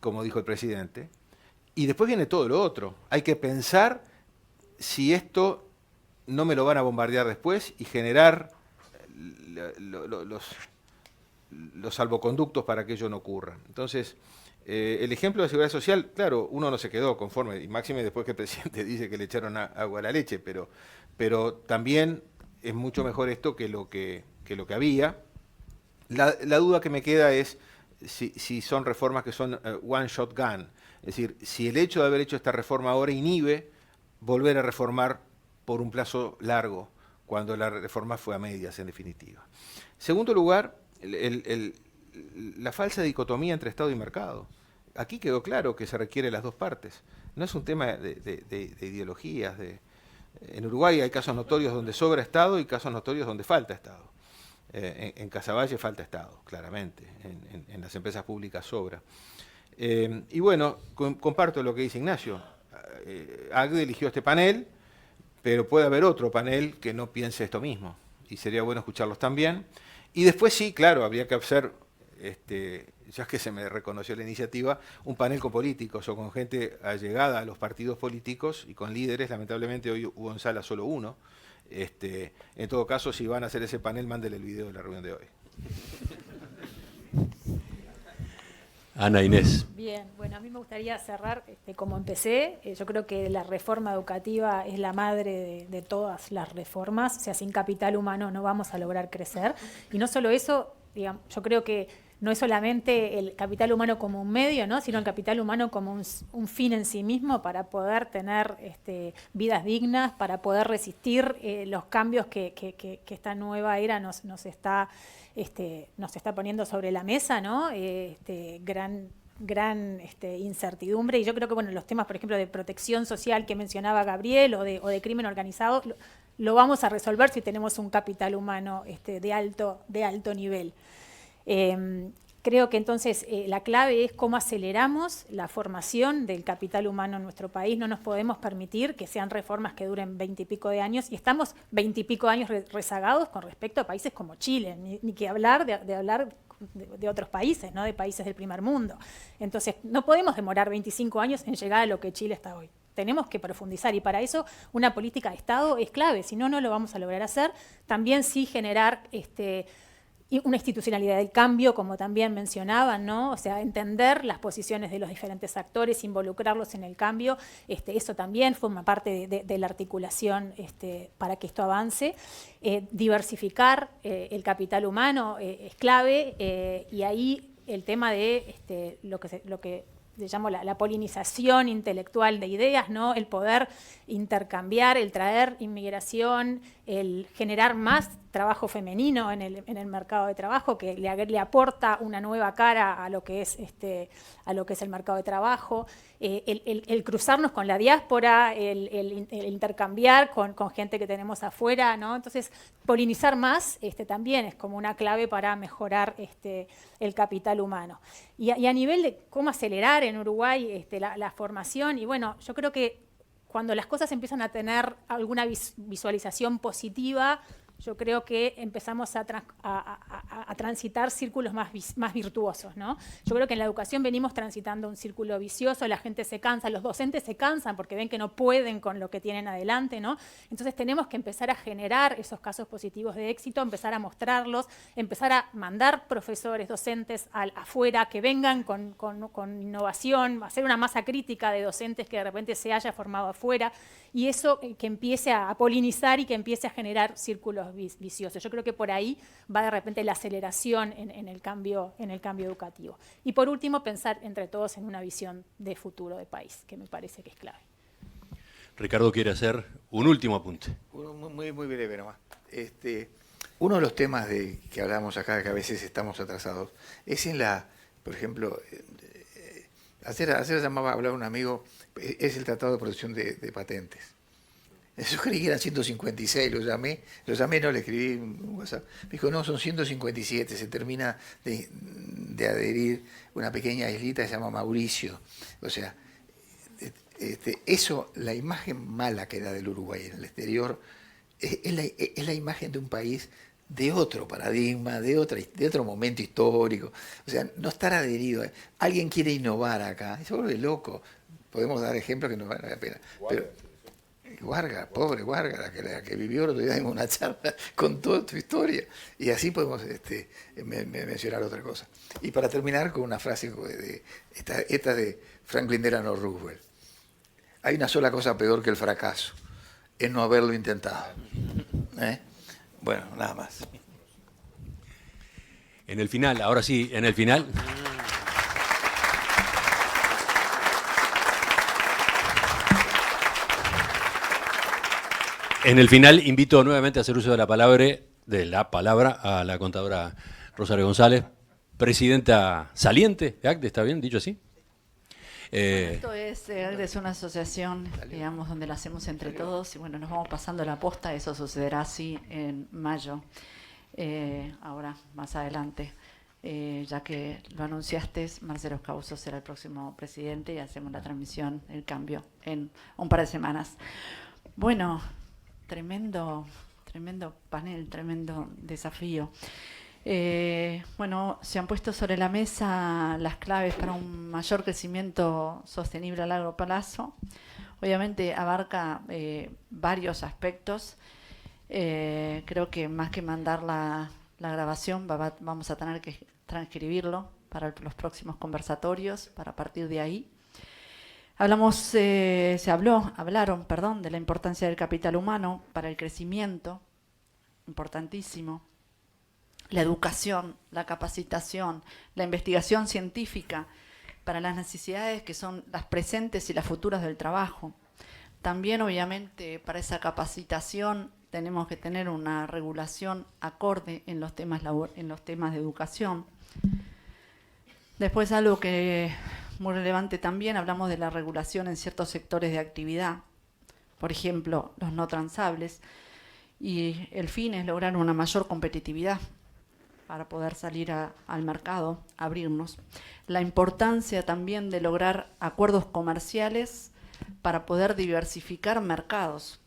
E: como dijo el presidente, y después viene todo lo otro. Hay que pensar si esto no me lo van a bombardear después y generar los salvoconductos para que ello no ocurra. Entonces, El ejemplo de seguridad social, claro, uno no se quedó conforme, y máxime después que el presidente dice que le echaron agua a la leche, pero también es mucho mejor esto que lo que había. La duda que me queda es si son reformas que son one shot gun, es decir, si el hecho de haber hecho esta reforma ahora inhibe volver a reformar por un plazo largo, cuando la reforma fue a medias en definitiva. Segundo lugar, la falsa dicotomía entre Estado y mercado. Aquí quedó claro que se requiere las dos partes. No es un tema de ideologías. En Uruguay hay casos notorios donde sobra Estado y casos notorios donde falta Estado. En Casaballe falta Estado, claramente. En las empresas públicas sobra. Y bueno, comparto lo que dice Ignacio. ACDE eligió este panel, pero puede haber otro panel que no piense esto mismo. Y sería bueno escucharlos también. Y después sí, claro, habría que hacer, ya que se me reconoció la iniciativa, un panel con políticos o con gente allegada a los partidos políticos y con líderes. Lamentablemente hoy hubo en sala solo uno. En todo caso, si van a hacer ese panel, mándele el video de la reunión de hoy.
A: Ana Inés.
D: Bien, bueno, a mí me gustaría cerrar como empecé. Yo creo que la reforma educativa es la madre de todas las reformas. O sea, sin capital humano no vamos a lograr crecer. Y no solo eso, digamos, yo creo que no es solamente el capital humano como un medio, ¿no?, sino el capital humano como un fin en sí mismo para poder tener vidas dignas, para poder resistir los cambios que esta nueva era nos está poniendo sobre la mesa, ¿no? Gran incertidumbre. Y yo creo que bueno, los temas, por ejemplo, de protección social que mencionaba Gabriel o de crimen organizado, lo vamos a resolver si tenemos un capital humano de alto nivel. Creo que entonces la clave es cómo aceleramos la formación del capital humano en nuestro país. No nos podemos permitir que sean reformas que duren 20 y pico de años, y estamos 20 y pico de años rezagados con respecto a países como Chile, ni que hablar de hablar de otros países, ¿no?, de países del primer mundo. Entonces no podemos demorar 25 años en llegar a lo que Chile está hoy. Tenemos que profundizar, y para eso una política de Estado es clave, si no, no lo vamos a lograr hacer. También sí generar una institucionalidad del cambio, como también mencionaban, ¿no? O sea, entender las posiciones de los diferentes actores, involucrarlos en el cambio, eso también forma parte de la articulación para que esto avance. Diversificar el capital humano es clave, y ahí el tema de lo que le llamo la polinización intelectual de ideas, ¿no?, el poder intercambiar, el traer inmigración, el generar más trabajo femenino en el mercado de trabajo, que le aporta una nueva cara a lo que es el mercado de trabajo, el cruzarnos con la diáspora, el intercambiar con gente que tenemos afuera, ¿no? Entonces, polinizar más también es como una clave para mejorar el capital humano. Y a nivel de cómo acelerar en Uruguay la formación, y bueno, yo creo que cuando las cosas empiezan a tener alguna visualización positiva, yo creo que empezamos a transitar círculos más virtuosos, ¿no? Yo creo que en la educación venimos transitando un círculo vicioso, la gente se cansa, los docentes se cansan porque ven que no pueden con lo que tienen adelante, ¿no? Entonces tenemos que empezar a generar esos casos positivos de éxito, empezar a mostrarlos, empezar a mandar profesores, docentes afuera que vengan con innovación, hacer una masa crítica de docentes que de repente se haya formado afuera, y eso que empiece a polinizar y que empiece a generar círculos viciosos. Yo creo que por ahí va de repente la aceleración en el cambio educativo. Y por último, pensar entre todos en una visión de futuro de país, que me parece que es clave.
A: Ricardo quiere hacer un último apunte.
H: Muy breve nomás. Uno de los temas que hablamos acá, que a veces estamos atrasados, es por ejemplo, ayer hablaba un amigo, es el Tratado de Protección de Patentes. Yo creí que eran 156, lo llamé, no, le escribí un WhatsApp. Me dijo, no, son 157, se termina de adherir una pequeña islita que se llama Mauricio. O sea, eso, la imagen mala que da del Uruguay en el exterior, es la imagen de un país de otro paradigma, de otro momento histórico. O sea, no estar adherido. Alguien quiere innovar acá, se vuelve loco. Podemos dar ejemplos que no vale la pena. Guarga, pobre Guarga, la que vivió el otro día en una charla con toda tu historia. Y así podemos mencionar otra cosa. Y para terminar con una frase esta de Franklin Delano Roosevelt. Hay una sola cosa peor que el fracaso, es no haberlo intentado. Bueno, nada más.
A: En el final, ahora sí, en el final. En el final invito nuevamente a hacer uso de la palabra a la contadora Rosario González, presidenta saliente de ACDE, ¿está bien dicho así?
B: Esto es una asociación, digamos, donde la hacemos entre todos y bueno, nos vamos pasando la posta, eso sucederá así en mayo, ahora más adelante. Ya que lo anunciaste, Marcelo Causo será el próximo presidente y hacemos la transmisión, el cambio, en un par de semanas. Bueno, tremendo panel, tremendo desafío. Bueno, se han puesto sobre la mesa las claves para un mayor crecimiento sostenible a largo plazo. Obviamente abarca varios aspectos. Creo que más que mandar la grabación, vamos a tener que transcribirlo para los próximos conversatorios, para partir de ahí. Hablaron, de la importancia del capital humano para el crecimiento, importantísimo. La educación, la capacitación, la investigación científica para las necesidades que son las presentes y las futuras del trabajo. También, obviamente, para esa capacitación tenemos que tener una regulación acorde en los temas de educación. Después, algo que muy relevante también, hablamos de la regulación en ciertos sectores de actividad, por ejemplo, los no transables, y el fin es lograr una mayor competitividad para poder salir al mercado, abrirnos. La importancia también de lograr acuerdos comerciales para poder diversificar mercados.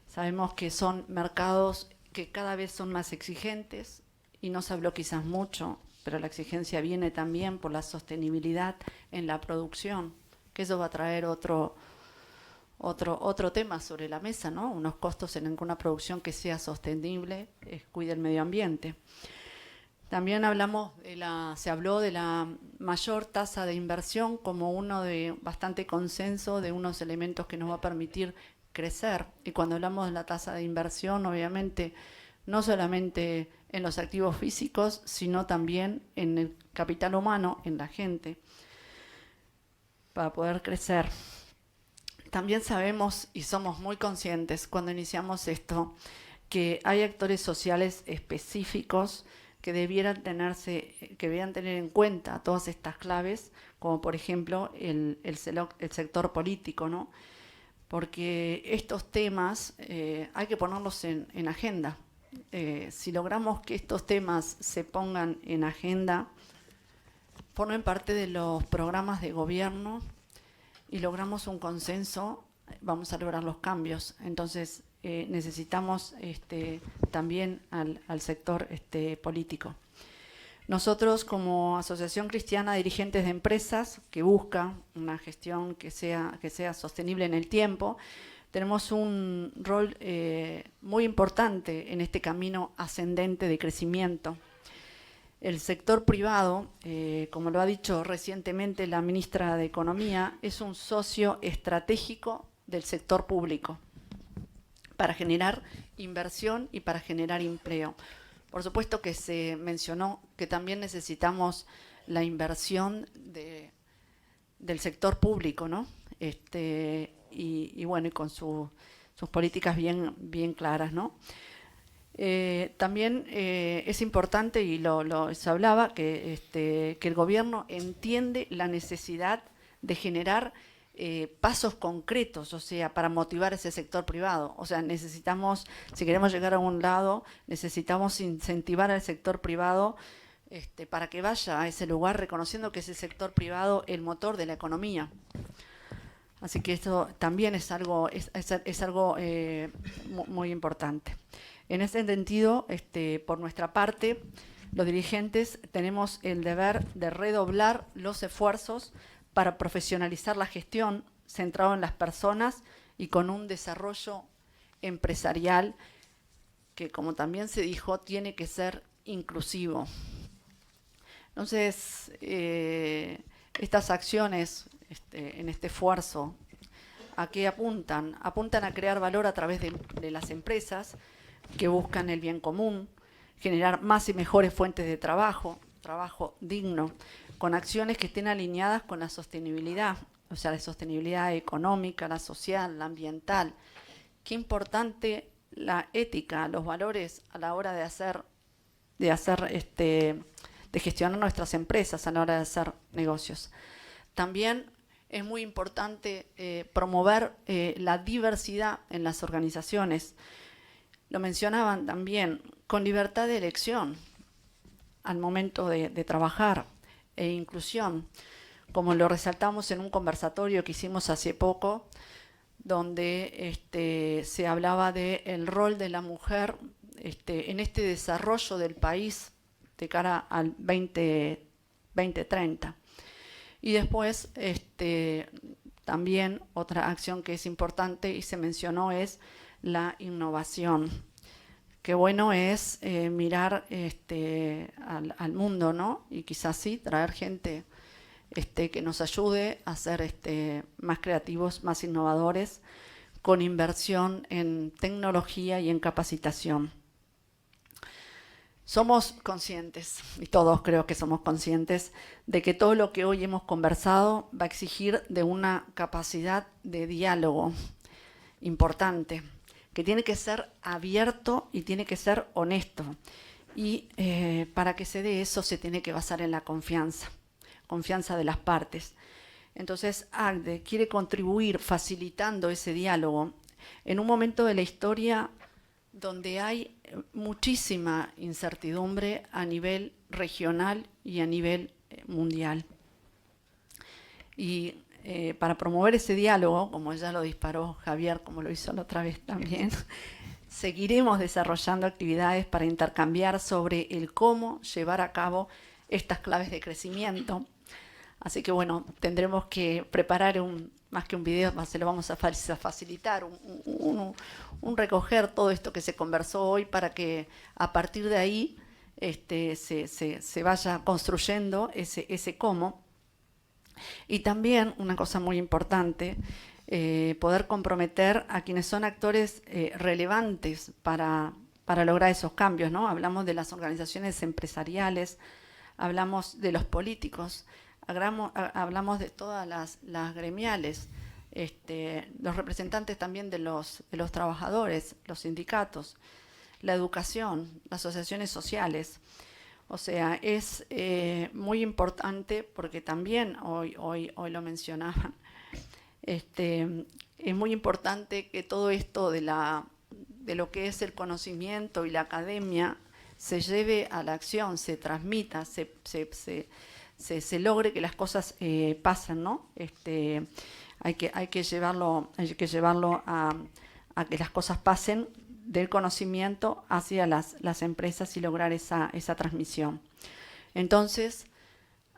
B: Sabemos que son mercados que cada vez son más exigentes y no se habló quizás mucho, pero la exigencia viene también por la sostenibilidad en la producción, que eso va a traer otro tema sobre la mesa, ¿no? Unos costos en una producción que sea sostenible, cuide el medio ambiente. También se habló de la mayor tasa de inversión como uno de bastante consenso de unos elementos que nos va a permitir crecer. Y cuando hablamos de la tasa de inversión, obviamente, no solamente en los activos físicos, sino también en el capital humano, en la gente, para poder crecer. También sabemos y somos muy conscientes cuando iniciamos esto que hay actores sociales específicos que debieran tener en cuenta todas estas claves, como por ejemplo el sector político, ¿no? Porque estos temas hay que ponerlos en agenda. Si logramos que estos temas se pongan en agenda, formen parte de los programas de gobierno y logramos un consenso, vamos a lograr los cambios. Entonces necesitamos también al sector político. Nosotros, como Asociación Cristiana de Dirigentes de Empresas, que busca una gestión que sea sostenible en el tiempo, tenemos un rol muy importante en este camino ascendente de crecimiento. El sector privado, como lo ha dicho recientemente la ministra de Economía, es un socio estratégico del sector público para generar inversión y para generar empleo. Por supuesto que se mencionó que también necesitamos la inversión del sector público, ¿no? Y bueno, y con sus políticas bien claras, ¿no? También es importante, y se hablaba, que el gobierno entiende la necesidad de generar pasos concretos, o sea, para motivar ese sector privado. O sea, necesitamos, si queremos llegar a un lado, necesitamos incentivar al sector privado para que vaya a ese lugar, reconociendo que es el sector privado el motor de la economía. Así que esto también es algo muy importante. En ese sentido, por nuestra parte, los dirigentes tenemos el deber de redoblar los esfuerzos para profesionalizar la gestión centrado en las personas y con un desarrollo empresarial que, como también se dijo, tiene que ser inclusivo. Entonces, estas acciones en este esfuerzo, ¿a qué apuntan? Apuntan a crear valor a través de las empresas que buscan el bien común, generar más y mejores fuentes de trabajo digno, con acciones que estén alineadas con la sostenibilidad, o sea, la sostenibilidad económica, la social, la ambiental. Qué importante la ética, los valores a la hora de gestionar nuestras empresas, a la hora de hacer negocios. También es muy importante promover la diversidad en las organizaciones. Lo mencionaban también, con libertad de elección al momento de trabajar e inclusión, como lo resaltamos en un conversatorio que hicimos hace poco, donde se hablaba del rol de la mujer en este desarrollo del país de cara al 2030. Y después también otra acción que es importante y se mencionó es la innovación. Qué bueno es mirar al mundo, ¿no? Y quizás sí, traer gente que nos ayude a ser más creativos, más innovadores, con inversión en tecnología y en capacitación. Somos conscientes, y todos creo que somos conscientes, de que todo lo que hoy hemos conversado va a exigir de una capacidad de diálogo importante, que tiene que ser abierto y tiene que ser honesto. Y para que se dé eso se tiene que basar en la confianza de las partes. Entonces, ACDE quiere contribuir facilitando ese diálogo en un momento de la historia donde hay muchísima incertidumbre a nivel regional y a nivel mundial. Y para promover ese diálogo, como ya lo disparó Javier, como lo hizo la otra vez también, seguiremos desarrollando actividades para intercambiar sobre el cómo llevar a cabo estas claves de crecimiento. Así que bueno, tendremos que preparar más que un video, se lo vamos a facilitar, un recoger todo esto que se conversó hoy para que a partir de ahí se vaya construyendo ese cómo. Y también, una cosa muy importante, poder comprometer a quienes son actores relevantes para lograr esos cambios, ¿no? Hablamos de las organizaciones empresariales, hablamos de los políticos, hablamos de todas las gremiales, los representantes también de los trabajadores, los sindicatos, la educación, las asociaciones sociales. O sea, es muy importante porque también hoy lo mencionaban, es muy importante que todo esto de lo que es el conocimiento y la academia se lleve a la acción, se transmita, se logre que las cosas pasen, ¿no? Hay que llevarlo a que las cosas pasen del conocimiento hacia las empresas y lograr esa transmisión. Entonces,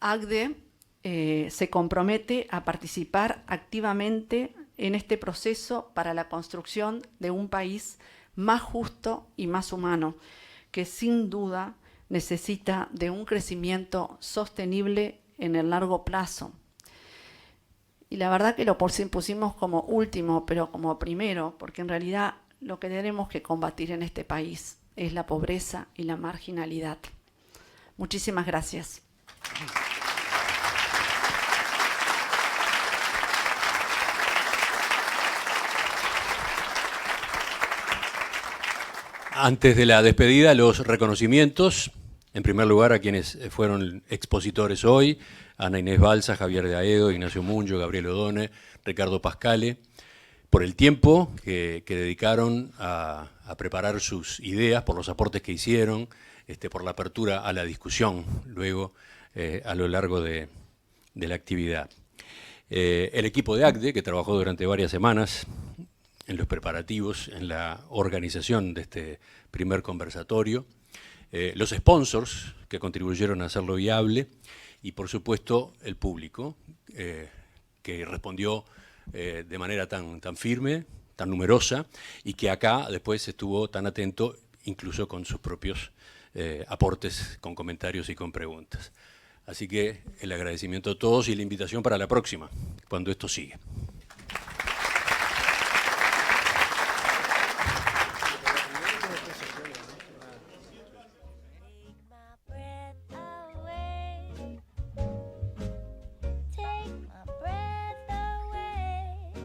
B: ACDE se compromete a participar activamente en este proceso para la construcción de un país más justo y más humano, que sin duda necesita de un crecimiento sostenible en el largo plazo. Y la verdad que lo pusimos como último, pero como primero, porque en realidad lo que tenemos que combatir en este país es la pobreza y la marginalidad. Muchísimas gracias.
A: Antes de la despedida, los reconocimientos. En primer lugar, a quienes fueron expositores hoy, Ana Inés Balsa, Javier de Aedo, Ignacio Munyo, Gabriel Odone, Ricardo Pascale, por el tiempo que dedicaron a preparar sus ideas, por los aportes que hicieron, por la apertura a la discusión luego a lo largo de la actividad. El equipo de ACDE, que trabajó durante varias semanas en los preparativos, en la organización de este primer conversatorio, los sponsors que contribuyeron a hacerlo viable y, por supuesto, el público que respondió de manera tan firme, tan numerosa, y que acá después estuvo tan atento, incluso con sus propios aportes, con comentarios y con preguntas. Así que el agradecimiento a todos y la invitación para la próxima, cuando esto sigue.